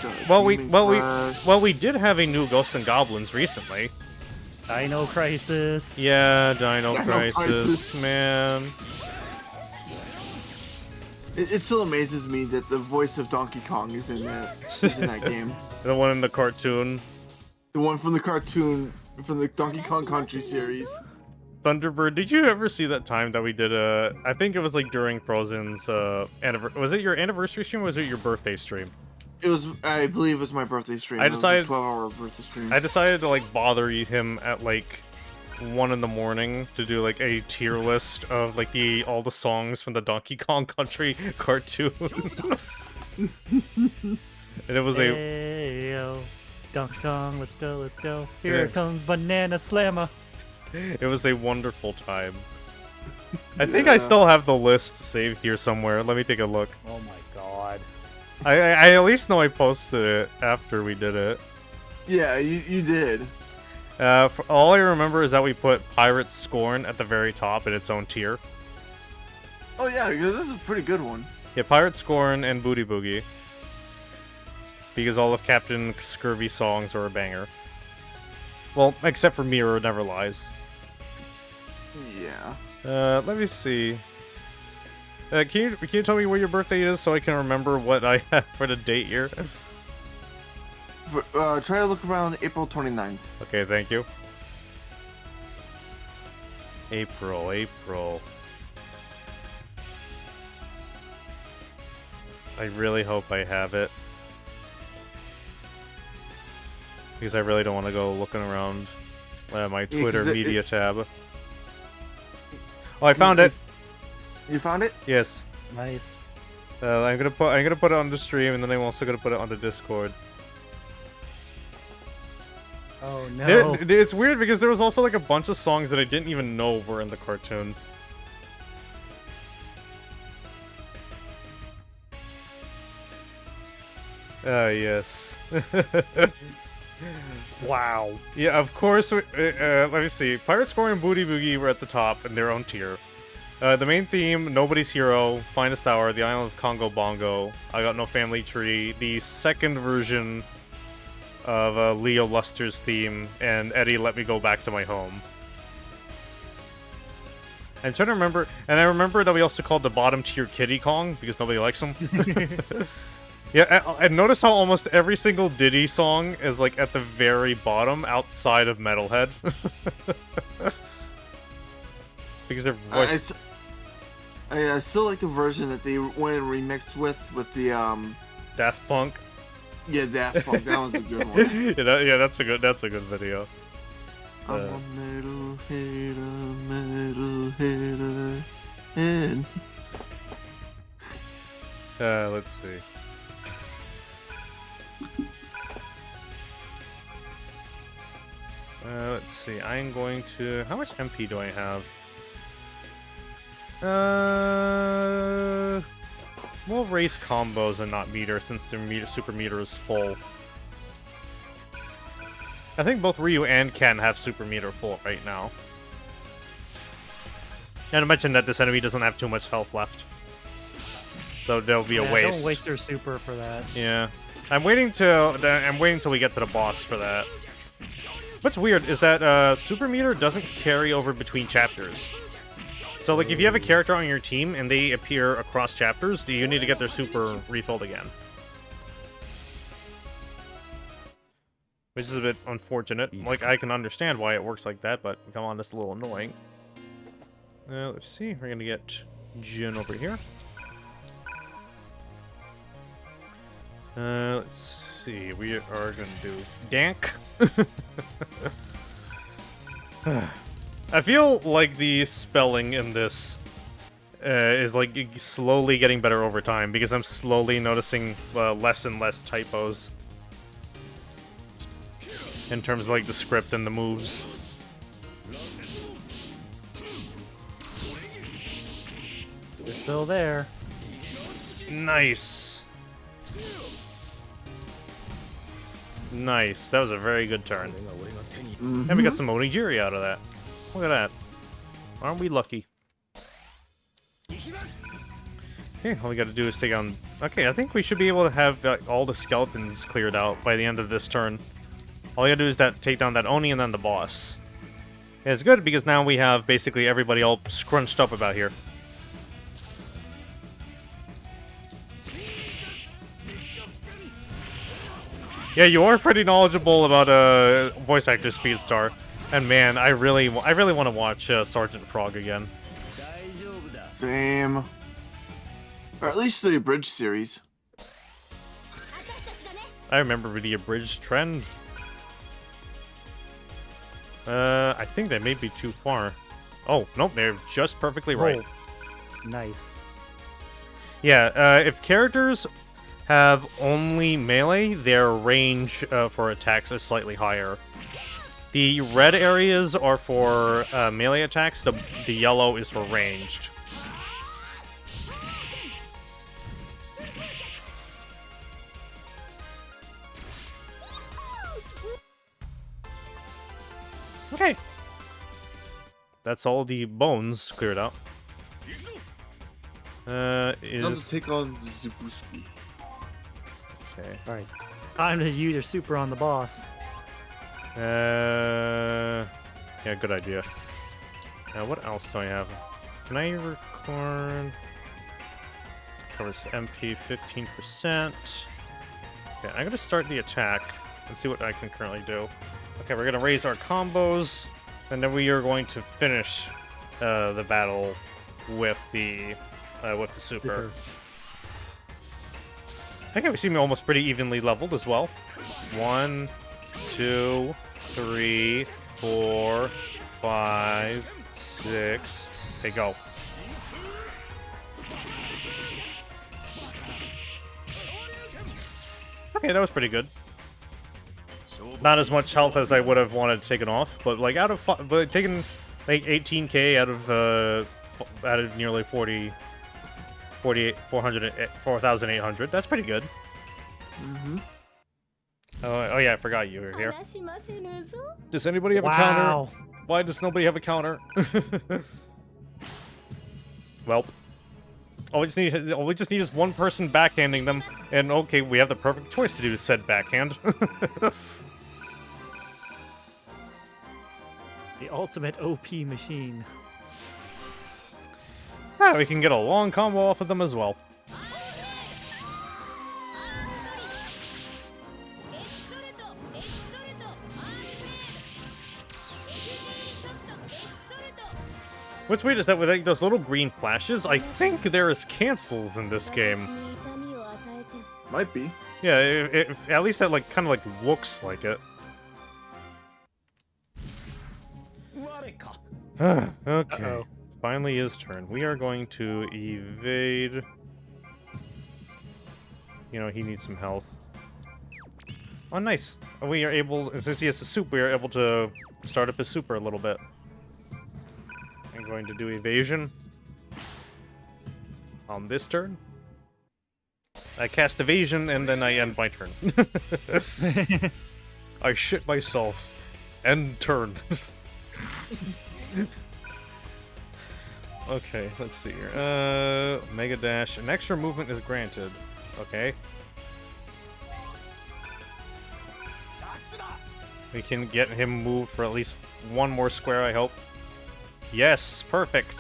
We did have a new Ghosts and Goblins recently. Dino Crisis. Yeah, Dino Crisis, man. It still amazes me that the voice of Donkey Kong is in that game. The one in the cartoon. The one from the cartoon, from the Donkey Kong Country series. Thunderbird, did you ever see that time that we did I think it was like during Frozen's was it your anniversary stream or was it your birthday stream? It was, I believe it was my birthday stream. It was a 12-hour birthday stream. I decided to like bother him at like 1 in the morning to do like a tier list of like all the songs from the Donkey Kong Country cartoon. And it was hey, yo. Donkey Kong, let's go. Here comes Banana Slammer. It was a wonderful time. I think I Yeah. still have the list saved here somewhere. Let me take a look. Oh my god. I at least know I posted it after we did it. Yeah, you did. All I remember is that we put Pirate Scorn at the very top in its own tier. Oh yeah, because this is a pretty good one. Yeah, Pirate Scorn and Booty Boogie. Because all of Captain Scurvy's songs are a banger. Well, except for Mirror Never Lies. Yeah. Let me see. Can you tell me where your birthday is so I can remember what I have for the date here? Try to look around April 29th. Okay, thank you. April. I really hope I have it. Because I really don't want to go looking around my Twitter 'cause media tab. Oh, I found it. You found it? Yes. Nice. I'm gonna put it on the stream, and then I'm also gonna put it on the Discord. Oh no. It's weird because there was also like a bunch of songs that I didn't even know were in the cartoon. Yes. Wow. Yeah, of course. Let me see. Pirate Scorn and Booty Boogie were at the top in their own tier. The main theme, Nobody's Hero, Finest Hour, The Island of Congo Bongo, I Got No Family Tree, the second version of Leo Luster's theme, and Eddie Let Me Go Back to My Home. I'm trying to remember, and I remember that we also called the bottom tier Kiddy Kong, because nobody likes him. Yeah, and notice how almost every single Diddy song is like at the very bottom outside of Metalhead. Because their voice... I still like the version that they went and remixed with the Daft Punk. Yeah, Daft Punk. That was a good one. Yeah, that's a good video. I'm a metal hater, and Let's see. Let's see. I'm going to... How much MP do I have? We'll raise combos and not meter since their super meter is full. I think both Ryu and Ken have super meter full right now. And I mentioned that this enemy doesn't have too much health left. So there'll be a waste. Don't waste your super for that. Yeah. I'm waiting till we get to the boss for that. What's weird is that super meter doesn't carry over between chapters. So like if you have a character on your team and they appear across chapters, you need to get their super refilled again. Which is a bit unfortunate. Like I can understand why it works like that, but come on, that's a little annoying. Let's see, we're gonna get Jin over here. Let's see, we are gonna do Dank. I feel like the spelling in this is like slowly getting better over time because I'm slowly noticing less and less typos in terms of like the script and the moves. They're still there. Nice. Nice. That was a very good turn. And we got some Onigiri out of that. Look at that. Aren't we lucky? Okay, all we gotta do is take on... Okay, I think we should be able to have all the skeletons cleared out by the end of this turn. All we gotta do is take down that Oni and then the boss. And it's good because now we have basically everybody all scrunched up about here. Yeah, you are pretty knowledgeable about voice actor Speedstar, and man, I really want to watch Sergeant Frog again. Same. Or at least the abridged series. I remember the abridged trend. I think they may be too far. Oh, nope, they're just perfectly right. Oh, nice. Yeah, if characters have only melee, their range for attacks is slightly higher. The red areas are for melee attacks. The yellow is for ranged. Okay. That's all the bones cleared out. Time to take on the Super Speed. Okay. All right. Time to use your super on the boss. Yeah, good idea. Now, what else do I have? Can I record? Covers MP 15%. Okay, I'm gonna start the attack and see what I can currently do. Okay, we're gonna raise our combos, and then we are going to finish the battle with the super. Okay, we seem almost pretty evenly leveled as well. 1, 2, 3, 4, 5, 6. Okay, go. Okay, that was pretty good. Not as much health as I would have wanted taken off, but like but taking like 18k out of nearly 4,800. That's pretty good. Mm-hmm. Oh yeah, I forgot you were here. Does anybody have a counter? Why does nobody have a counter? Well, all we just need is one person backhanding them, and okay, we have the perfect choice to do said backhand. The ultimate OP machine. Ah, we can get a long combo off of them as well. What's weird is that with like, those little green flashes, I think there is cancels in this game. Might be. Yeah, at least that like kind of like looks like it. Okay. Uh-oh. Finally his turn. We are going to evade. You know, he needs some health. Oh, nice. We are able, since he has the soup, we are able to start up his super a little bit. I'm going to do evasion on this turn. I cast evasion, and then I end my turn. I shit myself. End turn. Okay, let's see here. Mega Dash. An extra movement is granted. Okay. We can get him moved for at least one more square, I hope. Yes, perfect.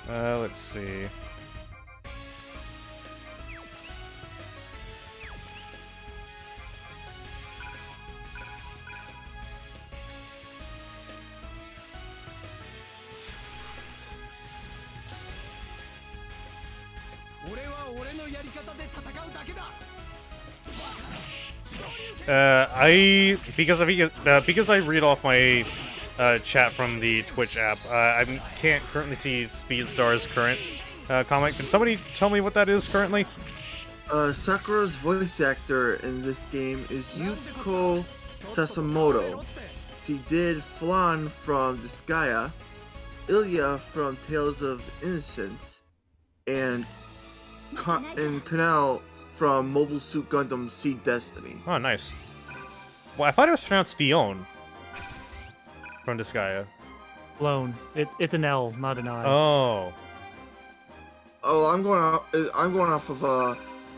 Let's see. Because I read off my chat from the Twitch app, I can't currently see Speedstar's current comment. Can somebody tell me what that is currently? Sakura's voice actor in this game is Yuko Sasimoto. She did Flan from Disgaea, Ilya from Tales of Innocence, and Canal from Mobile Suit Gundam Seed Destiny. Oh, nice. Well, I thought it was pronounced Fion from Disgaea. Blown. It's an L, not an I. Oh. Oh, I'm going off of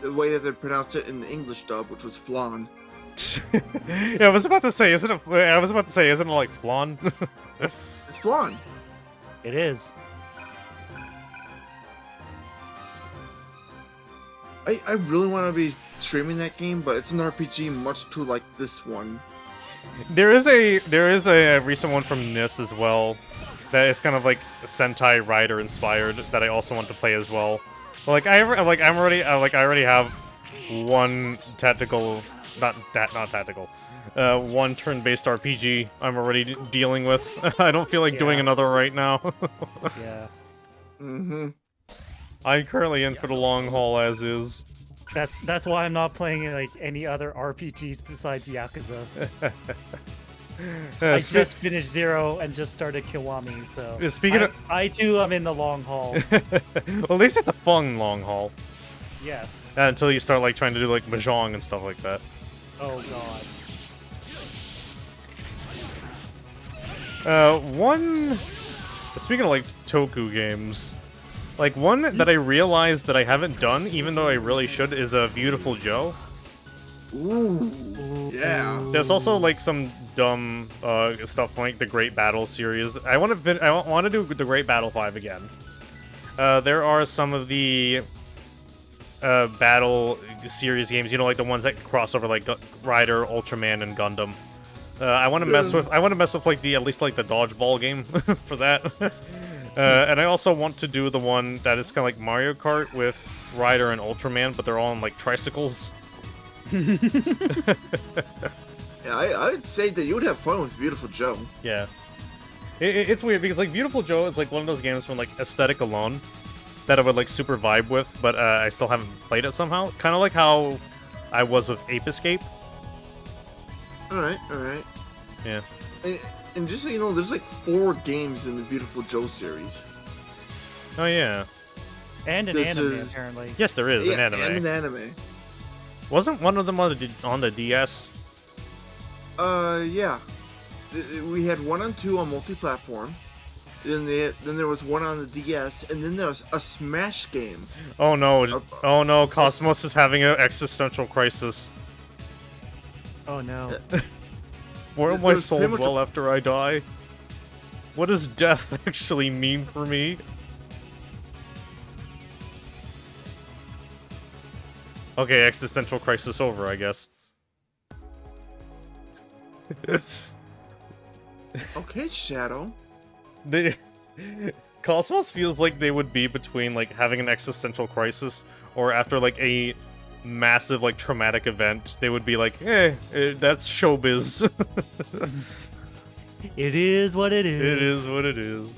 the way that they pronounced it in the English dub, which was Flan. Yeah, I was about to say, isn't it like flan? It's Flan. It is. I really want to be streaming that game, but it's an RPG much too like this one. There is a recent one from NIS as well that is kind of like Sentai Rider inspired that I also want to play as well. Like I already have one tactical, not tactical, one turn-based RPG I'm already dealing with. I don't feel like doing another right now. Yeah. Mm-hmm. I'm currently in for the long haul as is. That's why I'm not playing like any other RPGs besides Yakuza. I just finished Zero and just started Kiwami, so Speaking of, I too am in the long haul. well, at least it's a fun long haul. Yes. Until you start like trying to do like mahjong and stuff like that. Oh god. Speaking of like Toku games, like one that I realized that I haven't done, even though I really should, is a Beautiful Joe. Ooh, yeah. There's also like some dumb stuff like the Great Battle series. I want to do the Great Battle 5 again. There are some of the battle series games, you know, like the ones that cross over like Rider, Ultraman, and Gundam. I want to mess with like at least like the dodgeball game for that. And I also want to do the one that is kind of like Mario Kart with Rider and Ultraman, but they're all on like tricycles. Yeah, I'd say that you would have fun with Beautiful Joe. Yeah. It's weird because like Beautiful Joe is like one of those games from like aesthetic alone that I would like super vibe with, but I still haven't played it somehow. Kind of like how I was with Ape Escape. Alright. Yeah. And just so you know, there's like 4 games in the Beautiful Joe series. Oh yeah. And an This anime, is- apparently. Yes, there is an anime. And an anime. Wasn't one of them on the DS? Yeah. We had 1 and 2 on multi-platform. Then there was 1 on the DS, and then there was a Smash game. Oh no! Oh no! Cosmos is having an existential crisis. Oh no. Where will my There's soul pretty much dwell after I die? What does death actually mean for me? Okay, existential crisis over, I guess. Okay, Shadow. Cosmos feels like they would be between like having an existential crisis or after like a massive like traumatic event. They would be like, that's showbiz. It is what it is. It is what it is.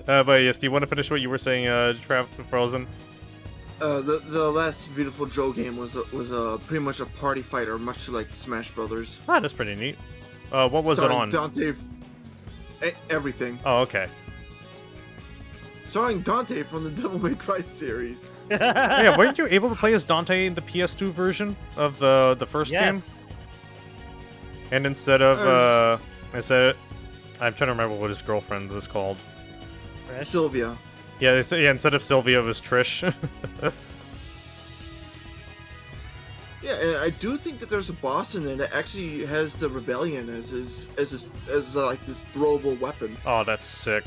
But yes, do you want to finish what you were saying, Frozen? The last Beautiful Joe game was pretty much a party fighter, much like Smash Brothers. Ah, that's pretty neat. What was it Starring on? Dante, everything. Oh, okay. Starring Dante from the Devil May Cry series. Yeah, weren't you able to play as Dante in the PS2 version of the first game? Yes. And instead of I'm trying to remember what his girlfriend was called. Fresh. Sylvia. Yeah, instead of Sylvia, it was Trish. Yeah, and I do think that there's a boss in there that actually has the rebellion as like this throwable weapon. Oh, that's sick.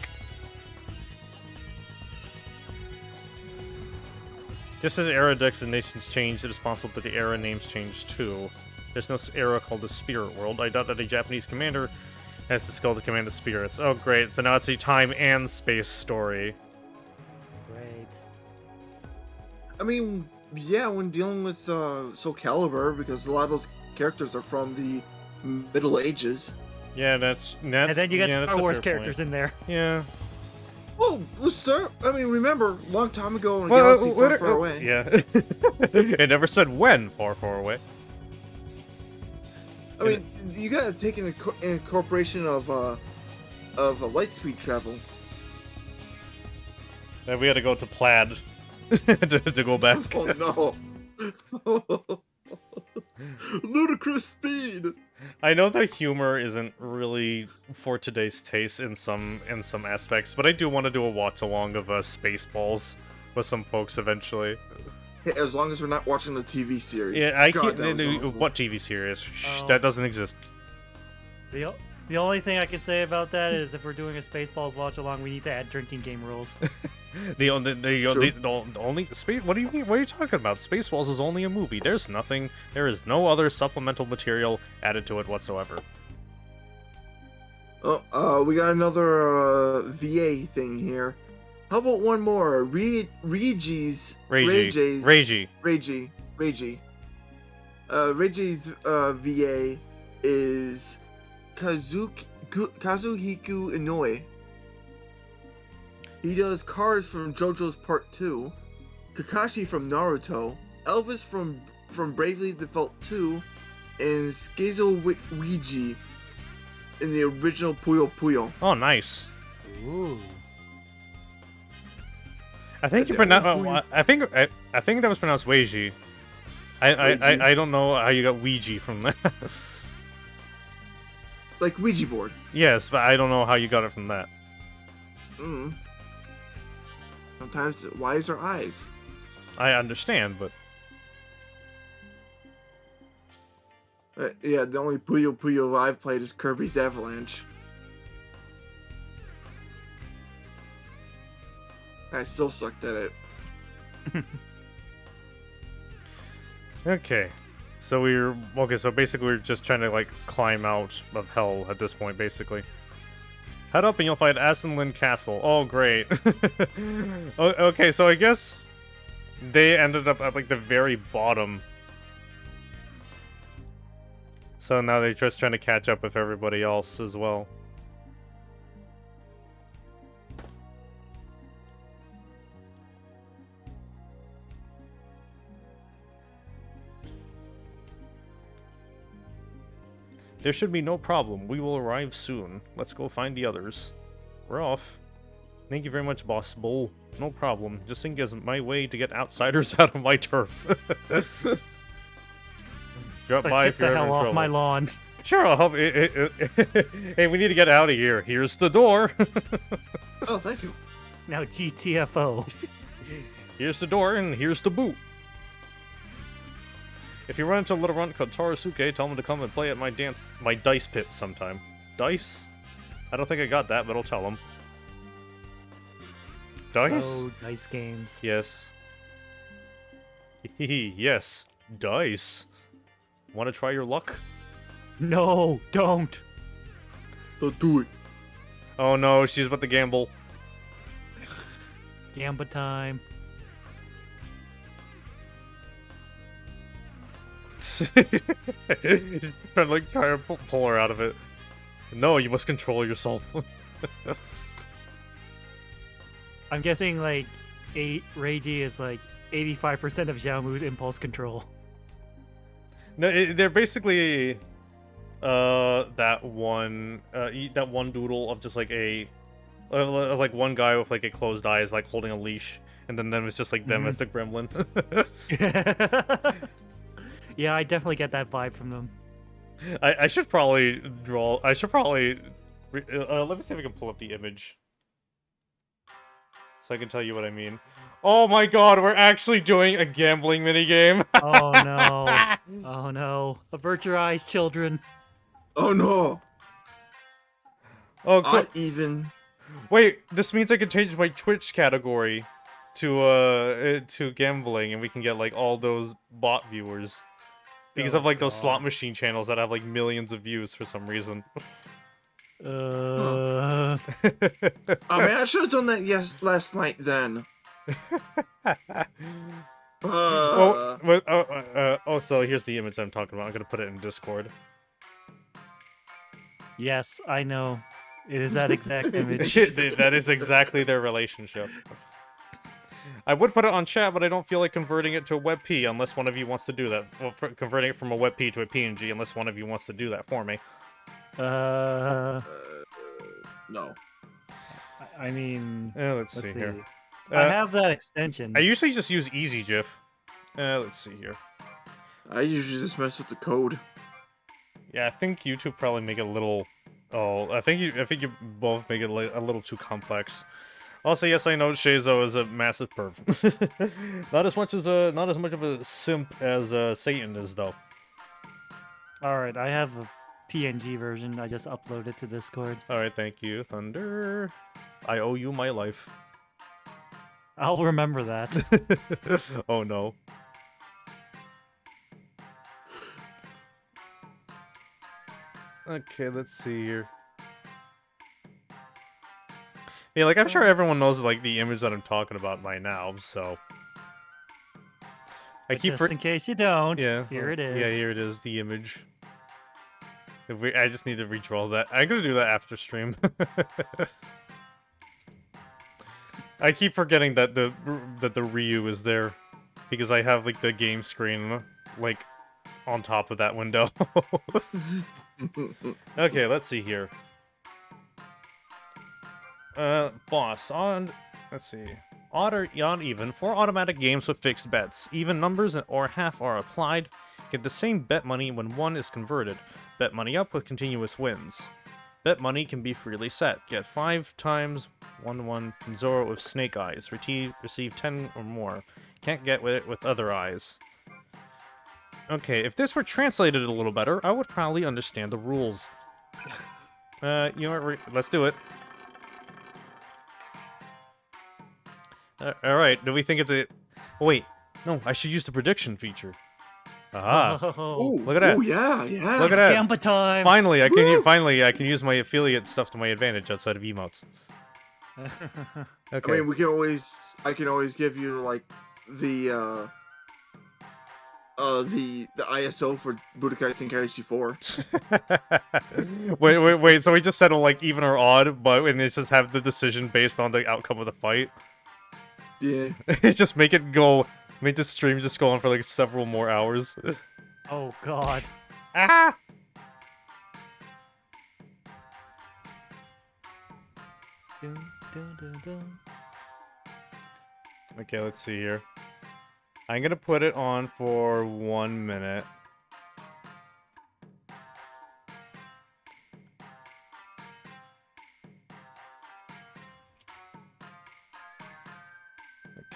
Just as era designations change, it is possible that the era names change too. There's no era called the Spirit World. I doubt that a Japanese commander has the skill to command the spirits. Oh, great. So now it's a time and space story. Great. I mean, yeah, when dealing with Soul Calibur, because a lot of those characters are from the Middle Ages. Yeah, that's And then you get that's Star a Wars fair characters point. in there. Yeah. Well, remember, a long time ago in a Well, galaxy far, far away. Yeah. It never said when far, far away. I mean, you gotta take an incorporation of light speed travel. Then we had to go to Plaid to go back. Oh no! Ludicrous speed. I know that humor isn't really for today's taste in some aspects, but I do want to do a watch along of Spaceballs with some folks eventually. Hey, as long as we're not watching the TV series. Yeah, I God, can't. that was awful. What TV series? Shh, Oh. that doesn't exist. The only thing I can say about that is if we're doing a Spaceballs watch along, we need to add drinking game rules. The only space. What do you mean? What are you talking about? Spaceballs is only a movie. There's nothing. There is no other supplemental material added to it whatsoever. Oh, we got another VA thing here. How about one more? Reggie's Reiji. Reggie's VA is Kazuhiko Inoue. He does Cars from JoJo's Part 2. Kakashi from Naruto, Elvis from Bravely Default 2, and Skezel in the original Puyo Puyo. Oh, nice. Ooh. I think you pronounce. I think that was pronounced Weiji. I don't know how you got Ouija from that. Like Ouija board. Yes, but I don't know how you got it from that. Sometimes wise are eyes. I understand, but Yeah, the only Puyo Puyo I've played is Kirby's Avalanche. I still sucked at it. okay. So so basically we're just trying to like climb out of hell at this point, basically. Head up and you'll find Ascenlin Castle. Oh, great. Okay, so I guess they ended up at like the very bottom. So now they're just trying to catch up with everybody else as well. There should be no problem. We will arrive soon. Let's go find the others. We're off. Thank you very much, Boss Bull. No problem. Just think as my way to get outsiders out of my turf. Drop by Get if you're the ever in hell off trouble. my lawn. Sure, I'll help. Hey, we need to get out of here. Here's the door. Oh, thank you. Now GTFO. Here's the door, and here's the boot. If you run into a little runt called Tarasuke, tell him to come and play at my dice pit sometime. Dice? I don't think I got that, but I'll tell him. Dice? Oh, nice games. Yes. Yes. Dice. Want to try your luck? No, don't. Don't do it. Oh no, she's about to gamble. Gamba time. Just trying to like try to pull her out of it. No, you must control yourself. I'm guessing like Reiji is like 85% of Xiaomu's impulse control. No, they're basically that one doodle of just like a like one guy with like a closed eyes like holding a leash, and then it's just like them as the gremlin. Yeah, I definitely get that vibe from them. I should probably draw. I should probably let me see if I can pull up the image so I can tell you what I mean. Oh my god, we're actually doing a gambling minigame. Oh no. Oh no. Avert your eyes, children. Oh no. Oh, cool. Not even. Wait, this means I can change my Twitch category to gambling, and we can get like all those bot viewers because of like those slot machine channels that have like millions of views for some reason. Oh man, I should have done that last night then. So here's the image I'm talking about. I'm gonna put it in Discord. Yes, I know. It is that exact image. That is exactly their relationship. I would put it on chat, but I don't feel like converting it to a WebP unless one of you wants to do that. Well, converting it from a WebP to a PNG unless one of you wants to do that for me. No. I mean, Let's see here. I have that extension. I usually just use EasyGIF. Let's see here. I usually just mess with the code. Yeah, I think YouTube probably make it a little. Oh, I think you both make it a little too complex. Also, yes, I know Shazo is a massive perv. not as much of a simp as Satan is, though. All right, I have a PNG version. I just uploaded it to Discord. All right, thank you, Thunder. I owe you my life. I'll remember that. Oh no. Okay, let's see here. Yeah, like I'm sure everyone knows like the image that I'm talking about by now, so Just in case you don't, yeah, here it is. Yeah, here it is, the image. I just need to redraw that. I'm gonna do that after stream. I keep forgetting that the Ryu is there because I have like the game screen like on top of that window. Okay, let's see here. Boss on. Let's see. Odd or even for automatic games with fixed bets. Even numbers or half are applied. Get the same bet money when one is converted. Bet money up with continuous wins. Bet money can be freely set. Get 5 times 1 Zoro with snake eyes. Receive 10 or more. Can't get with it with other eyes. Okay, if this were translated a little better, I would probably understand the rules. You know what? Let's do it. Alright, do we think it's a... Oh, wait. No, I should use the prediction feature. Aha. Oh, Look at that. Oh, yeah, yeah. Look at that. Gamba time. Finally, I can use my affiliate stuff to my advantage outside of emotes. Okay. I mean, I can always give you, like, the ISO for Budokai Tenkaichi 4. wait, so we just settle, like, even or odd, but and it just have the decision based on the outcome of the fight? Yeah. It's just make this stream just go on for, like, several more hours. Oh god. Ah! Dun, dun, dun, dun. Okay, let's see here. I'm gonna put it on for 1 minute.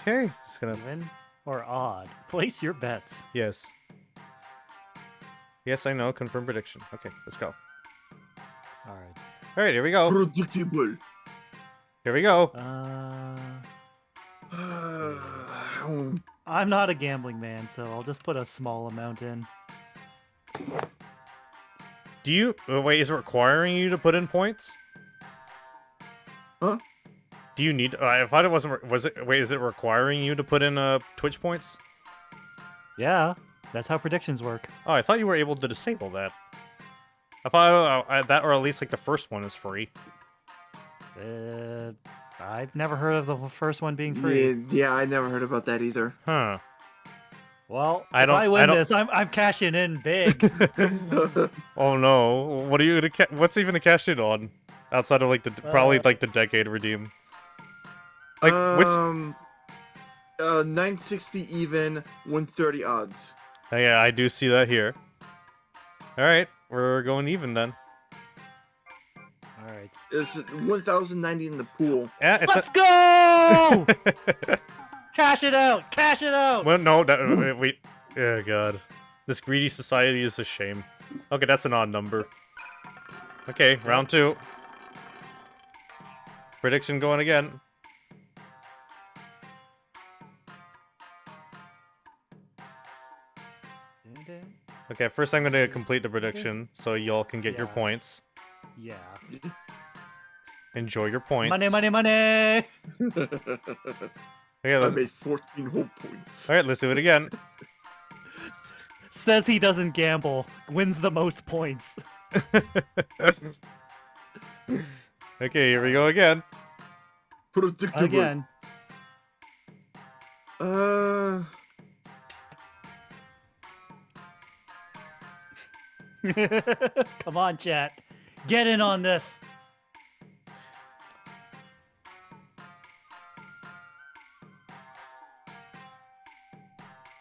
Okay, just gonna... Even or odd? Place your bets. Yes. Yes, I know. Confirm prediction. Okay, let's go. Alright. Alright, here we go. Predictable. Here we go. I'm not a gambling man, so I'll just put a small amount in. Do you... wait, is it requiring you to put in points? Huh? Do you need... I thought it wasn't... Was it... Wait, is it requiring you to put in Twitch points? Yeah, that's how predictions work. Oh, I thought you were able to disable that. I thought that, or at least like the first one is free. I've never heard of the first one being free. Yeah, I never heard about that either. Huh. Well, I if don't- I I win don't- this, I'm cashing in big. Oh no. What are you gonna what's even to cash in on? Outside of like the... probably like the decade redeem. Like, which... 960 even, 130 odds. Oh, yeah, I do see that here. Alright, we're going even then. Alright. There's 1,090 in the pool. Yeah, it's Let's go! Cash it out! Cash it out! Well, no, that... wait. Oh, God. This greedy society is a shame. Okay, that's an odd number. Okay, round 2. Prediction going again. Okay, first I'm gonna complete the prediction, so y'all can get your Yeah. points. Yeah. Enjoy your points. Money, money, money! Okay, I let's... made 14 whole points. Alright, let's do it again. Says he doesn't gamble. Wins the most points. Okay, here we go again. Predictable. Again. Come on, chat. Get in on this.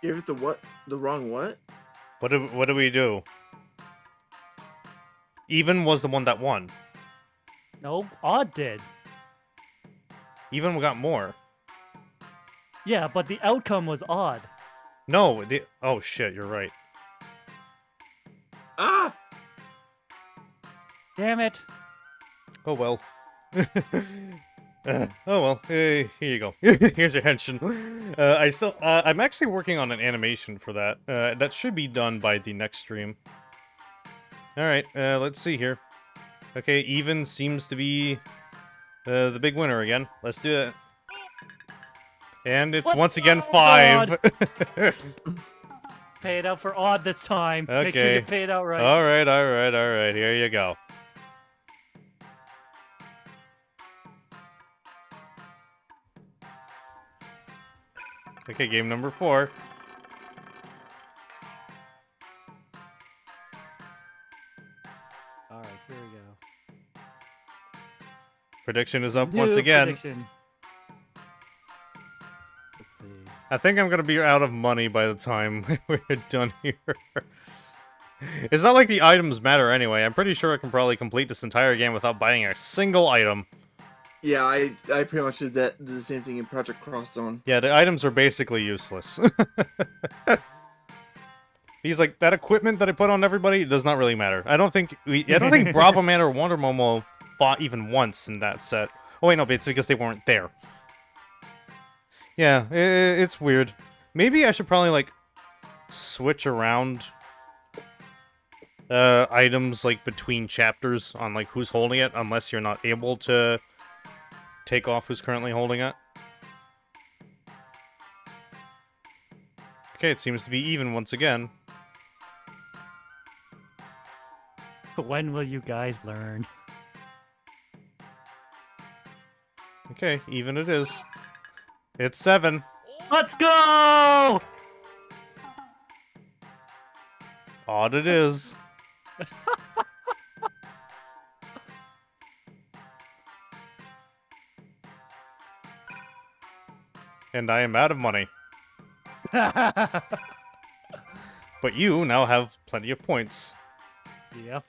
Give it the what? The wrong what? What do we do? Even was the one that won. No, odd did. Even got more. Yeah, but the outcome was odd. No, oh shit, you're right. Ah! Damn it. Oh well. Oh well. Here you go. Here's your henshin. I'm actually working on an animation for that. That should be done by the next stream. All right. Let's see here. Okay, even seems to be the big winner again. Let's do it. And it's What? once again Oh, 5. Pay it out for odd this time. Make sure Okay. you pay it out right. All right. Here you go. Okay, game number 4. All right, here we go. Prediction is up New once again. prediction. Let's see. I think I'm gonna be out of money by the time we're done here. It's not like the items matter anyway. I'm pretty sure I can probably complete this entire game without buying a single item. Yeah, I pretty much did the same thing in Project Cross Zone. Yeah, the items are basically useless. He's like, that equipment that I put on everybody does not really matter. I don't think Bravo Man or Wonder Momo fought even once in that set. Oh wait, no, but it's because they weren't there. Yeah, it's weird. Maybe I should probably like switch around items like between chapters on like who's holding it, unless you're not able to take off who's currently holding it. Okay, it seems to be even once again. When will you guys learn? Okay, even it is. It's 7. Let's go! Odd it is. And I am out of money. But you now have plenty of points. Yep.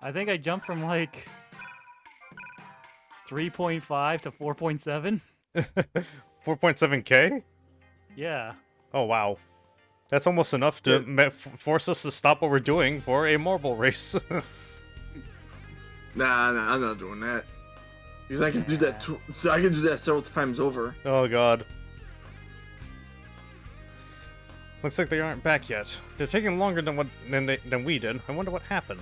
I think I jumped from like 3.5 to 4.7. 4.7k? Yeah. Oh, wow. That's almost enough to force us to stop what we're doing for a marble race. Nah, I'm not doing that. Because I can do that. I can do that several times over. Oh, God. Looks like they aren't back yet. They're taking longer than we did. I wonder what happened.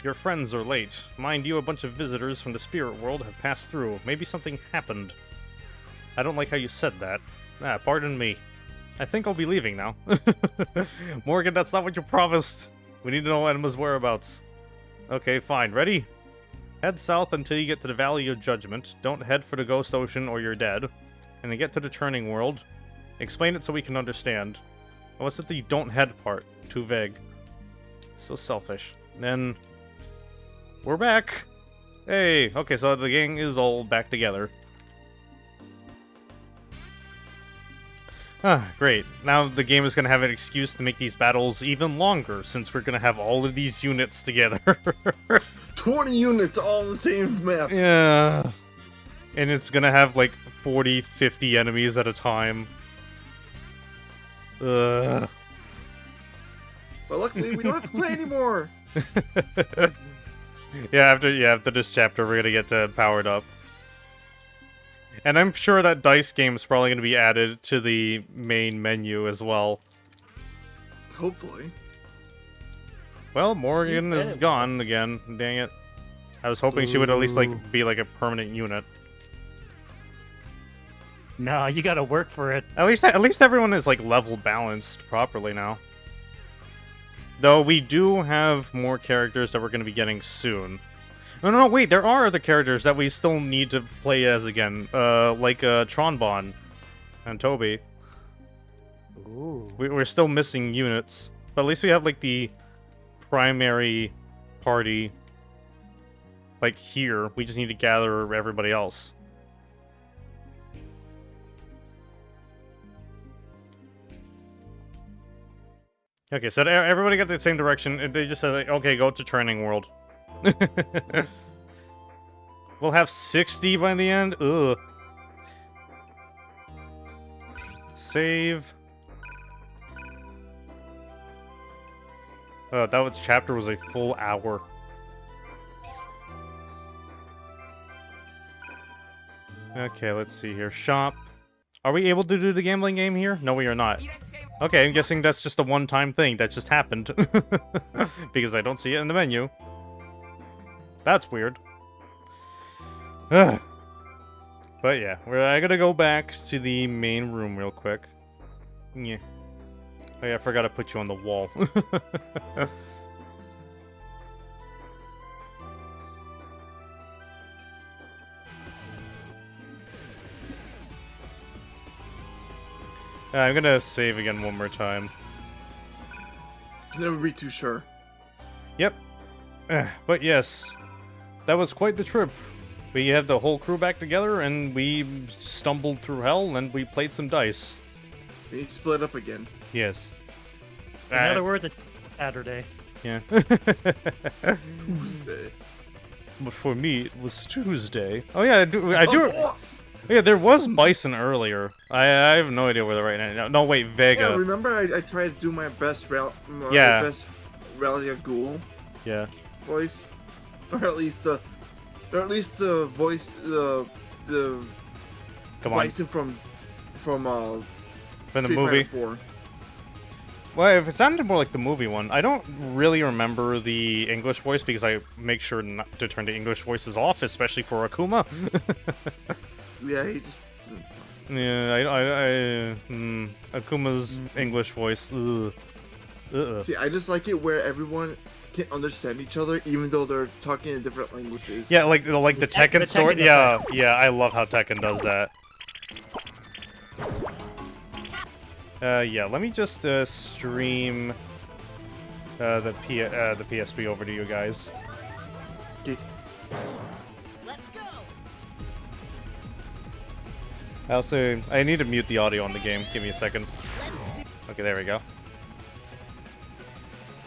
Your friends are late. Mind you, a bunch of visitors from the spirit world have passed through. Maybe something happened. I don't like how you said that. Pardon me. I think I'll be leaving now. Morgan, that's not what you promised. We need to know Enma's whereabouts. Okay, fine. Ready? Head south until you get to the Valley of Judgment. Don't head for the Ghost Ocean or you're dead. And then get to the Churning World. Explain it so we can understand. Oh, what's the don't head part? Too vague. So selfish. Then... we're back! Hey! Okay, so the gang is all back together. Ah, great. Now the game is going to have an excuse to make these battles even longer, since we're going to have all of these units together. 20 units all on the same map. Yeah. And it's going to have like 40, 50 enemies at a time. Ugh. But luckily, we don't have to play anymore. Yeah, after this chapter, we're gonna get powered up. And I'm sure that dice game is probably gonna be added to the main menu as well. Hopefully. Well, Morgan is gone again. Dang it. I was hoping she would at least like be like a permanent unit. No, you gotta work for it. At least everyone is like level balanced properly now. Though we do have more characters that we're going to be getting soon. No, wait, there are other characters that we still need to play as again, like Tronbon and Toby. Ooh. We're still missing units, but at least we have like the primary party, like here. We just need to gather everybody else. Okay, so everybody got the same direction. They just said, like, okay, go to Training World. We'll have 60 by the end? Ugh. Save. Oh, that chapter was a full hour. Okay, let's see here. Shop. Are we able to do the gambling game here? No, we are not. Okay, I'm guessing that's just a one-time thing that just happened. Because I don't see it in the menu. That's weird. Ugh. But yeah, I gotta go back to the main room real quick. Yeah. Oh yeah, I forgot to put you on the wall. I'm gonna save again one more time. Never be too sure. Yep. But yes, that was quite the trip. We had the whole crew back together, and we stumbled through hell, and we played some dice. We split up again. Yes. In other words, it's Saturday. Yeah. Tuesday. But for me, it was Tuesday. Oh yeah, I do. Oh, Yeah, there was Bison earlier. I have no idea where they're right now. No, wait, Vega. yeah, remember I tried to do my best Yeah. best Rally Ghoul Yeah. voice, or at least the voice the Come on. Bison from From the Street movie. Fighter 4. Well, if it sounded more like the movie one, I don't really remember the English voice because I make sure not to turn the English voices off, especially for Akuma. Yeah, he just. Yeah, Akuma's English voice. Ugh. See, I just like it where everyone can understand each other, even though they're talking in different languages. Yeah, like the Tekken the story. Tekken Yeah, effect. yeah, I love how Tekken does that. Yeah, let me just stream the PSP over to you guys. Okay. Let's go. Also, I need to mute the audio on the game. Give me a second. Okay, there we go.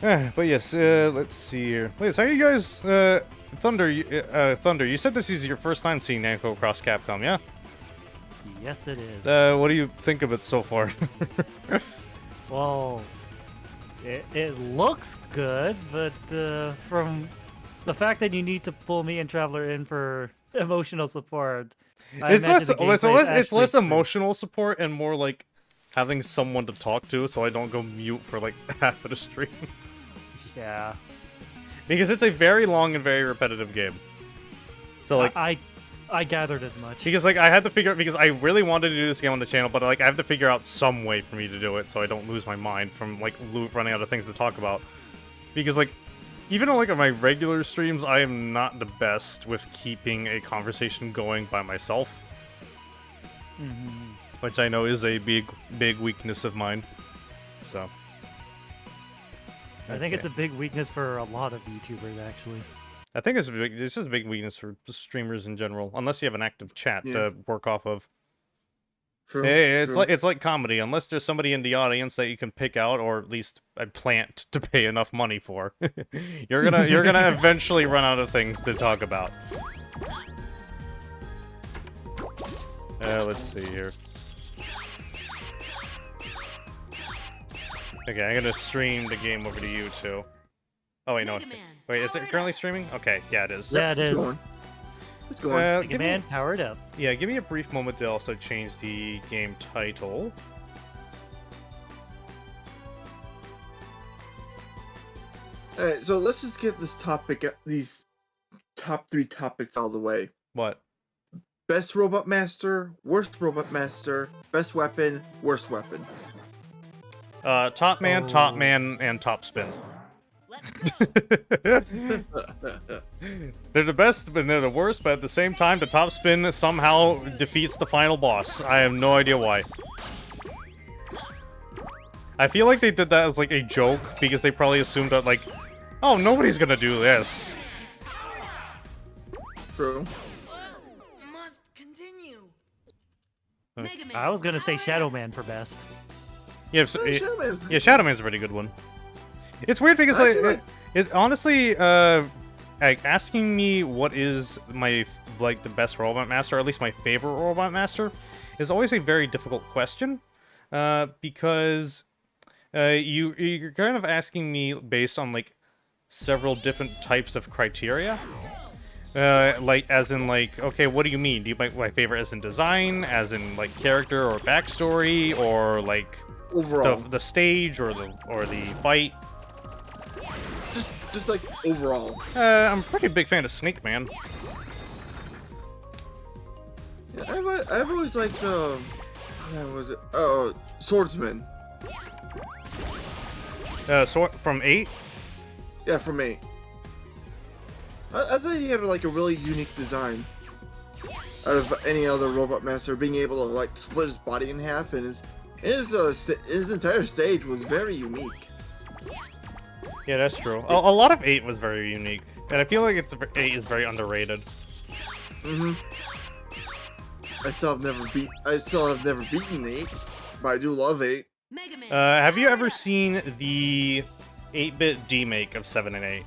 But yes, let's see here. Wait, so are you guys, Thunder, you said this is your first time seeing NAMCO X CAPCOM, yeah? Yes, it is. What do you think of it so far? Well, it looks good, but from the fact that you need to pull me and Traveler in for emotional support, I It's imagine the gameplay is it's actually less pretty- emotional support and more like having someone to talk to, so I don't go mute for like half of the stream. Yeah. Because it's a very long and very repetitive game. So like, I gathered as much. because like I had to figure out, because I really wanted to do this game on the channel, but like I have to figure out some way for me to do it so I don't lose my mind from like running out of things to talk about. Because like, even on like on my regular streams, I am not the best with keeping a conversation going by myself. Which I know is a big weakness of mine. So. I think it's Okay. a big weakness for a lot of YouTubers, actually. I think it's just a big weakness for streamers in general, unless you have an active chat Yeah. to work off of. True, Hey, true. it's like comedy. Unless there's somebody in the audience that you can pick out, or at least a plant to pay enough money for, you're gonna eventually run out of things to talk about. Let's see here. Okay, I'm gonna stream the game over to you too. Oh wait, no. Mega Man, Wait, is it powered currently up. streaming? Okay, yeah, it is. Yeah, it It's is. going. It's going. Mega Give Man me, powered up. yeah, give me a brief moment to also change the game title. Alright, so let's just get this topic, these top 3 topics out of the way. What? Best Robot Master, worst Robot Master, best weapon, worst weapon. Top man, and top spin. Let's go. They're the best, but they're the worst, but at the same time, the top spin somehow defeats the final boss. I have no idea why. I feel like they did that as like a joke, because they probably assumed that like, oh, nobody's gonna do this. True. Must continue. Okay. Mega Man, I was gonna say powered Shadow up. Man for best. Yeah, yeah, Shadow Man's a pretty good one. It's weird because Actually, like, it honestly, like asking me what is my the best Robot Master, or at least my favorite Robot Master, is always a very difficult question, because you're kind of asking me based on like several different types of criteria. Like, as in, like, okay, what do you mean? Do you like my favorite as in design, as in like character or backstory, or like Overall. the stage or the fight? Just like overall. I'm a pretty big fan of Snake Man. Yeah, I've always liked, what was it? Swordsman. So from 8. Yeah, for me. I thought he had like a really unique design. Out of any other Robot Master, being able to like split his body in half and his His entire stage was very unique. Yeah, that's true. A lot of 8 was very unique, and I feel like 8 is very underrated. I still have never beaten 8, but I do love 8. Mega Man. Have you ever powered up. seen the 8-bit demake of 7 and 8?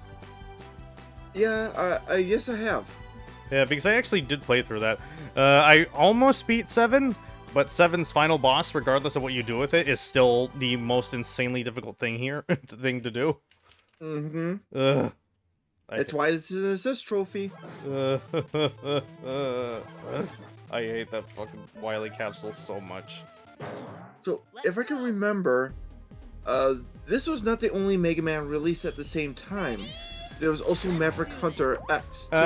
Yeah, yes I have. Yeah, because I actually did play through that. I almost beat 7, but 7's final boss, regardless of what you do with it, is still the most insanely difficult thing here, thing to do. Ugh. That's why it's an assist trophy. I hate that fucking Wily capsule so much. So, if I can remember, this was not the only Mega Man released at the same time. There was also Maverick Hunter X. Too.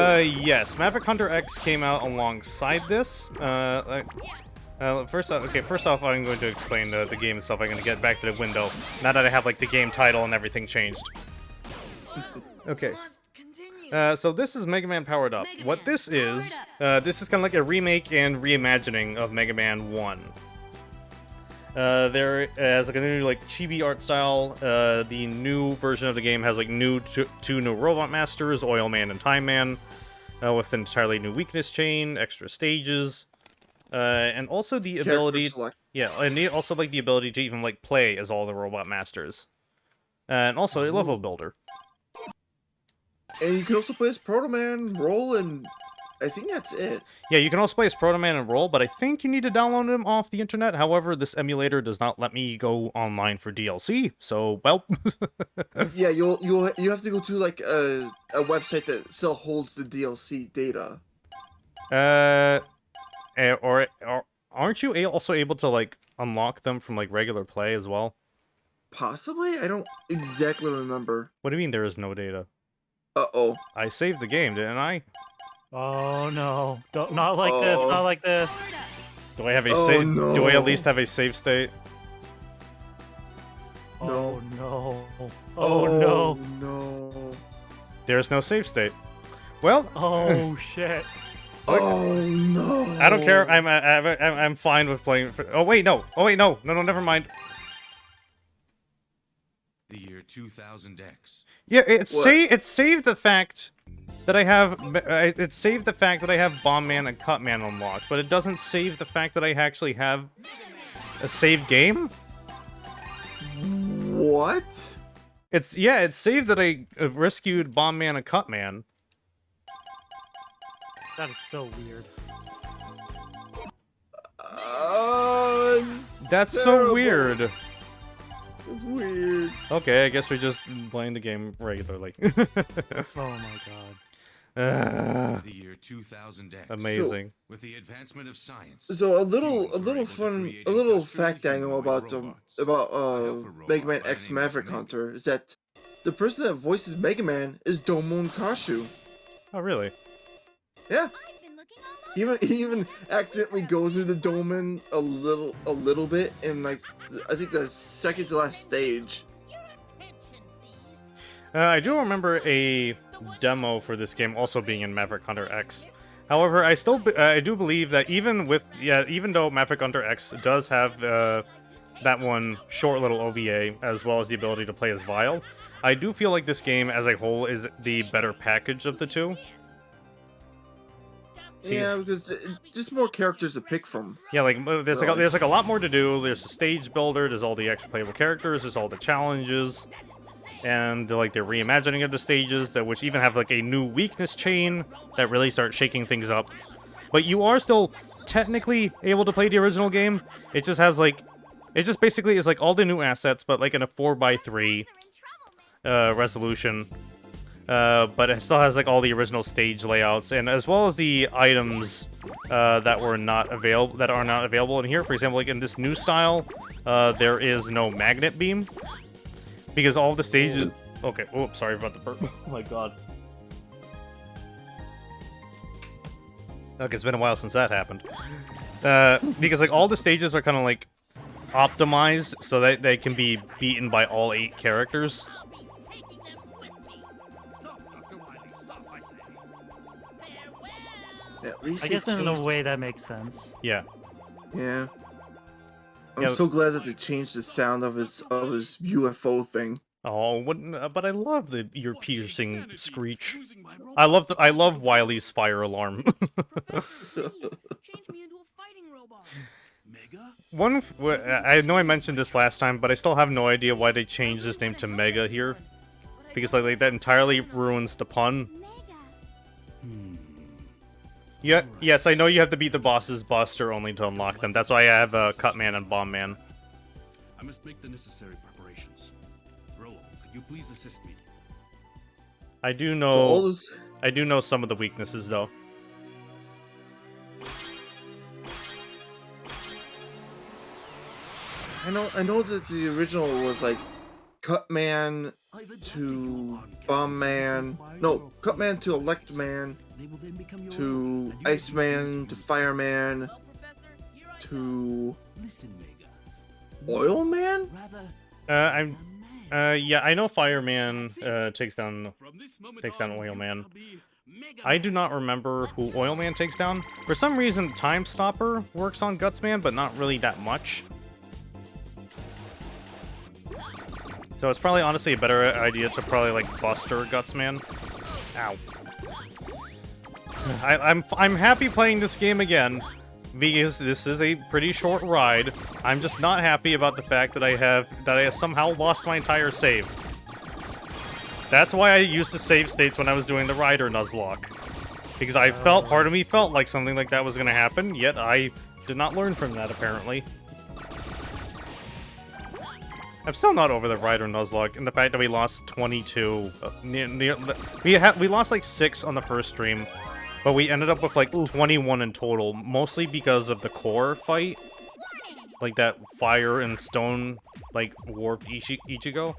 Yes, Maverick Hunter X came out alongside this. First off, I'm going to explain the game itself. I'm going to get back to the window, now that I have, like, the game title and everything changed. Okay. Must continue. So this is Mega Man Powered Up. Mega What Man this is, Powered this is kind of like a remake and reimagining of Mega Man 1. There has like a new like chibi art style. The new version of the game has like two new robot masters, Oil Man and Time Man, with an entirely new weakness chain, extra stages, and also the Character ability. select. Yeah, and also like the ability to even like play as all the robot masters, and also a level builder. And you can also play as Proto Man, Roll, and I think that's it. Yeah, you can also play as Proto Man and Roll, but I think you need to download them off the internet. However, this emulator does not let me go online for DLC, so well. Yeah, you have to go to like a website that still holds the DLC data. Or aren't you also able to like unlock them from like regular play as well? Possibly, I don't exactly remember. What do you mean there is no data? Uh-oh. I saved the game, didn't I? Oh no! Don't, not like this! Not like this! Powered up. Do I have a Oh, save? Do I no. at least have a save state? Oh no! Oh no! no! There's no save state. Well, Oh shit! Oh no! I don't care. I'm fine with playing. Oh wait, no. Oh wait, no. No, never mind. The year 2000X. Yeah, What? it saved the fact that I have. It saved the fact that I have Bomb Man and Cut Man unlocked, but it doesn't save the fact that I actually have a save game. What? It saved that I rescued Bomb Man and Cut Man. That is so weird. That's so Terrible. weird. It's weird. Okay, I guess we're just playing the game regularly. Oh my god. The year 2000X. Amazing. With the advancement of science. So a little humans were able to fun, create a little industrial fact I know humanoid about robots. Mega Man by the X name of Maverick Mega. Hunter is that the person that voices Mega Man is Domon Kashu. Oh, really? Yeah, I've been looking all over. he even accidentally goes into Domon a little bit in like I think the second to last stage. Your attention, please. I do remember a demo for this game also being in Maverick Hunter X. However, I do believe that even though Maverick Hunter X does have that one short little OVA as well as the ability to play as Vile, I do feel like this game as a whole is the better package of the two. Yeah, because just more characters to pick from. Yeah, like there's like a lot more to do. There's a stage builder. There's all the extra playable characters. There's all the challenges, and like the reimagining of the stages that which even have like a new weakness chain that really start shaking things up. But you are still technically able to play the original game. It just has like, it just basically is like all the new assets, but like in a 4:3 resolution. But it still has like all the original stage layouts, and as well as the items that are not available in here. For example, like in this new style, there is no magnet beam because all the stages. Okay, oops, sorry about the burp. Oh my god. Okay, it's been a while since that happened. Because like all the stages are kind of like optimized so that they can be beaten by all 8 characters. I'll be taking them with me. Stop, Dr. Wily. Stop, I say. Farewell. At least I they guess in a changed- way that makes sense. Yeah. Yeah. I'm so glad that they changed the sound of his UFO thing. Oh, but I love the ear-piercing screech. I love Wily's fire alarm. Change me into a fighting robot. Mega? I know I mentioned this last time, but I still have no idea why they changed his name to Mega here. Because like that entirely ruins the pun. Yeah, yes, I know you have to beat the bosses Buster only to unlock them. That's why I have Cutman and Bombman. I must make the necessary preparations. Rolo, could you please assist me? I do So know all this, I do know some of the weaknesses though. I know that the original was like Cutman to Bombman. No, Cutman to Electman to Iceman to Fireman Well, Professor, here I to Listen, Mega. Oilman. Rather, Yeah, I know Fireman takes down from this moment Oilman. you shall be Mega I do Man. not remember who Oilman takes down. For some reason, Time Stopper works on Gutsman, but not really that much. So it's probably honestly a better idea to probably like Buster Gutsman. Ow. I'm happy playing this game again because this is a pretty short ride. I'm just not happy about the fact that I have somehow lost my entire save. That's why I used to save states when I was doing the Rider Nuzlocke. Because part of me felt like something like that was going to happen, yet I did not learn from that apparently. I'm still not over the Rider Nuzlocke and the fact that we lost 22. We lost like 6 on the first stream, but we ended up with like 21 in total, mostly because of the core fight. Like that fire and stone, like, warped Ichigo.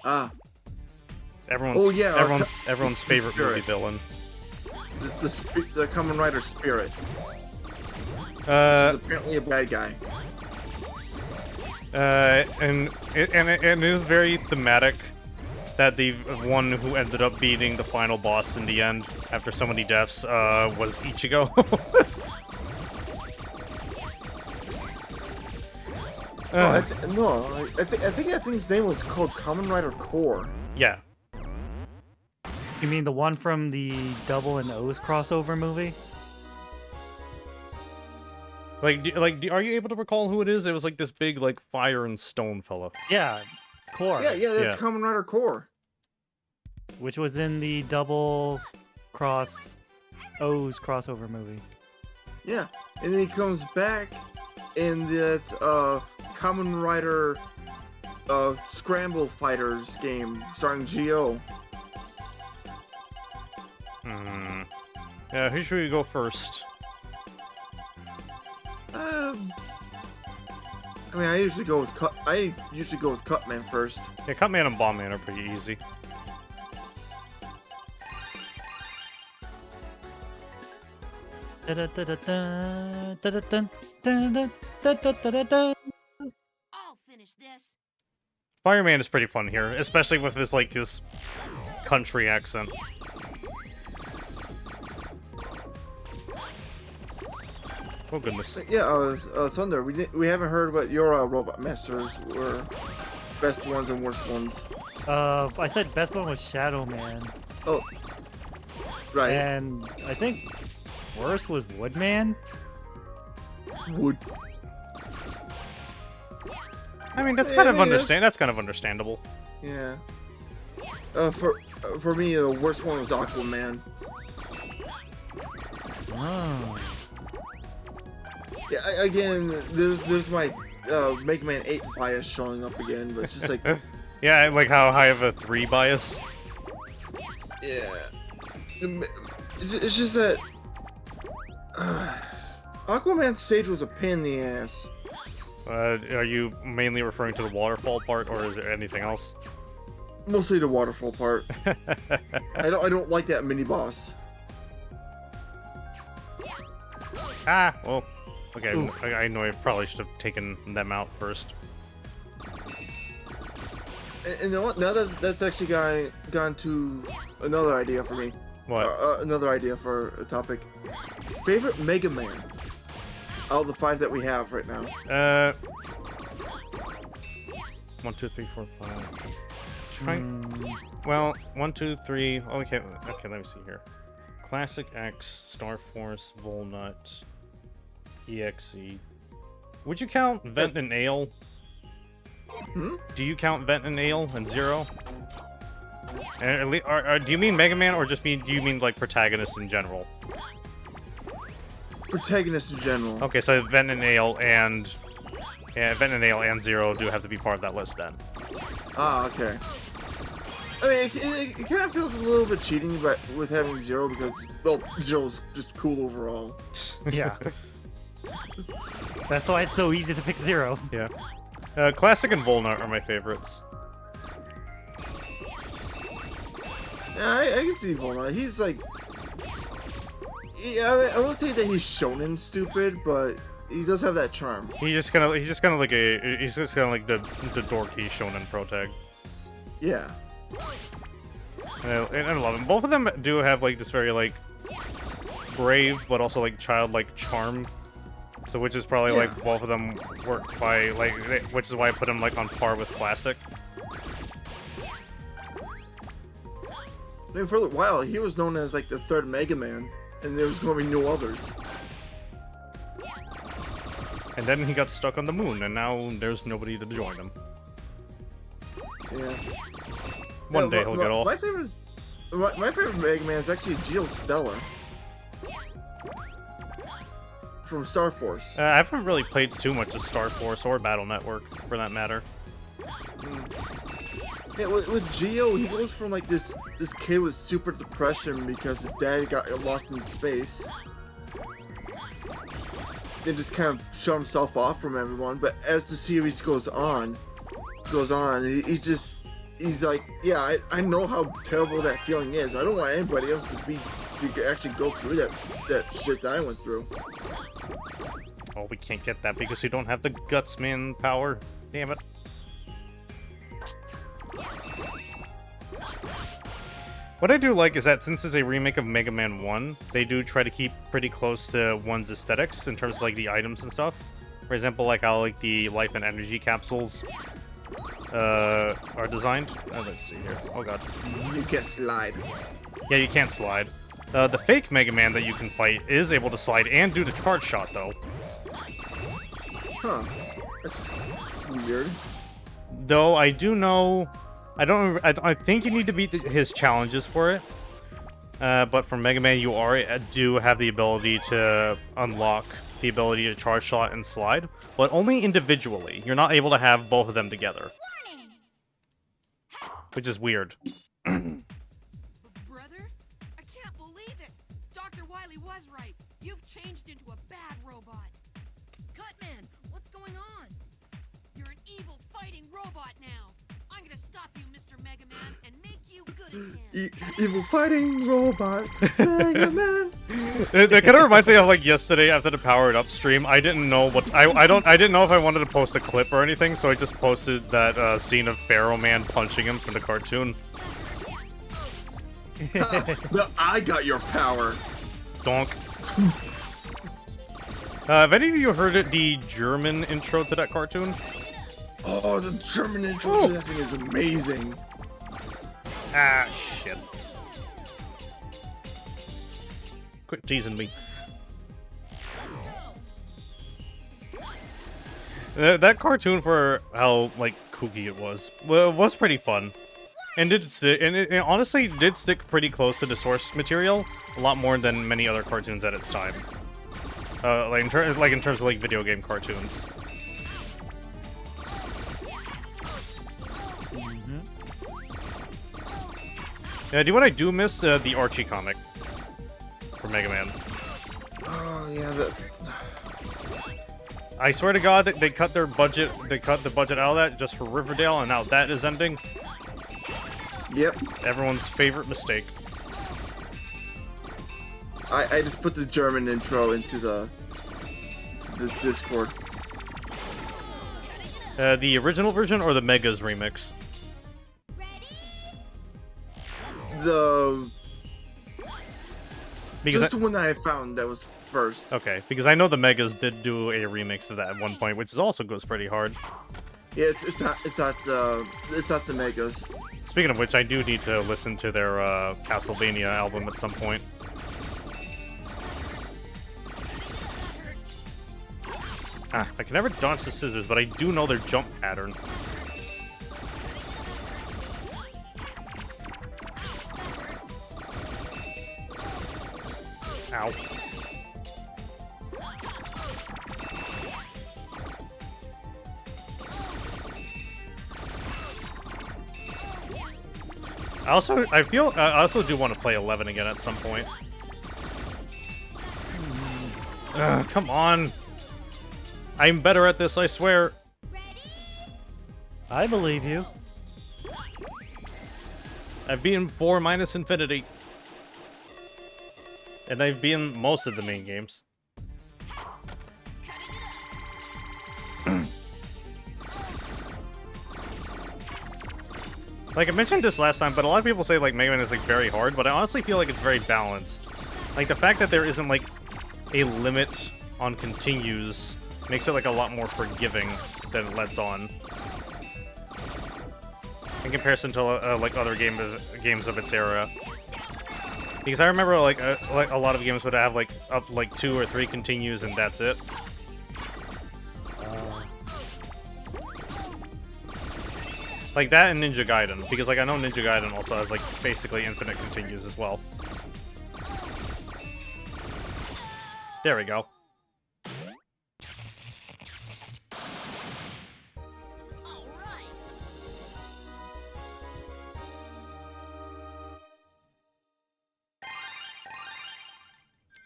Ah, Everyone's favorite movie villain. the Kamen Rider Spirit. He's apparently a bad guy. And it is very thematic that the one who ended up beating the final boss in the end after so many deaths was Ichigo. I think that thing's name was called Kamen Rider Core. Yeah. You mean the one from the Double and O's crossover movie? Are you able to recall who it is? It was like this big, like, fire and stone fella. Yeah, Core. Yeah, that's Yeah. Kamen Rider Core. Which was in the Double Cross O's crossover movie. Yeah, and then he comes back in that Kamen Rider Scramble Fighters game starring Geo. Yeah, who should we go first? I mean, I usually go with Cutman first. Yeah, Cutman and Bombman are pretty easy. I'll finish this. Fireman is pretty fun here, especially with this, like, this country accent. Oh goodness. Yeah, Thunder. We haven't heard what your robot masters were. Best ones and worst ones. I said best one was Shadow Man. Oh, right. And I think worst was Woodman. Wood. I mean, that's Yeah, kind I of mean, that's kind of understandable. Yeah. For me, the worst one was Aquaman. Oh. Yeah, again, there's my Mega Man 8 bias showing up again, but it's just like, Yeah, I like how I have a 3 bias. yeah. It's just that Aquaman's stage was a pain in the ass. Are you mainly referring to the waterfall part, or is there anything else? Mostly the waterfall part. I don't like that mini boss. Ah, well, okay. I know I probably should have taken them out first. And you know what? Now that's actually gone to another idea for me. What? Another idea for a topic. Favorite Mega Man. Out of the 5 that we have right now. 1, 2, 3, 4, 5. Well, 1, 2, 3. Okay, okay. Let me see here. Classic X, Star Force, Volnut, EXE. Would you count Vent and Ale? Hmm? Do you count Vent and Ale and Zero? And do you mean Mega Man, or just do you mean like protagonists in general? Protagonists in general. Okay, so Vent and Ale and Zero do have to be part of that list then. Ah, okay. I mean, it kind of feels a little bit cheating, but with having Zero because, well, Zero's just cool overall. Yeah. That's why it's so easy to pick Zero. Yeah. Classic and Volnut are my favorites. Yeah, I can see Volna. He's like, yeah, I won't say that he's shonen stupid, but he does have that charm. He's just kind of like the dorky shonen protag. Yeah. And I love him. Both of them do have like this very like brave but also like childlike charm. So which is probably like both of them work by like, which is why I put him like on par with Classic. I mean, for a while, he was known as like the 3rd Mega Man, and there was going to be no others. And then he got stuck on the moon, and now there's nobody to join him. Yeah. One day he'll get off. My favorite Mega Man is actually Geostellar from Star Force. I haven't really played too much of Star Force or Battle Network, for that matter. Yeah, with Geo, he goes from like this kid with super depression because his dad got lost in space, then just kind of shut himself off from everyone. But as the series goes on, he's like, yeah, I know how terrible that feeling is. I don't want anybody else to actually go through that shit that I went through. Oh, we can't get that because you don't have the Gutsman power. Damn it. What I do like is that since it's a remake of Mega Man 1, they do try to keep pretty close to 1's aesthetics in terms of like the items and stuff. For example, like how like the life and energy capsules are designed. Let's see here. Oh god. You can't slide. Yeah, you can't slide. The fake Mega Man that you can fight is able to slide and do the charge shot though. Huh. That's weird. Though I do know, I think you need to beat his challenges for it. But for Mega Man, you do have the ability to unlock the ability to charge shot and slide, but only individually. You're not able to have both of them together, which is weird. Brother? I can't believe it! Dr. Wily was right. You've changed into a bad robot. Cutman, what's going on? You're an evil fighting robot now. I'm gonna stop you, Mr. Mega Man, and make you good again. Evil fighting robot, Mega Man. It kind of reminds me of like yesterday after the Powered Up stream. I didn't know what I didn't know if I wanted to post a clip or anything, so I just posted that scene of Pharaoh Man punching him from the cartoon. No, I got your power. Donk. Have any of you heard the German intro to that cartoon? Oh, the German intro to that thing is amazing. Ah, shit. Quit teasing me. That cartoon, for how, like, kooky it was pretty fun. And it honestly did stick pretty close to the source material, a lot more than many other cartoons at its time. In terms of, like, video game cartoons. Yeah, what I do miss? The Archie comic for Mega Man. Oh yeah, I swear to God, they cut their budget. They cut the budget out of that just for Riverdale, and now that is ending. Yep. Everyone's favorite mistake. I just put the German intro into the Discord. The original version or the Megas remix? Because Because that's the one that I found that was first. Okay, because I know the Megas did do a remix of that at one point, which also goes pretty hard. Yeah, it's not the Megas. Speaking of which, I do need to listen to their Castlevania album at some point. Ah, I can never dodge the scissors, but I do know their jump pattern. Ow. I also do want to play 11 again at some point. Come on. I'm better at this, I swear. I believe you. I've beaten 4 minus infinity. And I've beaten most of the main games. Like, I mentioned this last time, but a lot of people say, like, Mega Man is, like, very hard, but I honestly feel like it's very balanced. Like, the fact that there isn't, like, a limit on continues makes it, like, a lot more forgiving than it lets on. In comparison to, like, other games of its era. Because I remember, like a lot of games would have, like, up, like, 2 or 3 continues and that's it. Like that and Ninja Gaiden, because like I know Ninja Gaiden also has like basically infinite continues as well. There we go.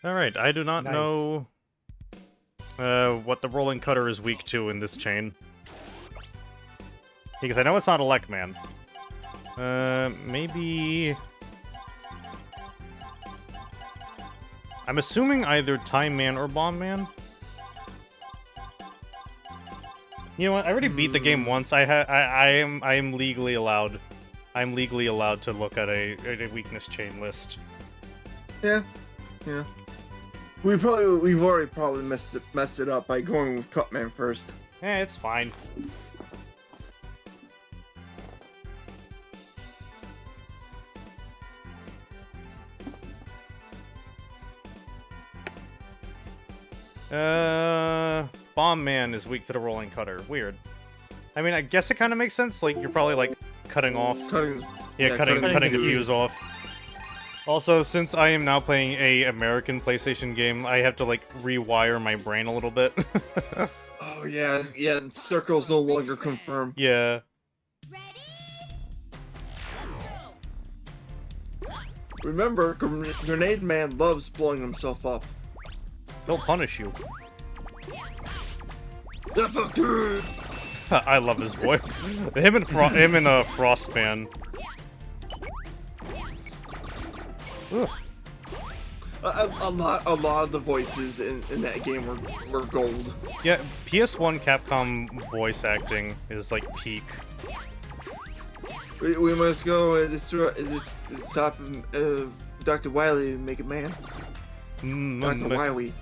Alright, I do not know what the rolling cutter is weak to in this chain. Because I know it's not Elect Man. Maybe... I'm assuming either Time Man or Bomb Man. You know what? I already beat the game once. I am legally allowed. I'm legally allowed to look at a weakness chain list. Yeah. We've already probably messed it up by going with Cutman first. Eh, it's fine. Bomb Man is weak to the rolling cutter. Weird. I mean, I guess it kind of makes sense. Like, you're probably, like, cutting the fuse off. Also, since I am now playing a American PlayStation game, I have to, like, rewire my brain a little bit. Oh, yeah, Circle's no longer confirmed. Yeah. Remember, Grenade Man loves blowing himself up. He'll punish you. That's a dude! I love his voice. him and Frostman. Ugh. A lot of the voices in that game were gold. Yeah, PS1 Capcom voice acting is like peak. We must go and stop Dr. Wily and make it man. Dr. Wily.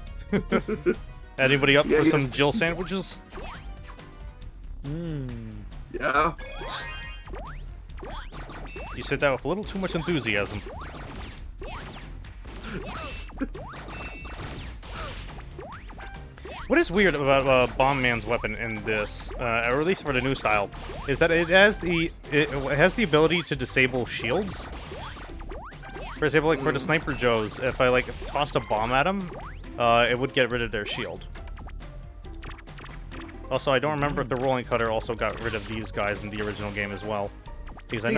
Anybody up for some Jill sandwiches? Yeah. You said that with a little too much enthusiasm. What is weird about Bomb Man's weapon in this, or at least for the new style, is that it has the ability to disable shields. For example, like for the Sniper Joes, if I like tossed a bomb at them, it would get rid of their shield. Also, I don't remember if the rolling cutter also got rid of these guys in the original game as well. Because I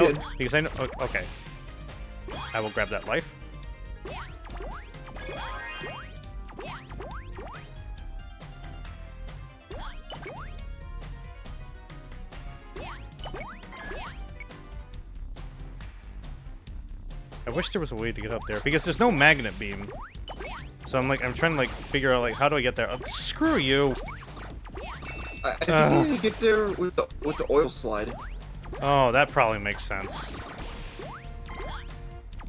know. Okay. I will grab that life. I wish there was a way to get up there because there's no magnet beam. So I'm trying to like figure out like how do I get there? Oh, screw you. I think you need to get there with the oil slide. Oh, that probably makes sense.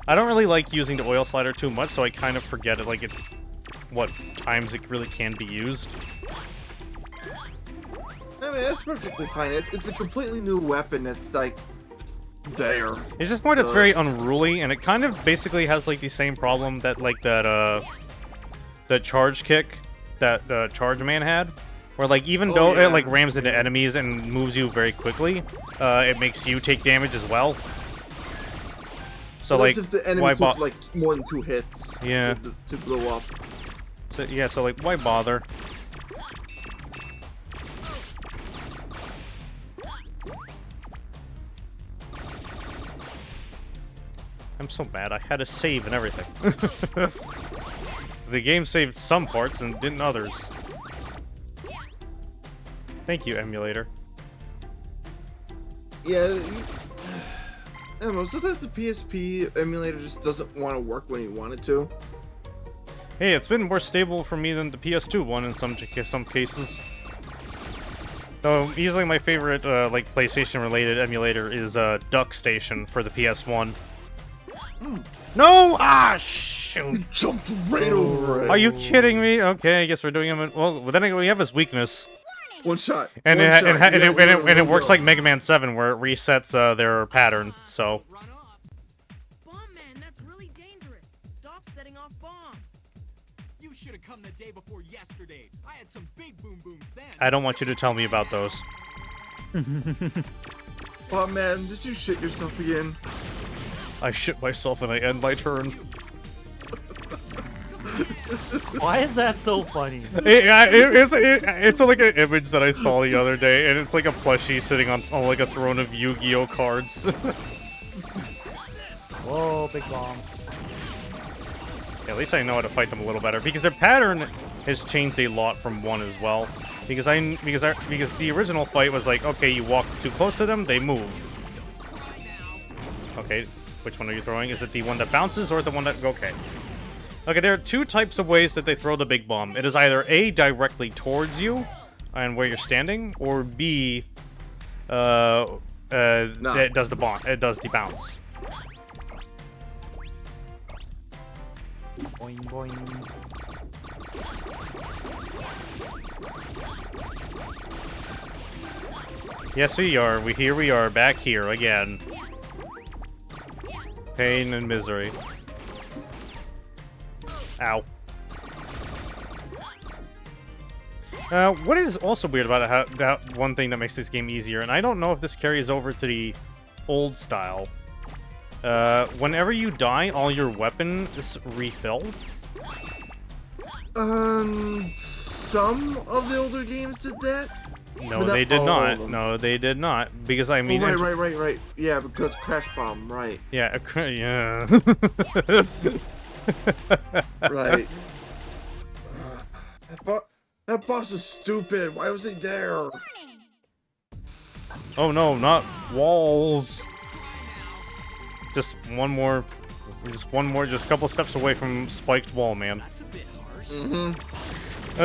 I don't really like using the oil slider too much, so I kind of forget it. Like it's what times it really can be used. I mean, that's perfectly fine. It's a completely new weapon that's like there. It's just more that's very unruly, and it kind of basically has like the same problem that like that charge kick that the charge man had, where like even though it like rams into enemies and moves you very quickly, it makes you take damage as well. So like, if the enemy why took like more than 2 hits? Yeah. To blow up. So, yeah, so like, why bother? I'm so mad. I had to save and everything. The game saved some parts and didn't others. Thank you, emulator. Yeah. I don't know. Sometimes the PSP emulator just doesn't want to work when you want it to. Hey, it's been more stable for me than the PS2 one in some cases. Though easily my favorite like PlayStation-related emulator is Duck Station for the PS1. No! Ah, shoot! You jumped right over it. Are you kidding me? Okay, I guess we're doing him. Well, then again, we have his weakness, One shot. and One shot. it works like Mega Man 7, where it resets their pattern. So. Run off. Bomb man, that's really dangerous. Stop setting off bombs. You should have come the day before yesterday. I had some big boom booms then. I don't want you to tell me about those. Oh man, did you shit yourself again? I shit myself and I end my turn. Why is that so funny? It's like an image that I saw the other day, and it's like a plushie sitting on like a throne of Yu-Gi-Oh cards. Whoa, big bomb. Yeah, at least I know how to fight them a little better, because their pattern has changed a lot from 1 as well. Because the original fight was like, okay, you walk too close to them, they move. Okay, which one are you throwing? Is it the one that bounces or the one that... Okay. Okay, there are 2 types of ways that they throw the big bomb. It is either A, directly towards you and where you're standing, or B, it does the bounce. Boing, boing. Yes, we are. Here we are, back here again. Pain and misery. Ow. What is also weird about it, that one thing that makes this game easier, and I don't know if this carries over to the old style. Whenever you die, all your weapons refill. Some of the older games did that. No, they did not. No, they did not. Because I mean, right. Yeah, because Crash Bomb, right? Yeah, yeah. Right. That boss is stupid. Why was he there? Oh no, not walls. Just one more, just a couple steps away from spiked wall, man. That's a bit harsh.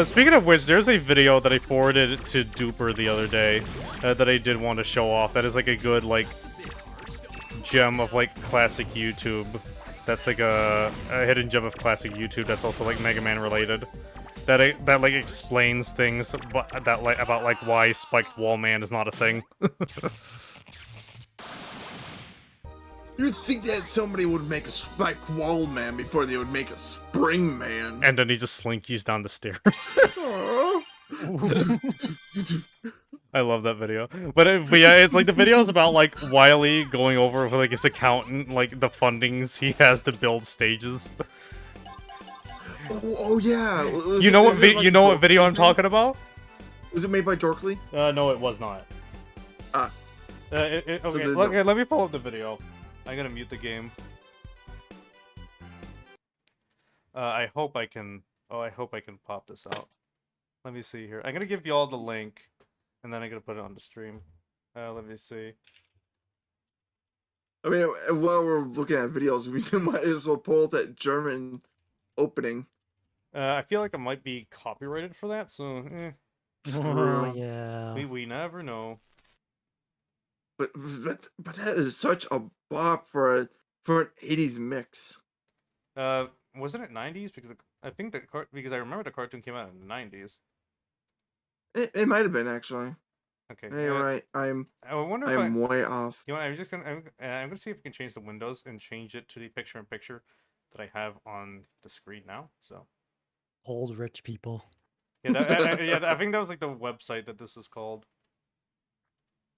Speaking of which, there's a video that I forwarded to Duper the other day that I did want to show off. That is like a good like gem of like classic YouTube. That's like a hidden gem of classic YouTube. That's also like Mega Man related. That like explains things about like why spiked wall man is not a thing. You'd think that somebody would make a spiked wall man before they would make a spring man. And then he just slinkies down the stairs. I love that video. But yeah, it's like the video's about like Wily going over with like his accountant, like the fundings he has to build stages. Oh yeah. You know what video I'm talking about? Was it made by Dorkly? No, it was not. Okay, let me pull up the video. I'm gonna mute the game. I hope I can. Oh, I hope I can pop this out. Let me see here. I'm gonna give you all the link, and then I'm gonna put it on the stream. Let me see. I mean, while we're looking at videos, we might as well pull up that German opening. I feel like it might be copyrighted for that, so Oh, yeah. we never know. But that is such a bop for an 80s mix. Wasn't it 90s? Because I think because I remember the cartoon came out in the 90s. It might have been actually. Okay. Hey, right. I wonder if I'm way off. You know what, I'm gonna see if we can change the windows and change it to the picture-in-picture that I have on the screen now. So Old rich people. yeah, I think that was like the website that this was called.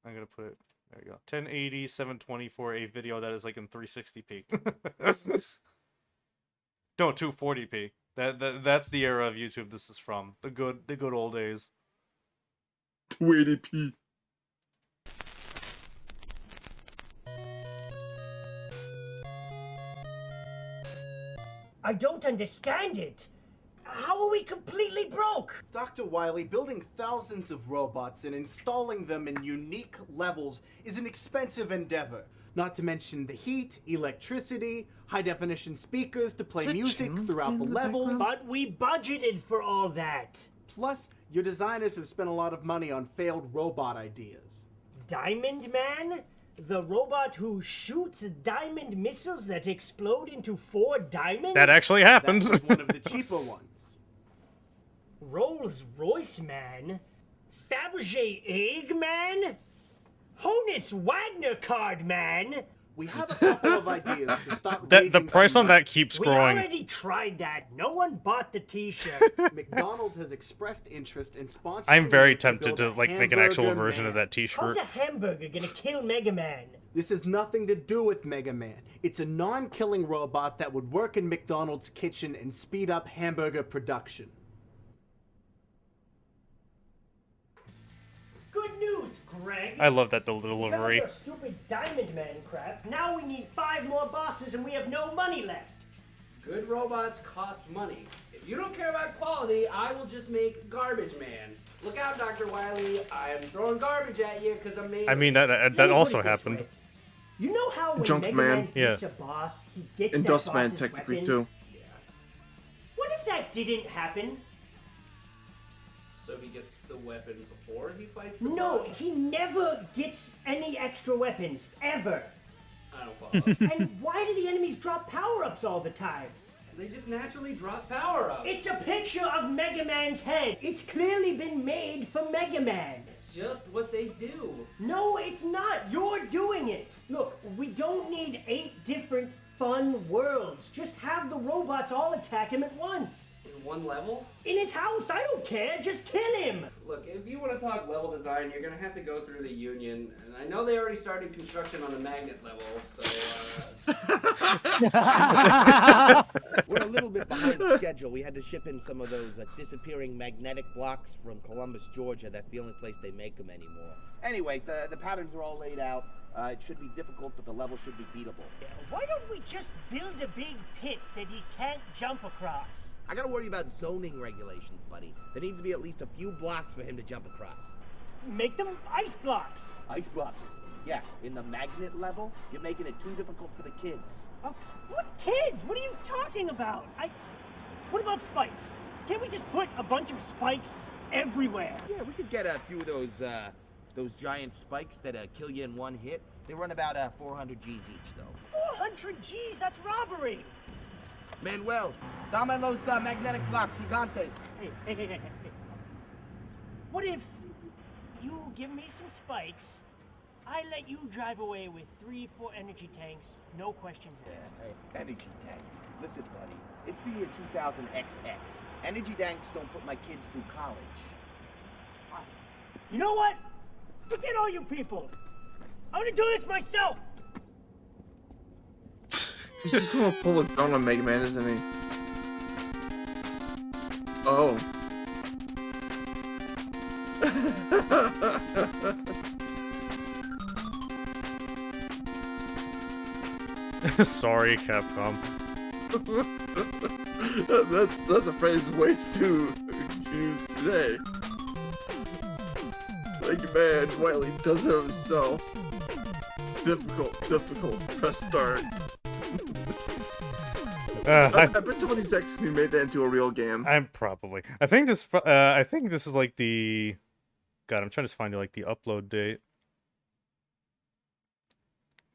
I'm gonna put it. There you go. 1080 720 for a video that is like in 360p. No, 240p. That's the era of YouTube this is from. The good old days. 280p. I don't understand it. How are we completely broke? Dr. Wily, building thousands of robots and installing them in unique levels is an expensive endeavor. Not to mention the heat, electricity, high-definition speakers to play music throughout the levels. But we budgeted for all that. Plus, your designers have spent a lot of money on failed robot ideas. Diamond Man? The robot who shoots diamond missiles that explode into 4 diamonds? That actually happened. That was one of the cheaper ones. Rolls Royce Man? Fabergé Egg Man? Honus Wagner Card Man? We have a couple of ideas to start The raising price some on money. that keeps We growing. already tried that. No one bought the t-shirt. McDonald's has expressed interest in sponsoring. I'm very you tempted to build a like make an actual hamburger version of man. that T-shirt. How's a hamburger gonna kill Mega Man? This has nothing to do with Mega Man. It's a non-killing robot that would work in McDonald's kitchen and speed up hamburger production. Good news, Greg. I love that Because of delivery. your stupid Diamond Man crap, now we need 5 more bosses and we have no money left. Good robots cost money. If you don't care about quality, I will just make Garbage Man. Look out, Dr. Wily. I'm throwing garbage at you because I'm made. I mean Let that me put also it this happened. way. You know how when Junk Mega Man. Man Yeah. beats a boss, he gets And that Dust Man boss's technically weapon? too. Yeah. What if that didn't happen? So he gets the weapon before he fights the No, boss? he never gets any extra weapons, ever. I don't follow. And why do the enemies drop power-ups all the time? They just naturally drop power-ups. It's a picture of Mega Man's head. It's clearly been made for Mega Man. It's just what they do. No, it's not. You're doing it. Look, we don't need 8 different fun worlds. Just have the robots all attack him at once. In one level? In his house, I don't care. Just kill him. Look, if you want to talk level design, you're going to have to go through the Union. And I know they already started construction on the magnet level, so... We're a little bit behind schedule. We had to ship in some of those disappearing magnetic blocks from Columbus, Georgia. That's the only place they make them anymore. Anyway, the patterns are all laid out. It should be difficult, but the level should be beatable. Why don't we just build a big pit that he can't jump across? I gotta worry about zoning regulations, buddy. There needs to be at least a few blocks for him to jump across. Make them ice blocks. Ice blocks. Yeah, in the magnet level, you're making it too difficult for the kids. What kids? What are you talking about? What about spikes? Can't we just put a bunch of spikes everywhere? Yeah, we could get a few of those giant spikes that kill you in one hit. They run about 400 G's each, though. 400 G's, that's robbery. Manuel, dame los magnetic blocks gigantes. Hey. What if you give me some spikes, I let you drive away with 3-4 energy tanks, no questions asked. Energy tanks. Listen, buddy, it's the year 2000 XX. Energy tanks don't put my kids through college. You know what? Forget all you people. I'm gonna do this myself. He's just gonna pull a gun on Mega Man, isn't he? Oh. Sorry, Capcom. that's a phrase way too used today. Mega Man, Wily does it himself. Difficult. Press start. I bet somebody's actually made that into a real game. I'm probably. I think this is like the. God, I'm trying to find like the upload date.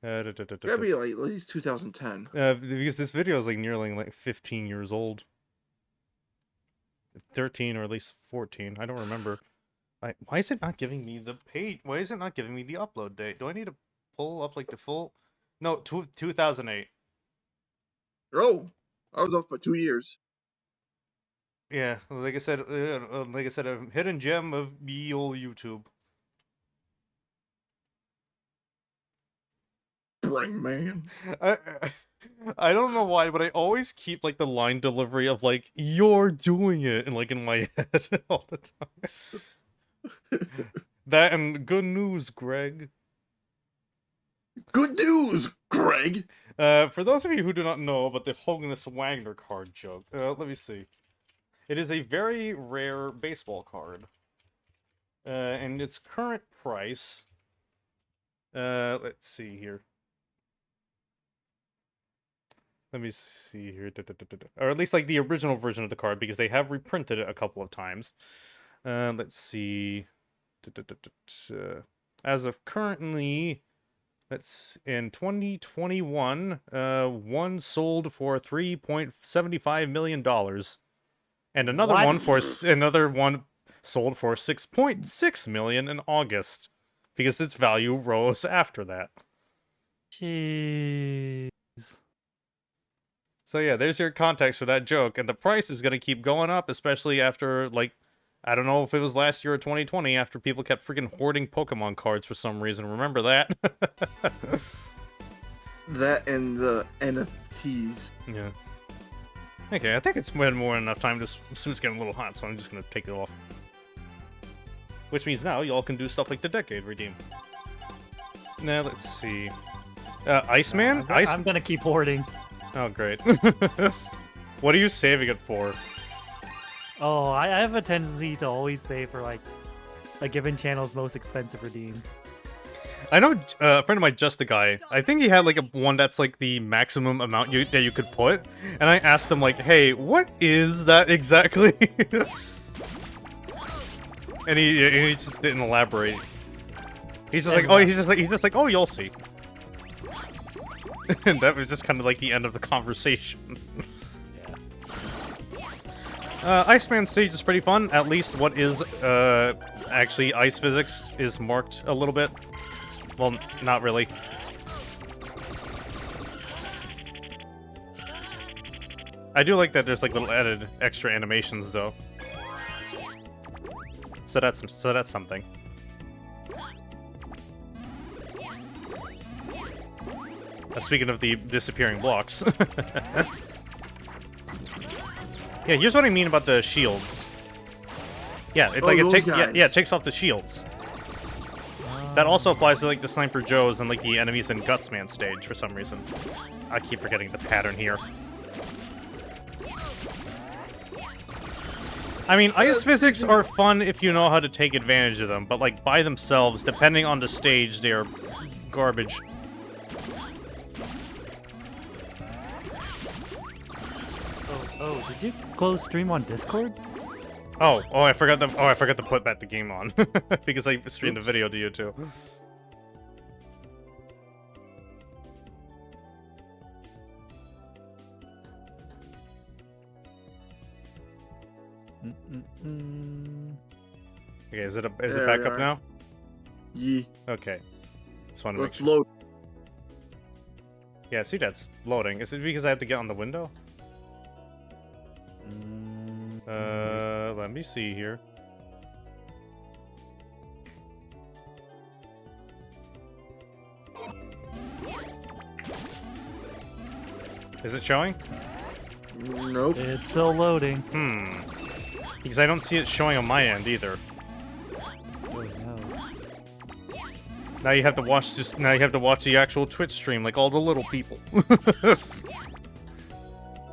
Gotta be like at least 2010. Because this video is like nearly like 15 years old. 13 or at least 14. I don't remember. Why is it not giving me the page? Why is it not giving me the upload date? Do I need to pull up like the full? No, 2008. Oh, I was off by 2 years. Yeah, like I said, a hidden gem of ye old YouTube. Brain man. I don't know why, but I always keep like the line delivery of like "you're doing it" and like in my head all the time. That and good news, Greg. Good news, Greg. For those of you who do not know about the Hogness Wagner card joke, let me see. It is a very rare baseball card. And its current price... let's see here. Let me see here. Or at least like the original version of the card, because they have reprinted it a couple of times. Let's see. As of currently... That's in 2021, one sold for $3.75 million. And another one sold for $6.6 million in August. Because its value rose after that. Jeez. So yeah, there's your context for that joke. And the price is going to keep going up, especially after, like, I don't know if it was last year or 2020, after people kept freaking hoarding Pokemon cards for some reason. Remember that? That and the NFTs. Yeah. Okay, I think it's been more than enough time. This suit's getting a little hot, so I'm just gonna take it off. Which means now y'all can do stuff like the Decade Redeem. Now, let's see. Iceman? I'm gonna keep hoarding. Oh, great. What are you saving it for? Oh, I have a tendency to always save for like a given channel's most expensive redeem. I know a friend of mine, Just the Guy. I think he had like one that's like the maximum amount that you could put, and I asked him like, "Hey, what is that exactly?" and he just didn't elaborate. He's just like, "Oh, he's just like, oh, you'll see." And that was just kind of like the end of the conversation. Iceman stage is pretty fun. At least what is actually ice physics is marked a little bit. Well, not really. I do like that there's like little added extra animations though. So that's something. Speaking of the disappearing blocks. Yeah, here's what I mean about the shields. Yeah, it takes off the shields. That also applies to like the Sniper Joes and like the enemies in Gutsman stage for some reason. I keep forgetting the pattern here. I mean, ice physics are fun if you know how to take advantage of them, but like by themselves, depending on the stage, they're garbage. Oh, did you close stream on Discord? Oh, I forgot to put the game on because I streamed the video to you too. Okay, is it back up now? Yeah. Okay. Just want to Let's load. Yeah, see that's loading. Is it because I have to get on the window? Let me see here. Is it showing? Nope. It's still loading. Because I don't see it showing on my end either. Oh no. Now you have to watch the actual Twitch stream like all the little people.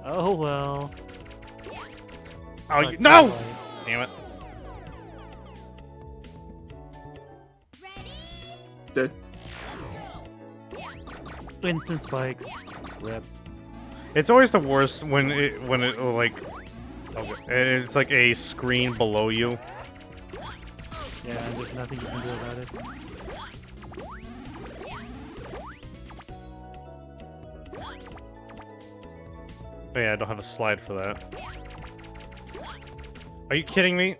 Oh well. Oh, no! Damn it. Dead. Instant spikes. Rip. It's always the worst when it like it's like a screen below you. Yeah, there's nothing you can do about it. Oh yeah, I don't have a slide for that. Are you kidding me?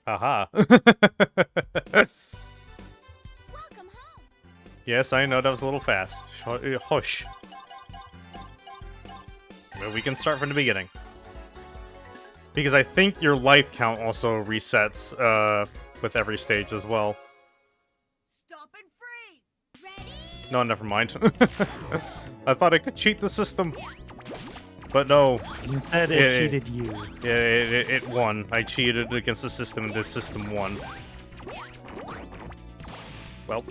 Aha. Welcome home. Yes, I know that was a little fast. Hush. But we can start from the beginning. Because I think your life count also resets with every stage as well. Stop and freeze. Ready? No, never mind. I thought I could cheat the system. But no. Instead, it cheated you. Yeah, it won. I cheated against the system and the system won. Well.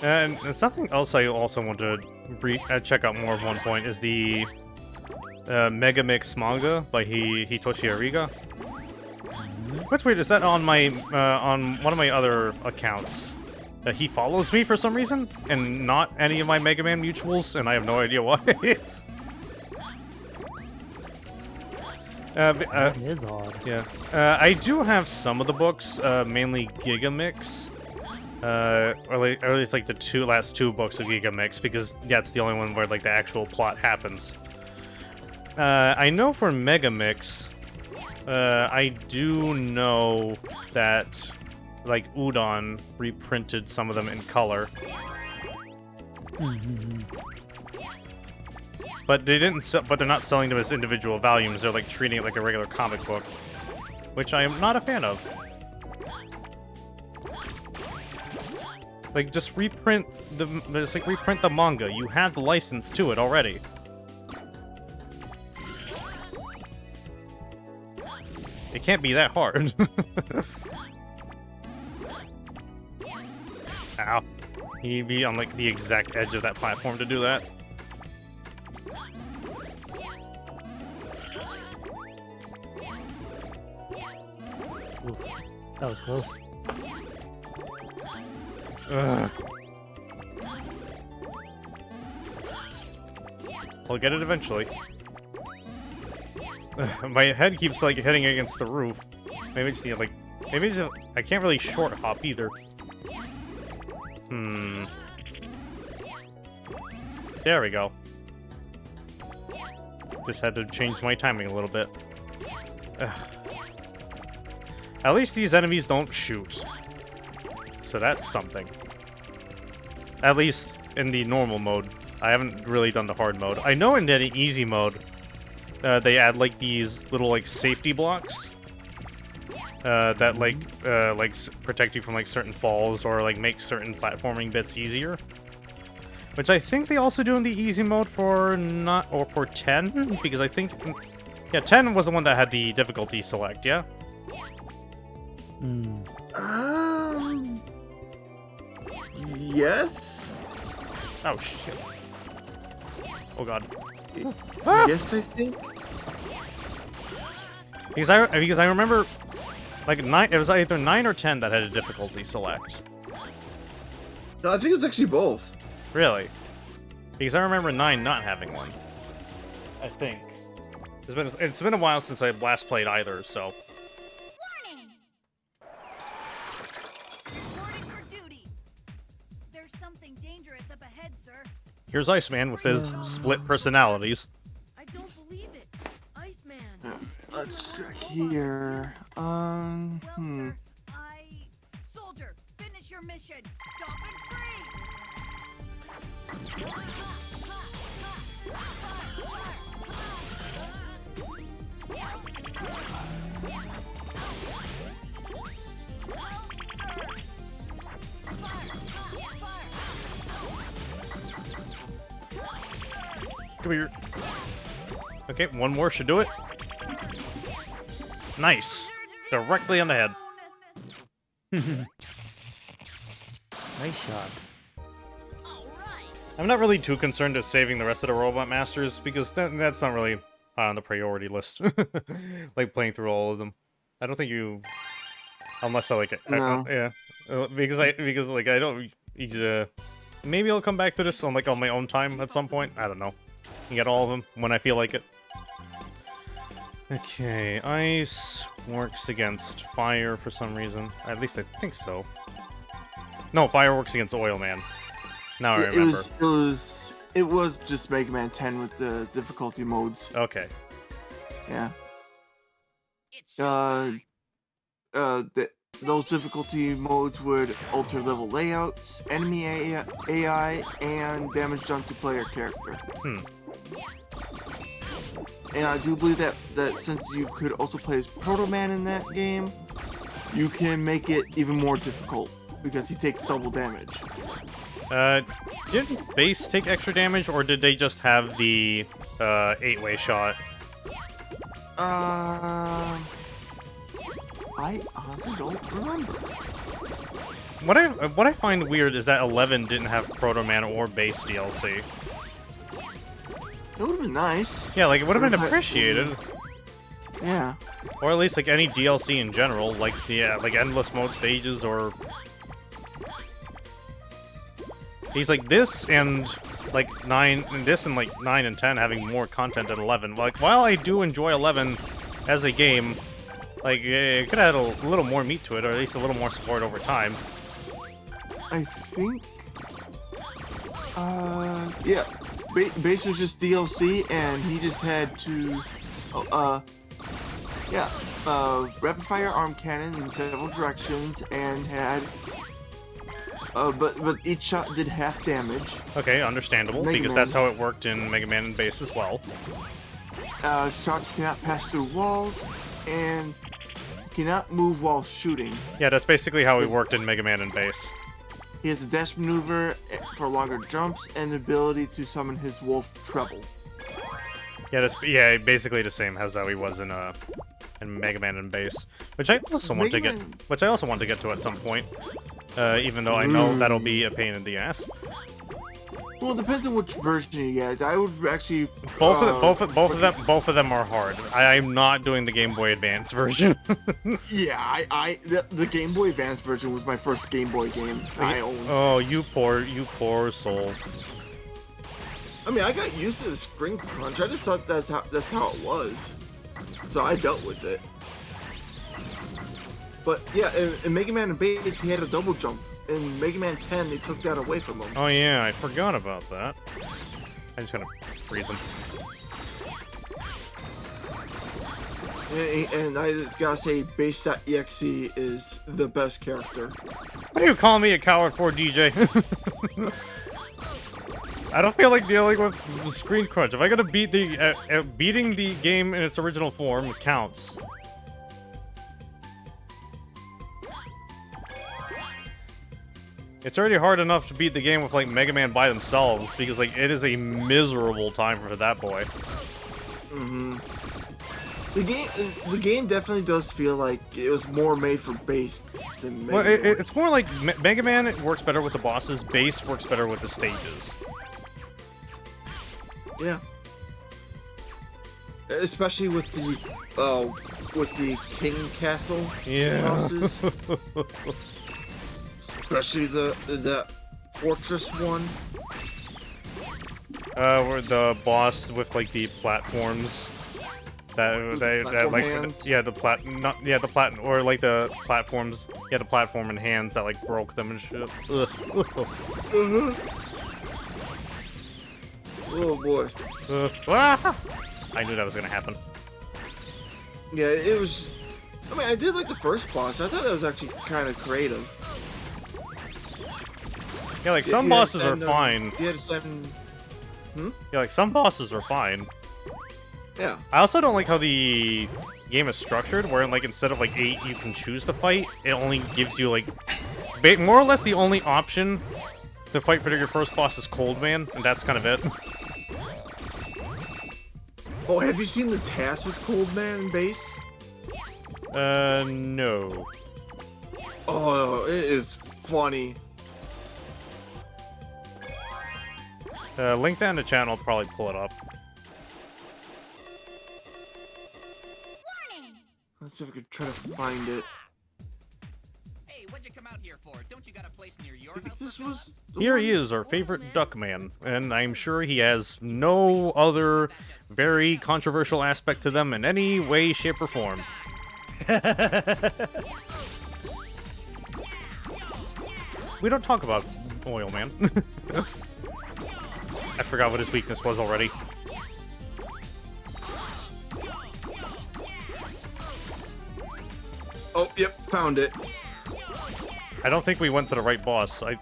And something else I also want to check out more of one point is the Mega Mix manga by Hitoshi Ariga. What's weird is that on my on one of my other accounts that he follows me for some reason, and not any of my Mega Man mutuals, and I have no idea why. That is odd. Yeah, I do have some of the books, mainly Gigamix. Or at least like the last two books of Gigamix, because that's the only one where like the actual plot happens. I know for Megamix, I do know that like Udon reprinted some of them in color. But they didn't but they're not selling them as individual volumes. They're like treating it like a regular comic book, which I am not a fan of. Like, just reprint the manga. You have the license to it already. It can't be that hard. Ow. You'd be on, like, the exact edge of that platform to do that. Ooh, that was close. Ugh. I'll get it eventually. My head keeps like hitting against the roof. Maybe I just need like, I can't really short hop either. There we go. Just had to change my timing a little bit. Ugh. At least these enemies don't shoot. So that's something. At least in the normal mode. I haven't really done the hard mode. I know in the easy mode, they add like these little like safety blocks that like protect you from like certain falls or like make certain platforming bits easier. Which I think they also do in the easy mode for 10, because I think 10 was the one that had the difficulty select, yeah? Yes? Oh, shit. Oh, God. Yes, I think. Because I remember, like, it was either 9 or 10 that had a difficulty select. No, I think it's actually both. Really? Because I remember 9 not having one. I think. It's been a while since I last played either, so... Warning! Reporting for duty. There's something dangerous up ahead, sir. Here's Iceman with his split personalities. I don't believe it. Iceman. Let's check here. Well, sir, Soldier, finish your mission. Stop and Come here. Okay, one more should do it. Nice. Directly on the head. Nice shot. I'm not really too concerned with saving the rest of the Robot Masters, because that's not really high on the priority list. Like, playing through all of them. I don't think you... Unless I like it. No. Yeah. Because I don't... maybe I'll come back to this on my own time at some point. I don't know. And get all of them when I feel like it. Okay, ice works against fire for some reason. At least I think so. No, fire works against oil, man. Now I remember. It was just Mega Man 10 with the difficulty modes. Okay. Yeah. Those difficulty modes would alter level layouts, enemy AI, and damage done to player character. And I do believe that since you could also play as Proto Man in that game, you can make it even more difficult because he takes double damage. Didn't base take extra damage, or did they just have the 8-way shot? I honestly don't remember. What I find weird is that 11 didn't have Proto Man or base DLC. It would have been nice. Yeah, like it would have been appreciated. Yeah. Or at least like any DLC in general, like like endless mode stages or. He's like this and like 9 and this and like 9 and 10 having more content than 11. Like while I do enjoy 11 as a game, like it could have had a little more meat to it, or at least a little more support over time. I think. Yeah. Base was just DLC, and he just had to, rapid fire arm cannon in several directions, and had, but each shot did half damage. Okay, understandable, because that's how it worked in Mega Man and Base as well. Shots cannot pass through walls, and cannot move while shooting. Yeah, that's basically how it worked in Mega Man and Base. He has a dash maneuver for longer jumps and the ability to summon his wolf treble. Yeah, that's basically the same as how he was in Mega Man and Base, which I also want to get to at some point. Even though I know that'll be a pain in the ass. Well, it depends on which version you get. I would actually both of them are hard. I'm not doing the Game Boy Advance version. Yeah, the Game Boy Advance version was my first Game Boy game I owned. Oh, you poor soul. I mean, I got used to the screen crunch. I just thought that's how it was, so I dealt with it. But yeah, in Mega Man and Base, he had a double jump. In Mega Man 10, they took that away from him. Oh yeah, I forgot about that. I'm just gonna freeze him. And I just gotta say, Base.exe is the best character. What are you calling me a coward for, DJ? I don't feel like dealing with the screen crunch. If I gotta beat beating the game in its original form, it counts. It's already hard enough to beat the game with like Mega Man by themselves, because like it is a miserable time for that boy. The game definitely does feel like it was more made for Base than Mega Man. It's more like Mega Man works better with the bosses, Base works better with the stages. Yeah. Especially with the King Castle bosses. Especially the Fortress one. Where the boss with like the platforms that like hands. the platform and hands that like broke them and shit. Oh boy. I knew that was gonna happen. Yeah, it was. I mean, I did like the first boss. I thought that was actually kind of creative. Yeah, like some bosses are fine. You had to send. Yeah, like some bosses are fine. Yeah. I also don't like how the game is structured, where like instead of like 8 you can choose to fight, it only gives you like more or less the only option to fight for your first boss is Cold Man, and that's kind of it. Oh, have you seen the task with Cold Man in Base? No. Oh, it is funny. Link that in the channel, I'll probably pull it up. Let's see if I can try to find it. Hey, what'd you come out here for? Don't you got a place near your I think house? this was the Here one- he is, our favorite Duckman, and I'm sure he has no other very controversial aspect to them in any way, shape, or form. We don't talk about Oil Man. I forgot what his weakness was already. Oh, yep, found it. I don't think we went to the right boss. I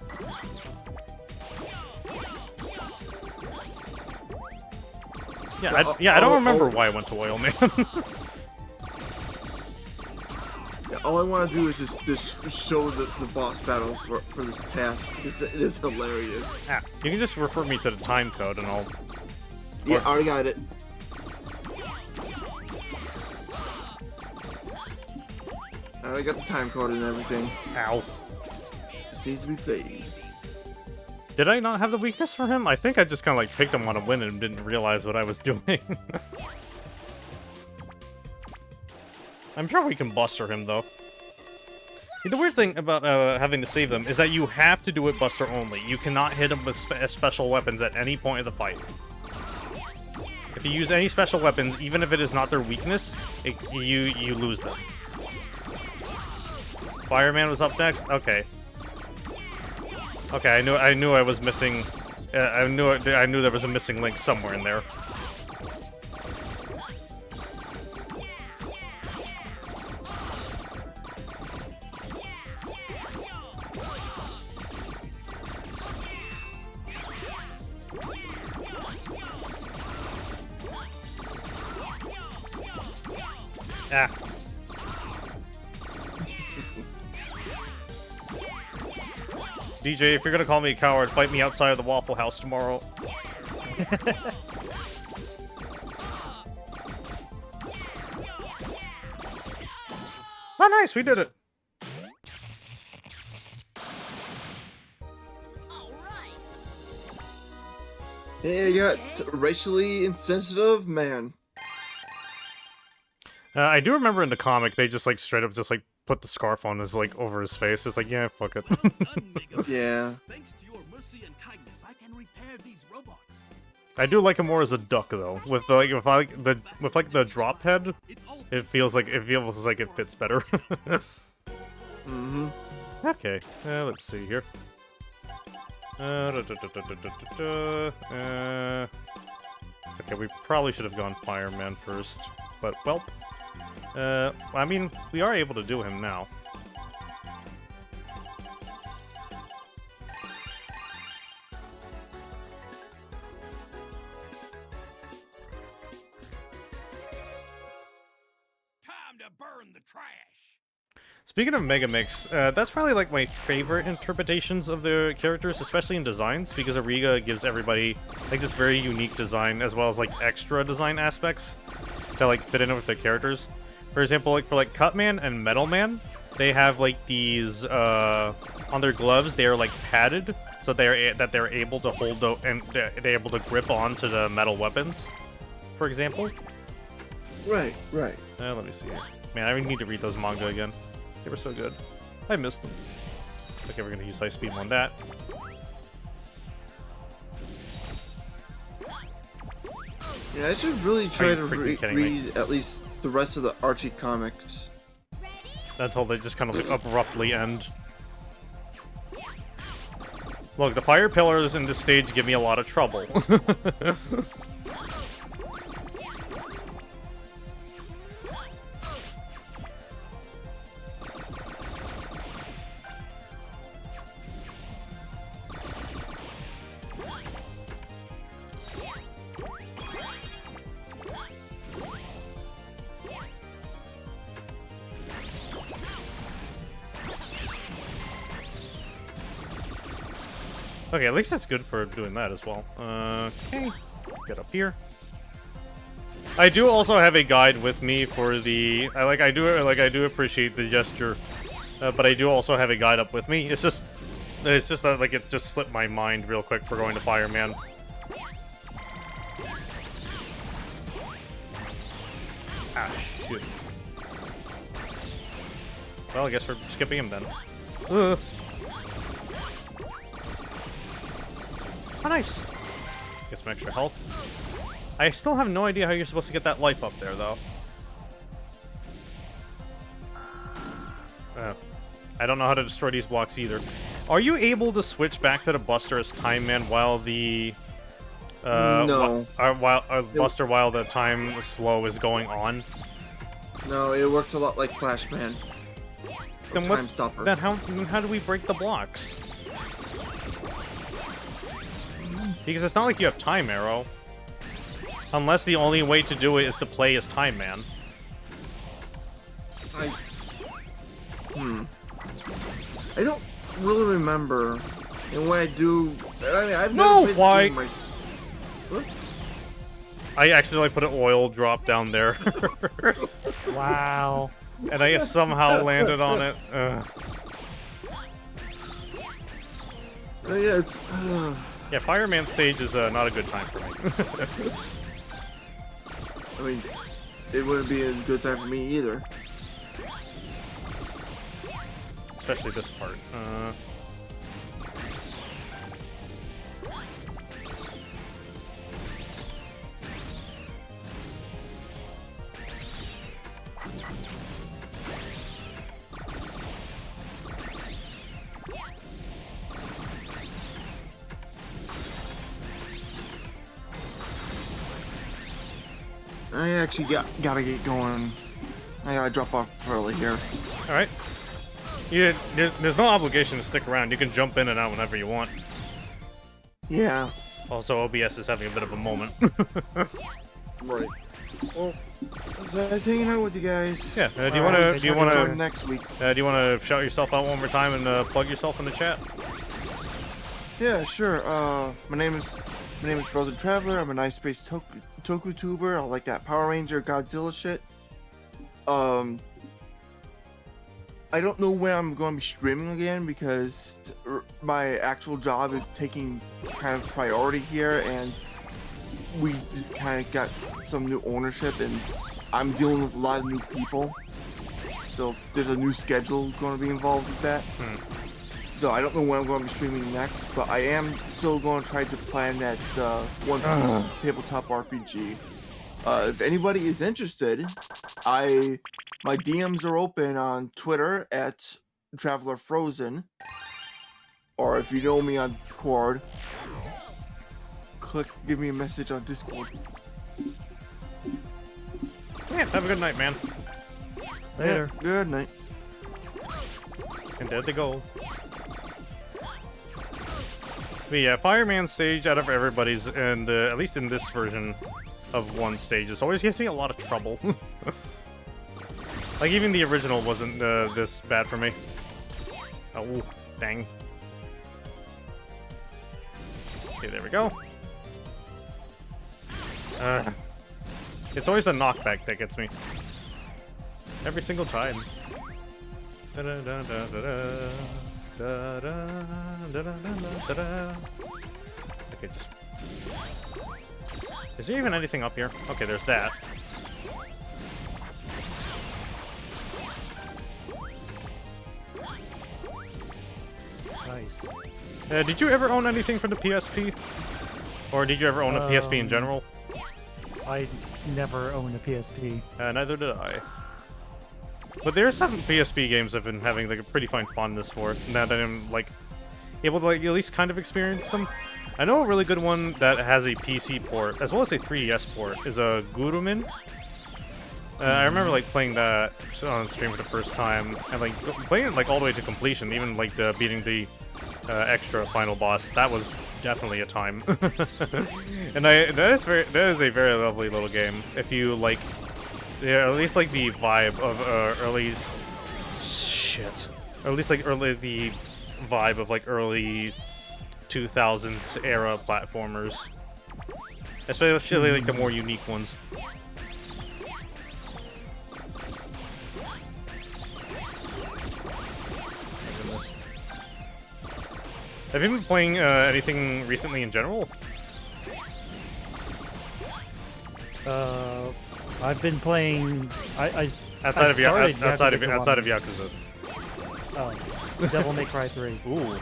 don't remember why I went to Oil Man. Yeah, all I want to do is just show the boss battle for this task. It is hilarious. Ah, you can just refer me to the time code and I'll... Yeah, I already got it. I already got the time code and everything. Ow. Just needs to be phased. Did I not have the weakness for him? I think I just kind of like picked him on a win and didn't realize what I was doing. I'm sure we can buster him, though. The weird thing about having to save them is that you have to do it buster only. You cannot hit them with special weapons at any point of the fight. If you use any special weapons, even if it is not their weakness, you lose them. Fireman was up next? Okay. Okay, I knew I was missing... I knew there was a missing link somewhere in there. Ah. DJ, if you're gonna call me a coward, fight me outside of the Waffle House tomorrow. Oh, nice, we did it. Yeah, you got racially insensitive man. I do remember in the comic, they just like straight up just like put the scarf on his like over his face. It's like, yeah, fuck it. Yeah. Thanks to your mercy and kindness, I can repair these robots. I do like him more as a duck though. With the, with the drop head, it feels like it fits better. Mm-hmm. Okay, let's see here. Okay, we probably should have gone Fireman first, but well. I mean, we are able to do him now. Time to burn the trash. Speaking of Mega Mix, that's probably like my favorite interpretations of the characters, especially in designs, because Ariga gives everybody like this very unique design, as well as like extra design aspects that like fit in with the characters. For example, like for like Cutman and Metal Man, they have like these on their gloves. They are like padded, so they're able to hold and they're able to grip onto the metal weapons. For example. Right. Let me see. Man, I need to read those manga again. They were so good. I missed them. Okay, we're gonna use high speed on that. Yeah, I should really try to freaking kidding me? read at least the rest of the Archie comics. Until they just kind of like abruptly end. Look, the fire pillars in this stage give me a lot of trouble. Okay, at least it's good for doing that as well. Okay, get up here. I do also have a guide with me for the. I do appreciate the gesture, but I do also have a guide up with me. It's just that like it just slipped my mind real quick for going to Fireman. Ah, shoot. Well, I guess we're skipping him then. Oh, nice. Get some extra health. I still have no idea how you're supposed to get that life up there, though. I don't know how to destroy these blocks either. Are you able to switch back to the Buster as Time Man while the... No. Buster while the time slow is going on? No, it works a lot like Flashman. Then Time Stopper. Then how do we break the blocks? Because it's not like you have Time Arrow. Unless the only way to do it is to play as Time Man. I don't really remember. And when I do... I mean, I've No, never played why? the game Whoops. I accidentally put an oil drop down there. Wow. And I somehow landed on it. Yeah, it's... Yeah, Fireman stage is not a good time for me. I mean, it wouldn't be a good time for me either. Especially this part. I actually gotta get going. I gotta drop off early here. Alright. There's no obligation to stick around. You can jump in and out whenever you want. Yeah. Also, OBS is having a bit of a moment. Right. Well, so I was hanging out with you guys. Yeah. Do you want to next week? Do you want to shout yourself out one more time and plug yourself in the chat? Yeah, sure. My name is Frozen Traveler. I'm a nice space toku tuber. I like that Power Ranger Godzilla shit. I don't know when I'm going to be streaming again because my actual job is taking kind of priority here, and we just kind of got some new ownership, and I'm dealing with a lot of new people. So there's a new schedule going to be involved with that. So I don't know when I'm going to be streaming next, but I am still going to try to plan that One Piece tabletop RPG. If anybody is interested, my DMs are open on Twitter at Traveler Frozen, or if you know me on Discord, give me a message on Discord. Yeah, have a good night, man. Later. Yeah, good night. And there they go. But yeah, Fireman stage out of everybody's, and at least in this version of one stage, it always gives me a lot of trouble. Like, even the original wasn't this bad for me. Oh, dang. Okay, there we go. It's always the knockback that gets me. Every single time. Okay, just... Is there even anything up here? Okay, there's that. Nice. Did you ever own anything for the PSP? Or did you ever own a PSP in general? I never owned a PSP. Neither did I. But there's some PSP games I've been having like a pretty fine fondness for, now that I'm like able to like at least kind of experience them. I know a really good one that has a PC port, as well as a 3DS port, is a Gurumin. I remember like playing that on stream for the first time, and like playing it like all the way to completion, even like beating the extra final boss. That was definitely a time. And that is a very lovely little game. If you like, yeah, at least like the vibe of early shit, or at least like the vibe of like early 2000s era platformers, especially like the more unique ones. Have you been playing anything recently in general? I've been playing. Outside of Yakuza. Oh. Devil May Cry 3. Ooh.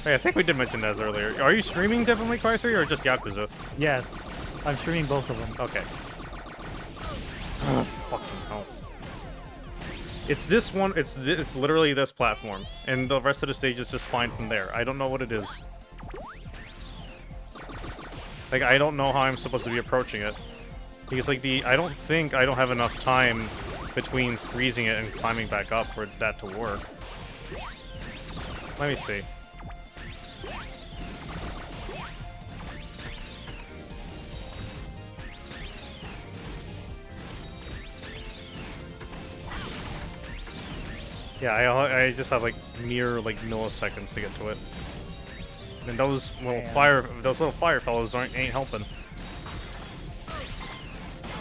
Hey, I think we did mention that earlier. Are you streaming Devil May Cry 3 or just Yakuza? Yes, I'm streaming both of them. Okay. Fucking hell. It's this one, it's literally this platform. And the rest of the stage is just fine from there. I don't know what it is. Like, I don't know how I'm supposed to be approaching it. Because, like, I don't think I don't have enough time between freezing it and climbing back up for that to work. Let me see. Yeah, I just have like mere like milliseconds to get to it, and those little fire fellows ain't helping.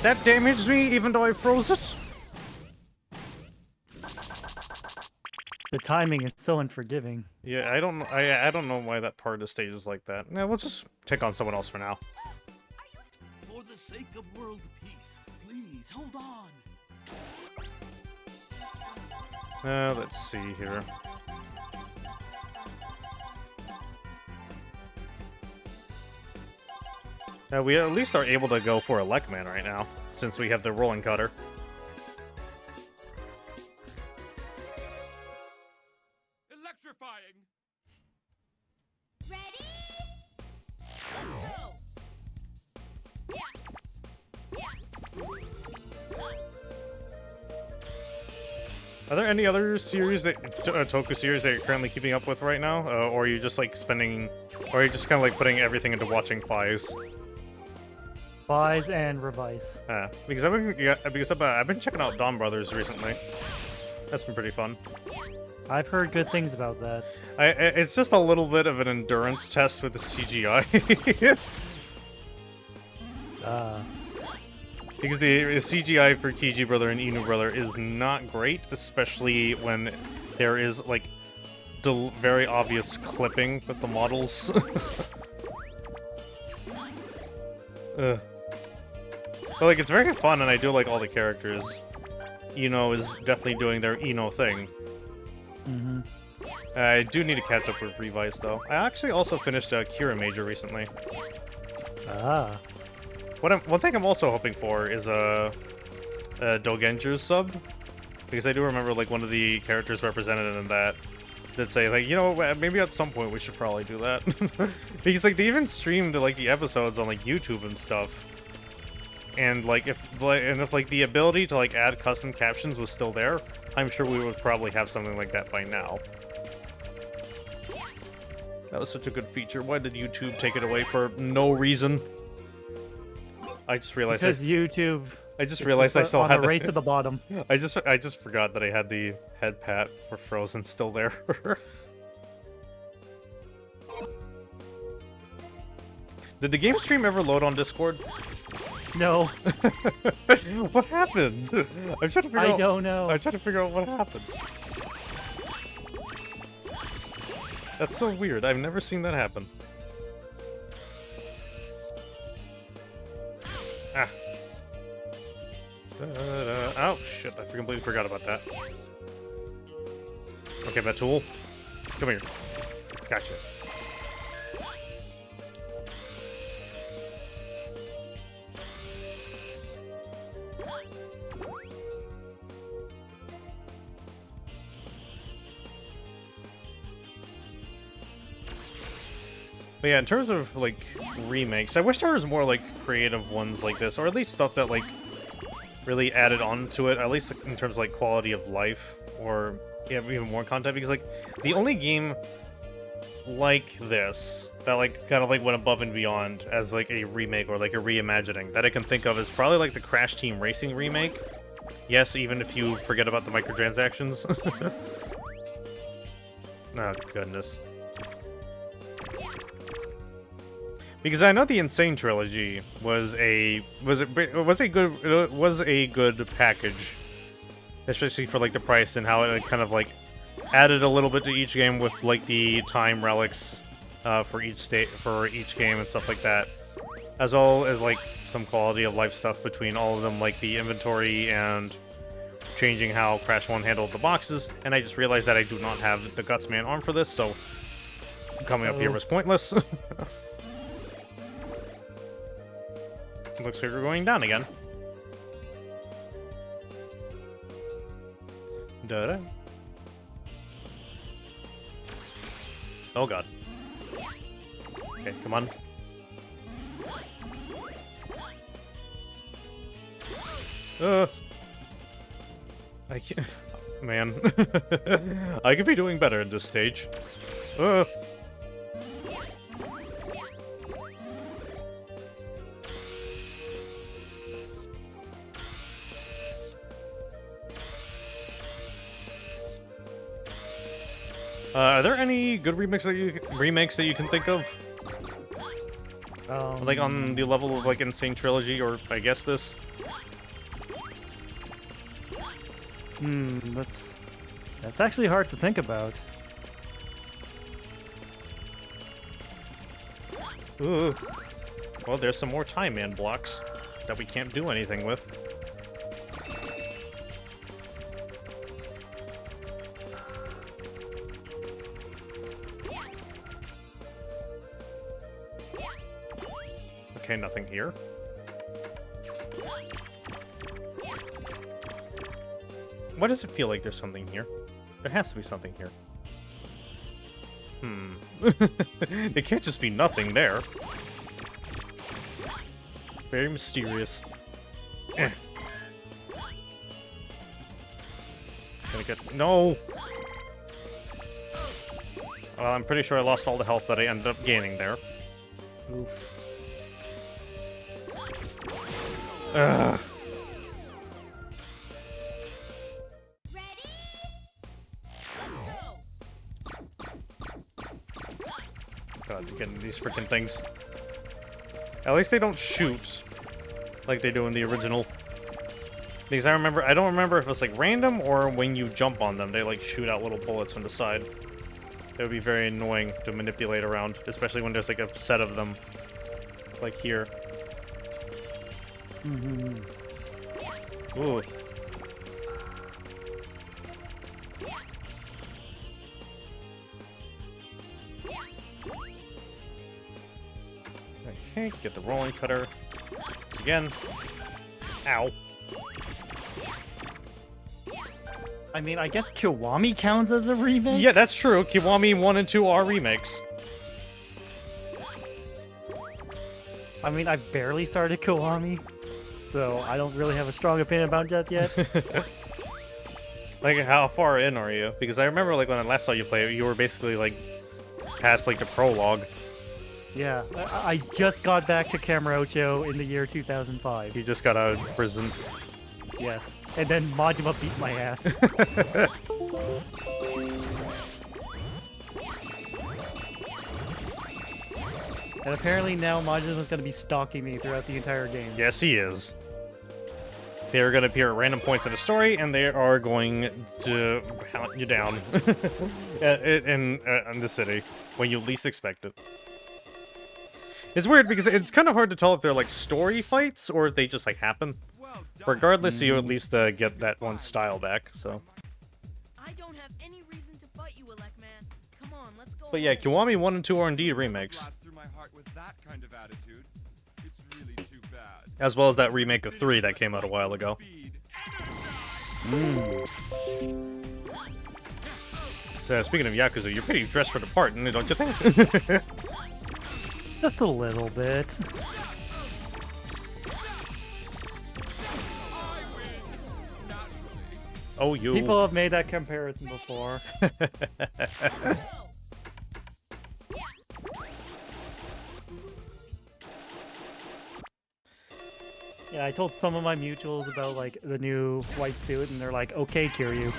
That damaged me even though I froze it. The timing is so unforgiving. Yeah, I don't know why that part of the stage is like that. Yeah, we'll just take on someone else for now. For the sake of world peace, please hold on. Let's see here. We at least are able to go for a Lekman right now, since we have the rolling cutter. Electrifying. Ready? Let's go. Are there any other series that Toku series that you're currently keeping up with right now, or are you just like or are you just kind of like putting everything into watching Fies? Fies and Revise. Because I've been checking out Dawn Brothers recently. That's been pretty fun. I've heard good things about that. It's just a little bit of an endurance test with the CGI. Because the CGI for Kiji Brother and Inu Brother is not great, especially when there is, like, the very obvious clipping with the models. But, like, it's very fun, and I do like all the characters. Ino is definitely doing their Ino thing. Mm-hmm. I do need to catch up with Revice, though. I actually also finished Kira Major recently. Ah. One thing I'm also hoping for is a Dogenju's sub, because I do remember like one of the characters represented in that did say like, you know, maybe at some point we should probably do that. Because like they even streamed like the episodes on like YouTube and stuff, and like if like the ability to like add custom captions was still there, I'm sure we would probably have something like that by now. That was such a good feature. Why did YouTube take it away for no reason? I just realized because YouTube. I just realized I still had the race to the bottom. I just forgot that I had the head pat for Frozen still there. Did the game stream ever load on Discord? No. What happened? I'm trying to figure out. I don't know. I'm trying to figure out what happened. That's so weird. I've never seen that happen. Ah. Oh, shit. I completely forgot about that. Okay, Batul. Come here. Gotcha. But yeah, in terms of, like, remakes, I wish there was more, like, creative ones like this, or at least stuff that, like, really added on to it, at least in terms of, like, quality of life, or yeah, even more content, because, like, the only game like this that, like, kind of, like, went above and beyond as, like, a remake or, like, a reimagining that I can think of is probably, like, the Crash Team Racing remake. Yes, even if you forget about the microtransactions. Oh, goodness. Because I know the Insane trilogy was a good package, especially for like the price and how it kind of like added a little bit to each game with like the time relics for each game and stuff like that, as well as like some quality of life stuff between all of them, like the inventory and changing how Crash 1 handled the boxes, and I just realized that I do not have the Gutsman arm for this, so coming up here was pointless. Looks like we're going down again. Da-da. Oh god. Okay, come on. I can't... Man. I could be doing better in this stage. Are there any good remakes that you can think of? Like on the level of like Insane Trilogy, or I guess this? That's actually hard to think about. Ooh. Well, there's some more Time Man blocks that we can't do anything with. Okay, nothing here. Why does it feel like there's something here? There has to be something here. It can't just be nothing there. Very mysterious. Gonna get... No! Well, I'm pretty sure I lost all the health that I ended up gaining there. Oof. Ugh. God, again, these freaking things. At least they don't shoot like they do in the original. Because I don't remember if it's like random or when you jump on them, they like shoot out little bullets from the side. That would be very annoying to manipulate around, especially when there's like a set of them, like here. Ooh. Okay, get the rolling cutter. Once again. Ow. I mean, I guess Kiwami counts as a remake? Yeah, that's true. Kiwami 1 and 2 are remakes. I mean, I barely started Kiwami, so I don't really have a strong opinion about that yet. Like, how far in are you? Because I remember, like, when I last saw you play it, you were basically, like, past, like, the prologue. Yeah, I just got back to Kamurocho in the year 2005. You just got out of prison. Yes, and then Majima beat my ass. And apparently now Majima's going to be stalking me throughout the entire game. Yes, he is. They are going to appear at random points in the story, and they are going to hunt you down in the city when you least expect it. It's weird because it's kind of hard to tell if they're like story fights or if they just like happen. Regardless, you at least get that one style back. So. I don't have any reason to fight you, Elec Man. Come on, let's go. But yeah, Kiwami 1 and 2 are indeed remakes. As well as that remake of 3 that came out a while ago. So speaking of Yakuza, you're pretty dressed for the part, don't you think? Just a little bit. Oh, you. People have made that comparison before. Yeah, I told some of my mutuals about like the new white suit, and they're like, "Okay, Kiryu."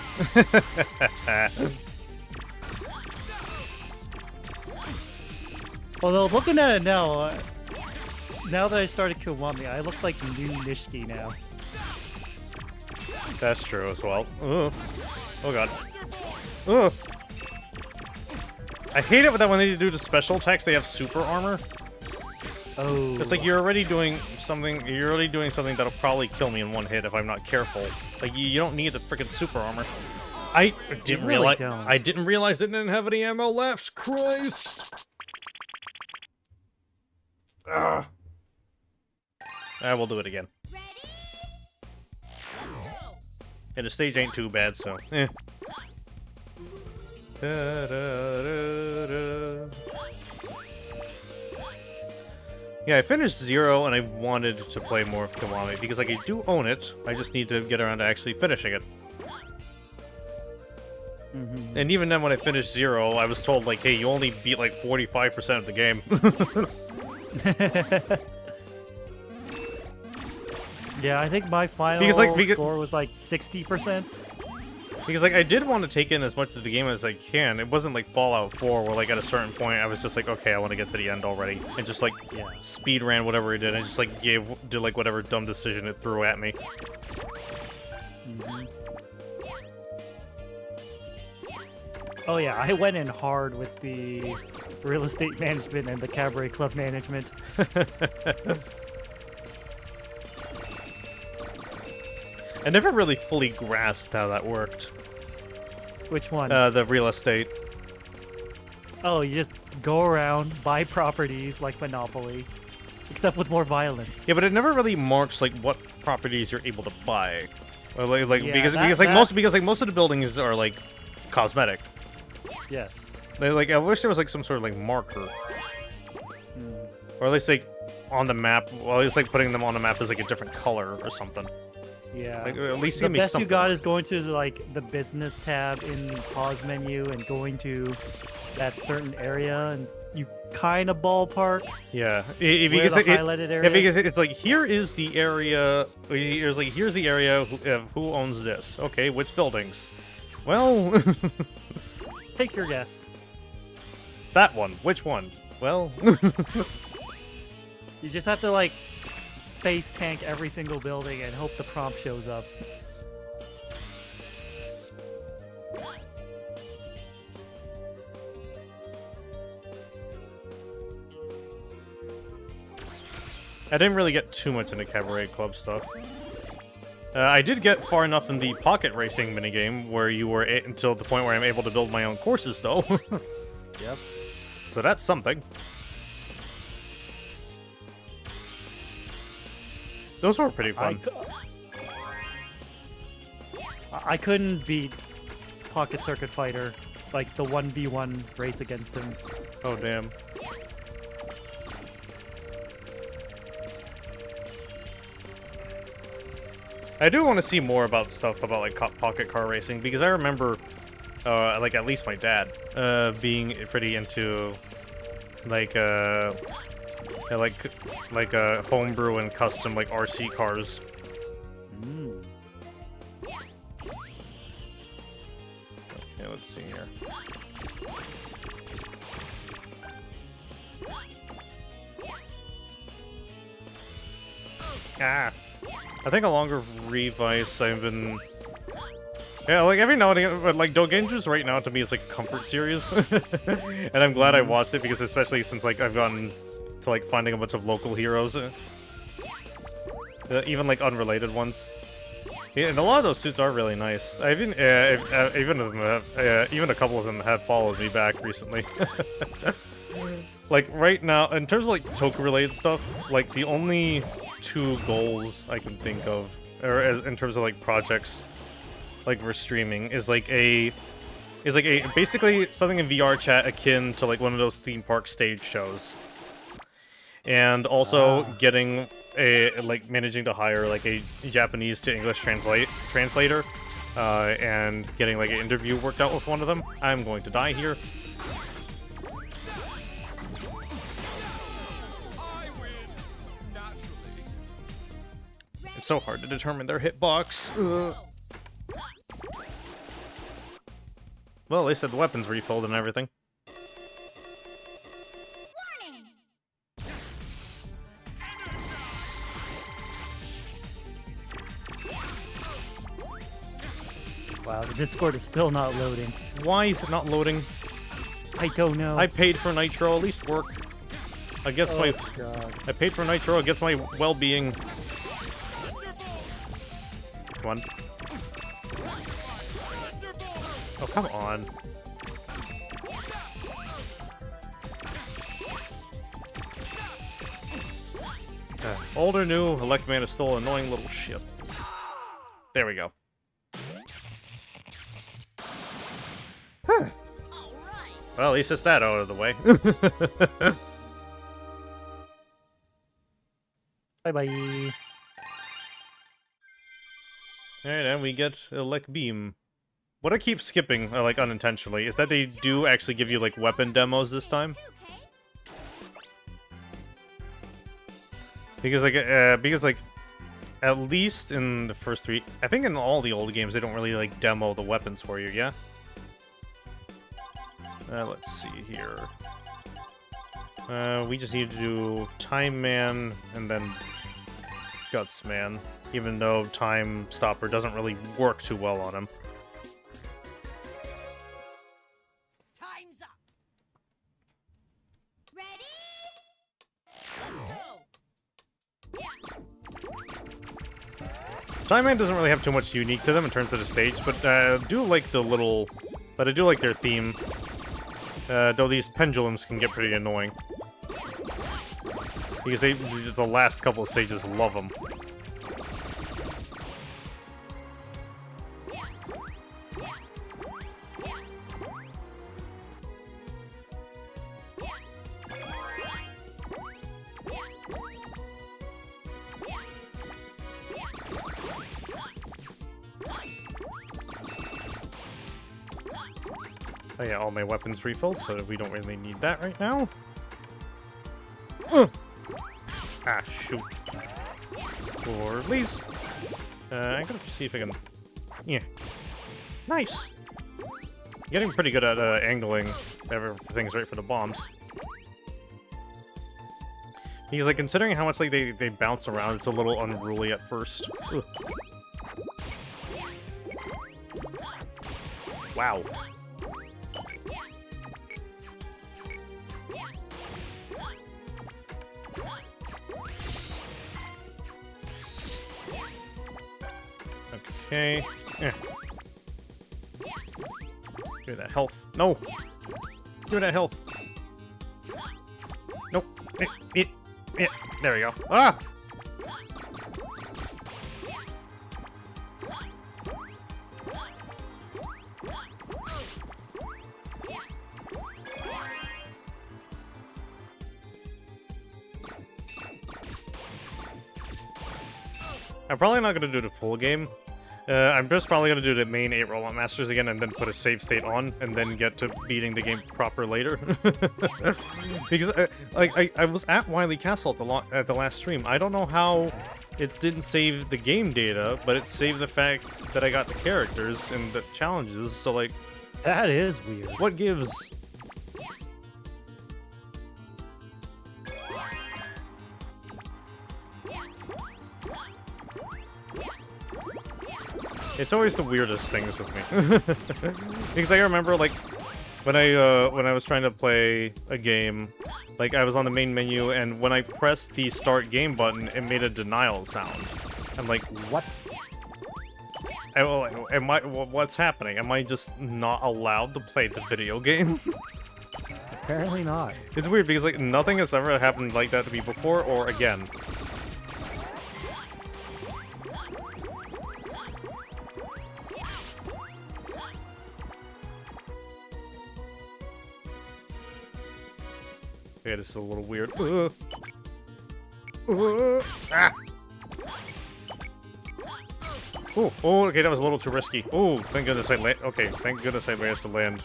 Although looking at it now, now that I started Kiwami, I look like new Nishiki now. That's true as well. Ugh. Oh god. Ugh. I hate it that when they do the special attacks, they have super armor. Oh. It's like you're already doing something that'll probably kill me in one hit if I'm not careful. Like you don't need the freaking super armor. I didn't really realize don't. I didn't realize it didn't have any ammo left. Christ. Ugh. We'll do it again. And the stage ain't too bad, so eh. Yeah, I finished 0 and I wanted to play more of Kiwami because like I do own it. I just need to get around to actually finishing it. And even then when I finished 0, I was told like, hey, you only beat like 45% of the game. Yeah, I think my final score was like 60%. Because like I did want to take in as much of the game as I can. It wasn't like Fallout 4 where like at a certain point I was just like, okay, I want to get to the end already, and just like speed ran whatever it did, and just like did like whatever dumb decision it threw at me. Oh yeah, I went in hard with the real estate management and the cabaret club management. I never really fully grasped how that worked. Which one? The real estate. Oh, you just go around, buy properties like Monopoly, except with more violence. Yeah, but it never really marks like what properties you're able to buy. Or, Yeah, because most of the buildings are like cosmetic. Yes. Like I wish there was like some sort of like marker. Or at least like on the map, well, at least like putting them on the map as like a different color or something. Yeah. Like, at least the give me best something. you got is going to like the business tab in the pause menu and going to that certain area, and you kind of ballpark. Yeah, because the highlighted area. Because it's like here is the area. Here's the area. Who owns this? Okay, which buildings? Well, take your guess. That one. Which one? Well, you just have to like face tank every single building and hope the prompt shows up. I didn't really get too much into cabaret club stuff. I did get far enough in the pocket racing minigame where you were until the point where I'm able to build my own courses, though. Yep. So that's something. Those were pretty fun. I couldn't beat Pocket Circuit Fighter, like the 1v1 race against him. Oh, damn. I do want to see more about stuff about like pocket car racing, because I remember, like at least my dad, being pretty into like homebrew and custom like RC cars. Okay, let's see here. Ah. I think along with Revice, I've been... Yeah, like every now and again, but like Dogenju's right now to me is like a comfort series. And I'm glad I watched it, because especially since like I've gotten to like finding a bunch of local heroes. Even like unrelated ones. Yeah, and a lot of those suits are really nice. Even a couple of them have followed me back recently. Like right now, in terms of like Toku related stuff, like the only 2 goals I can think of, or in terms of like projects, like for streaming, is basically something in VR chat akin to like one of those theme park stage shows, and also getting managing to hire like a Japanese to English translator, and getting like an interview worked out with one of them. I'm going to die here. It's so hard to determine their hitbox. Well, they said the weapons refilled and everything. Wow, the Discord is still not loading. Why is it not loading? I don't know. I paid for Nitro, at least work. Against my... God. I paid for Nitro against my well-being. Come on. Oh, come on. Old or new, Elect Man is still an annoying little shit. There we go. Huh. Well, at least it's that out of the way. Bye-bye. Alright, and we get Elect Beam. What I keep skipping, like, unintentionally, is that they do actually give you, like, weapon demos this time. Because, like, at least in the first 3... I think in all the old games, they don't really, like, demo the weapons for you, yeah? Let's see here. We just need to do Time Man and then Guts Man, even though Time Stopper doesn't really work too well on him. Time's up. Ready? Let's go. Time Man doesn't really have too much unique to them in terms of the stage, but I do like the little... But I do like their theme. Though these pendulums can get pretty annoying. Because the last couple of stages love them. Oh yeah, all my weapons refilled, so we don't really need that right now. Ah, shoot. Or please. I'm gonna see if I can... Yeah. Nice! Getting pretty good at angling everything's right for the bombs. Because, like, considering how much, like, they bounce around, it's a little unruly at first. Ugh. Wow. Okay. Eh. Give me that health. No! Give me that health. Nope. There we go. Ah! I'm probably not going to do the full game. I'm just probably going to do the main 8 Robot Masters again and then put a save state on and then get to beating the game proper later. Because I was at Wily Castle at the last stream. I don't know how it didn't save the game data, but it saved the fact that I got the characters and the challenges, so like... That is weird. What gives? It's always the weirdest things with me. Because I remember, like, when I was trying to play a game, like, I was on the main menu, and when I pressed the start game button, it made a denial sound. I'm like, what? What's happening? Am I just not allowed to play the video game? Apparently not. It's weird, because, like, nothing has ever happened like that to me before or again. Okay, this is a little weird. Ah! Oh, okay, that was a little too risky. Oh, thank goodness I land. Okay, thank goodness I managed to land.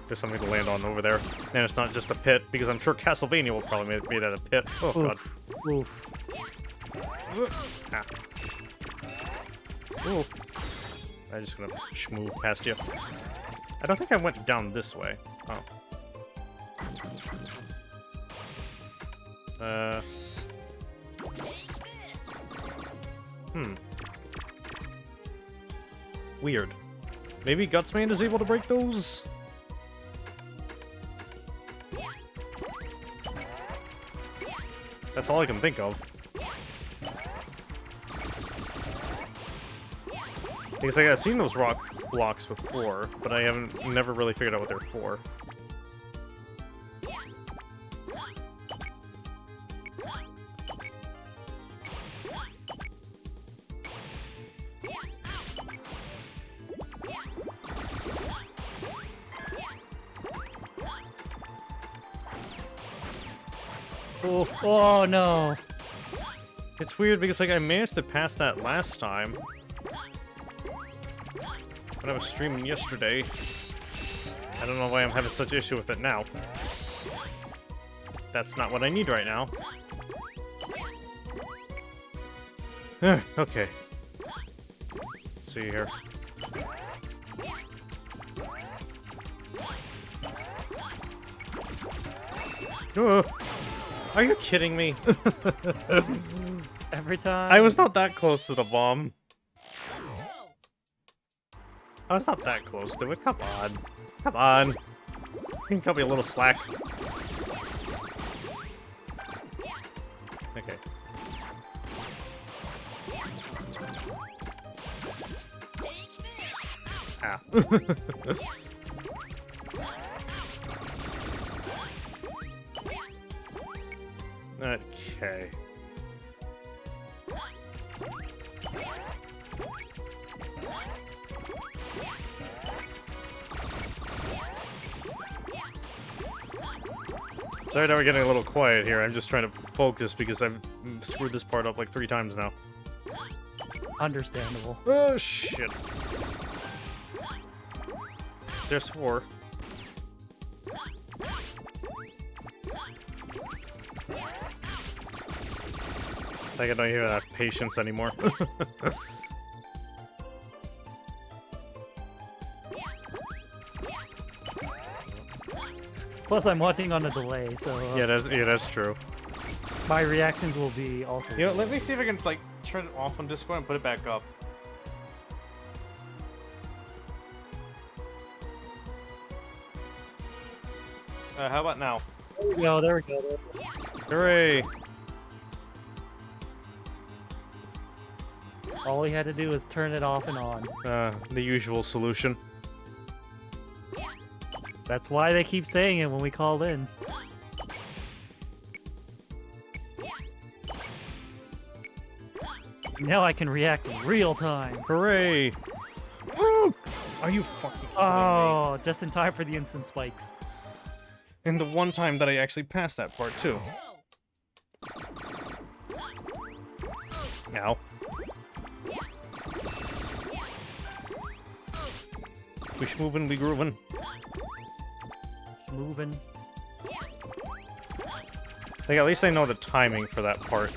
There's something to land on over there. And it's not just a pit, because I'm sure Castlevania will probably made that a pit. Oh, God. Oof. Ah. Ooh. I'm just gonna move past you. I don't think I went down this way. Oh. Weird. Maybe Gutsman is able to break those? That's all I can think of. Because like, I've seen those rock blocks before, but I never really figured out what they're for. Oh no! It's weird because like I managed to pass that last time when I was streaming yesterday. I don't know why I'm having such issue with it now. That's not what I need right now. Okay. Let's see here. Are you kidding me? Every time. I was not that close to the bomb. I was not that close to it. Come on. Come on. You can cut me a little slack. Okay. Ah. Okay. Sorry that we're getting a little quiet here. I'm just trying to focus because I've screwed this part up like 3 times now. Understandable. Oh, shit. There's 4. Like I don't even have patience anymore. Plus, I'm watching on a delay, so yeah, that's true. my reactions will be also. You know, let me see if I can like turn it off on Discord and put it back up. How about now? There we go. Hooray! All we had to do was turn it off and on. The usual solution. That's why they keep saying it when we called in. Now I can react in real time. Hooray! Woo! Are you fucking kidding me? Oh, just in time for the instant spikes. And the one time that I actually passed that part, too. Ow. We schmovin', we groovin'. Moving. Like, at least I know the timing for that part.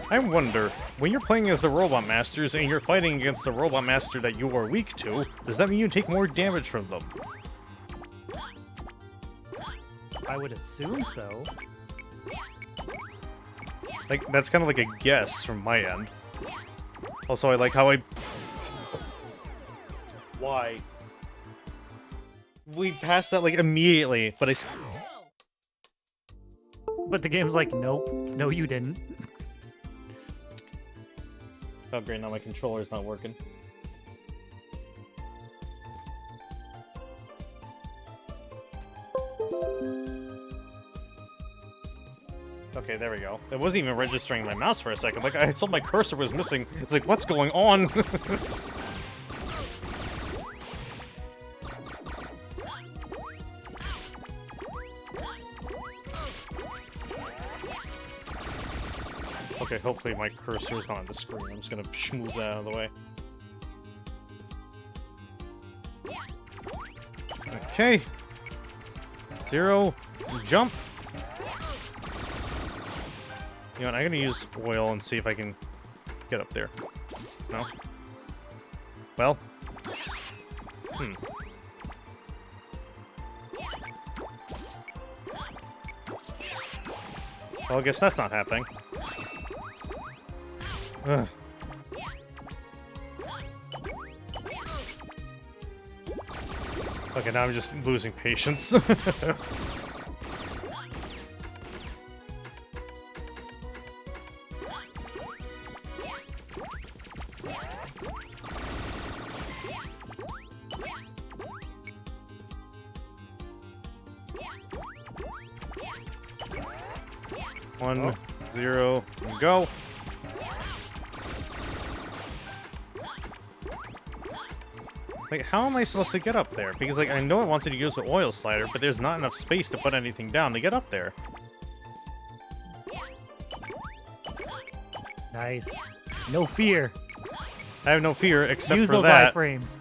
I wonder, when you're playing as the Robot Masters and you're fighting against the Robot Master that you are weak to, does that mean you take more damage from them? I would assume so. Like, that's kind of like a guess from my end. Also, I like how I... Why? We passed that, like, immediately, but I... But the game's like, nope. No, you didn't. Oh, great, now my controller's not working. Okay, there we go. It wasn't even registering my mouse for a second. Like, I saw my cursor was missing. It's like, what's going on? Okay, hopefully my cursor is not on the screen. I'm just gonna move that out of the way. Okay. 0, jump. You know what, I'm gonna use oil and see if I can get up there. No? Well. Well, I guess that's not happening. Ugh. Okay, now I'm just losing patience. One, 0, and go. Like, how am I supposed to get up there? Because, like, I know it wants you to use the oil slider, but there's not enough space to put anything down to get up there. Nice. No fear. I have no fear except Use for those that. iframes.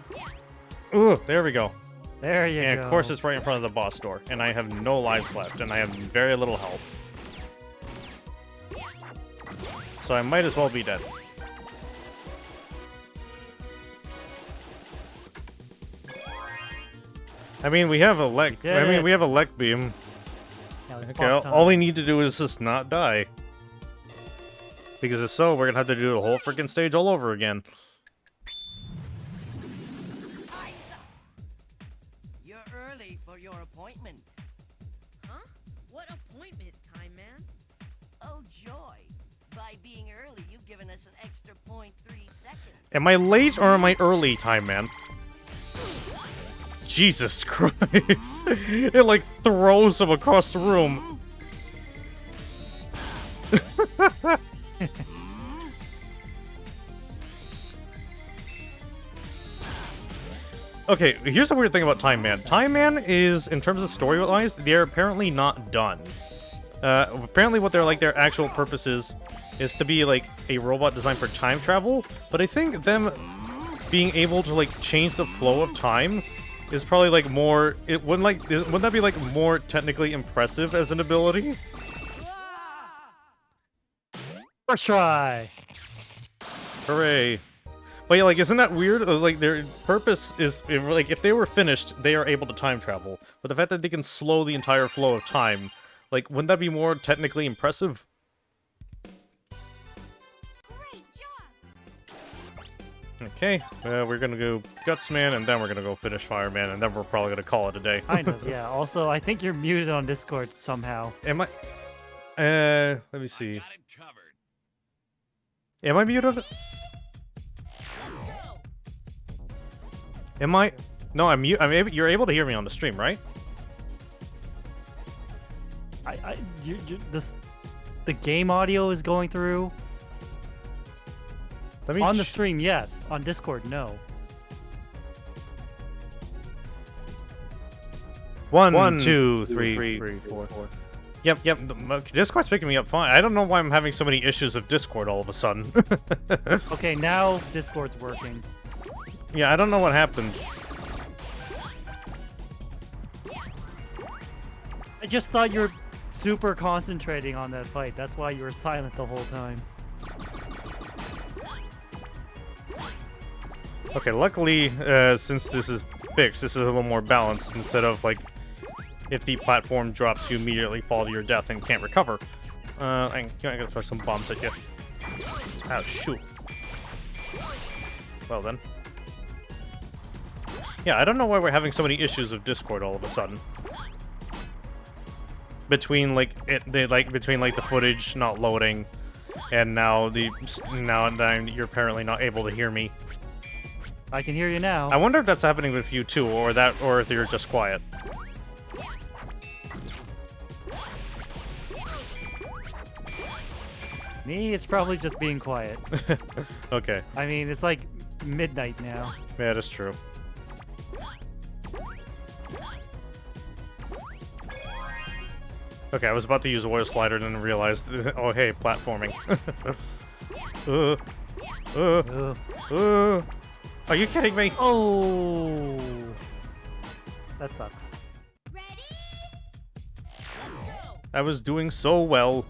Ooh, there we go. There you go. And of course it's right in front of the boss door, and I have no lives left, and I have very little health. So I might as well be dead. I mean, we have a lek. We have a lek beam. Now it's Okay, boss time. all we need to do is just not die. Because if so, we're gonna have to do the whole freaking stage all over again. Time's up. You're early for your appointment. Huh? What appointment, Time Man? Oh, joy. By being early, you've given us an extra 0.3 seconds. Am I late or am I early, Time Man? Jesus Christ. It like throws him across the room. Okay, here's the weird thing about Time Man. Time Man is, in terms of story-wise, they're apparently not done. Apparently what their actual purpose is to be like a robot designed for time travel, but I think them being able to like change the flow of time is probably like more, wouldn't that be like more technically impressive as an ability? First try. Hooray. But yeah, like, isn't that weird? Like, their purpose is, like, if they were finished, they are able to time travel. But the fact that they can slow the entire flow of time, like, wouldn't that be more technically impressive? Great job. Okay, we're gonna go Gutsman, and then we're gonna go finish Fireman, and then we're probably gonna call it a day. Kind of, yeah. Also, I think you're muted on Discord somehow. Am I? Let me see. Got it covered. Am I muted? Am I? No, I'm mute. You're able to hear me on the stream, right? The game audio is going through. Let me on the stream, yes. On Discord, no. One, two, three, four. Yep. Discord's picking me up fine. I don't know why I'm having so many issues with Discord all of a sudden. Okay, now Discord's working. Yeah, I don't know what happened. I just thought you were super concentrating on that fight. That's why you were silent the whole time. Okay, luckily, since this is fixed, this is a little more balanced instead of, like, if the platform drops, you immediately fall to your death and can't recover. I gotta throw some bombs at you. Oh, shoot. Well then. Yeah, I don't know why we're having so many issues with Discord all of a sudden. Between the footage not loading, and now you're apparently not able to hear me. I can hear you now. I wonder if that's happening with you too, or if you're just quiet. Me, it's probably just being quiet. Okay. I mean, it's like midnight now. Yeah, that's true. Okay, I was about to use a oil slider and then realized, oh hey, platforming. Are you kidding me? Oh, that sucks. Ready? I was doing so well.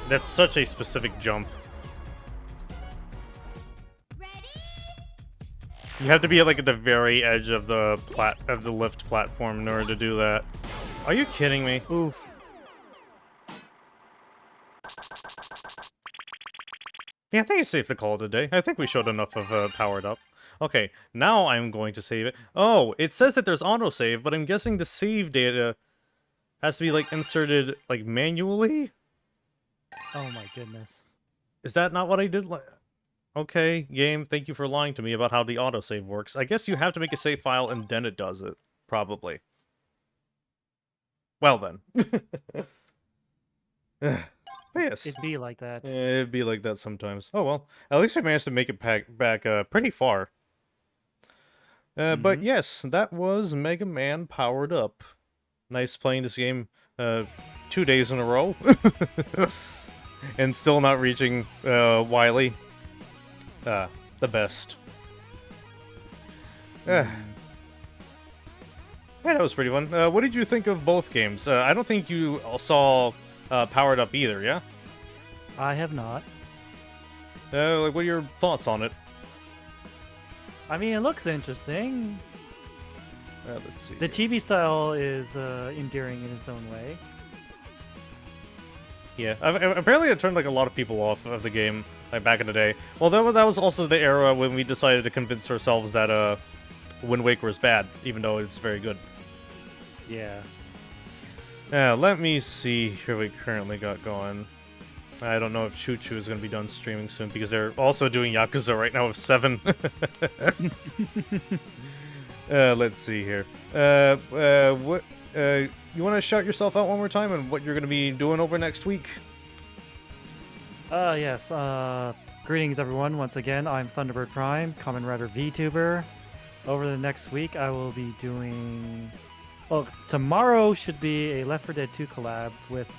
That's such a specific jump. You have to be like at the very edge of the lift platform in order to do that. Are you kidding me? Oof. Yeah, I think it's safe to call it a day. I think we showed enough of powered up. Okay, now I'm going to save it. Oh, it says that there's autosave, but I'm guessing the save data has to be like inserted like manually. Oh my goodness. Is that not what I did? Okay, game, thank you for lying to me about how the autosave works. I guess you have to make a save file and then it does it. Probably. Well then. Yes. It'd be like that. It'd be like that sometimes. Oh well, at least I managed to make it back pretty far. But yes, that was Mega Man Powered Up. Nice playing this game 2 days in a row. And still not reaching Wily. The best. Yeah, that was pretty fun. What did you think of both games? I don't think you saw Powered Up either, yeah? I have not. Like, what are your thoughts on it? I mean, it looks interesting. Let's see. The TV style is endearing in its own way. Yeah, apparently it turned like a lot of people off of the game like back in the day. Well, that was also the era when we decided to convince ourselves that Wind Waker was bad, even though it's very good. Yeah. Let me see who we currently got going. I don't know if Choo Choo is going to be done streaming soon because they're also doing Yakuza right now with 7. Let's see here. What? You want to shout yourself out one more time and what you're going to be doing over next week? Yes. Greetings, everyone. Once again, I'm Thunderbird Prime, Kamen Rider VTuber. Over the next week, I will be doing... Well, tomorrow should be a Left 4 Dead 2 collab with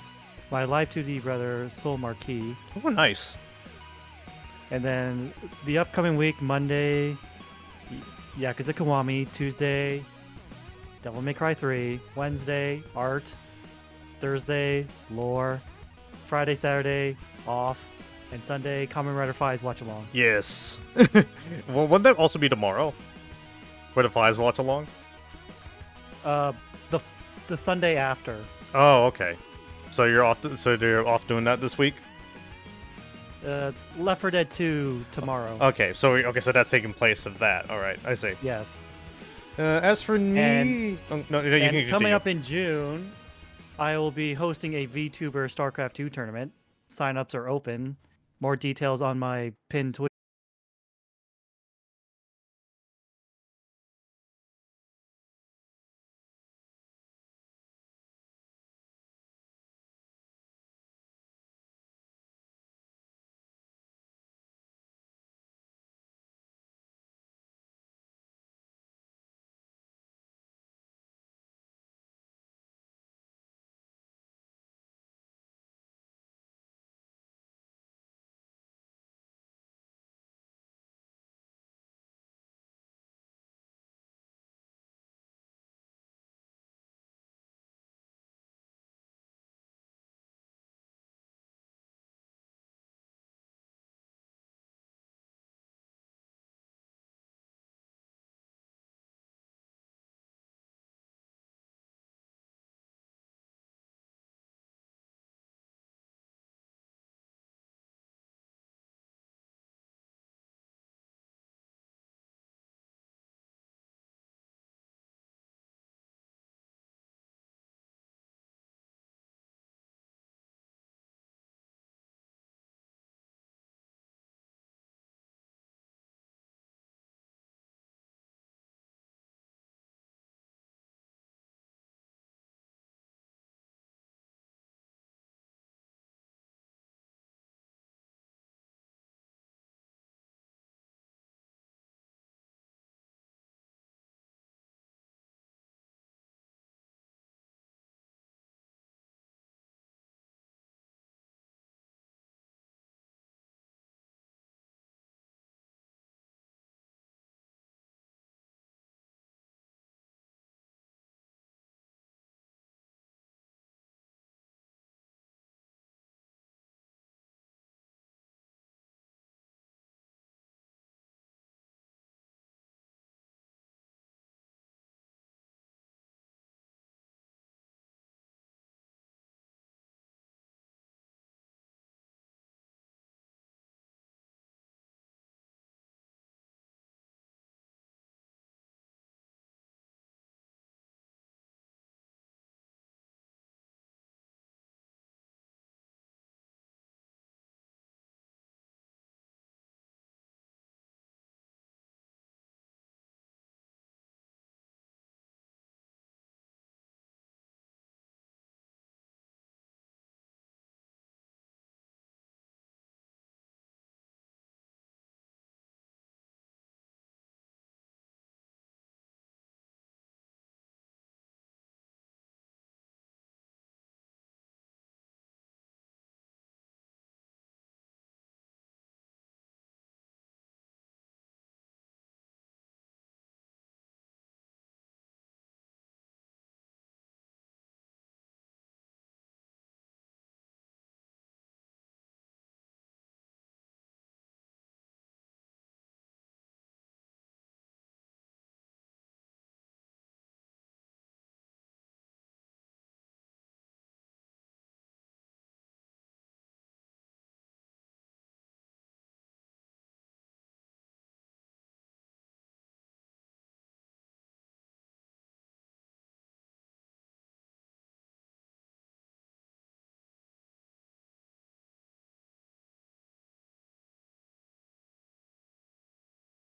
my Live 2D brother, Soul Marquis. Oh, nice. And then the upcoming week, Monday, Yakuza Kiwami. Tuesday, Devil May Cry 3. Wednesday, Art. Thursday, Lore. Friday, Saturday, off. And Sunday, Kamen Rider 5's Watch Along. Yes. Well, wouldn't that also be tomorrow? Where the 5's Watch Along? The Sunday after. Oh, okay. So you're off. So you're off doing that this week. Left 4 Dead 2 tomorrow. Okay, so that's taking place of that. All right, I see. Yes. As for me, you can coming up in June, I will be hosting a VTuber StarCraft 2 tournament. Sign-ups are open. More details on my pinned Twitter.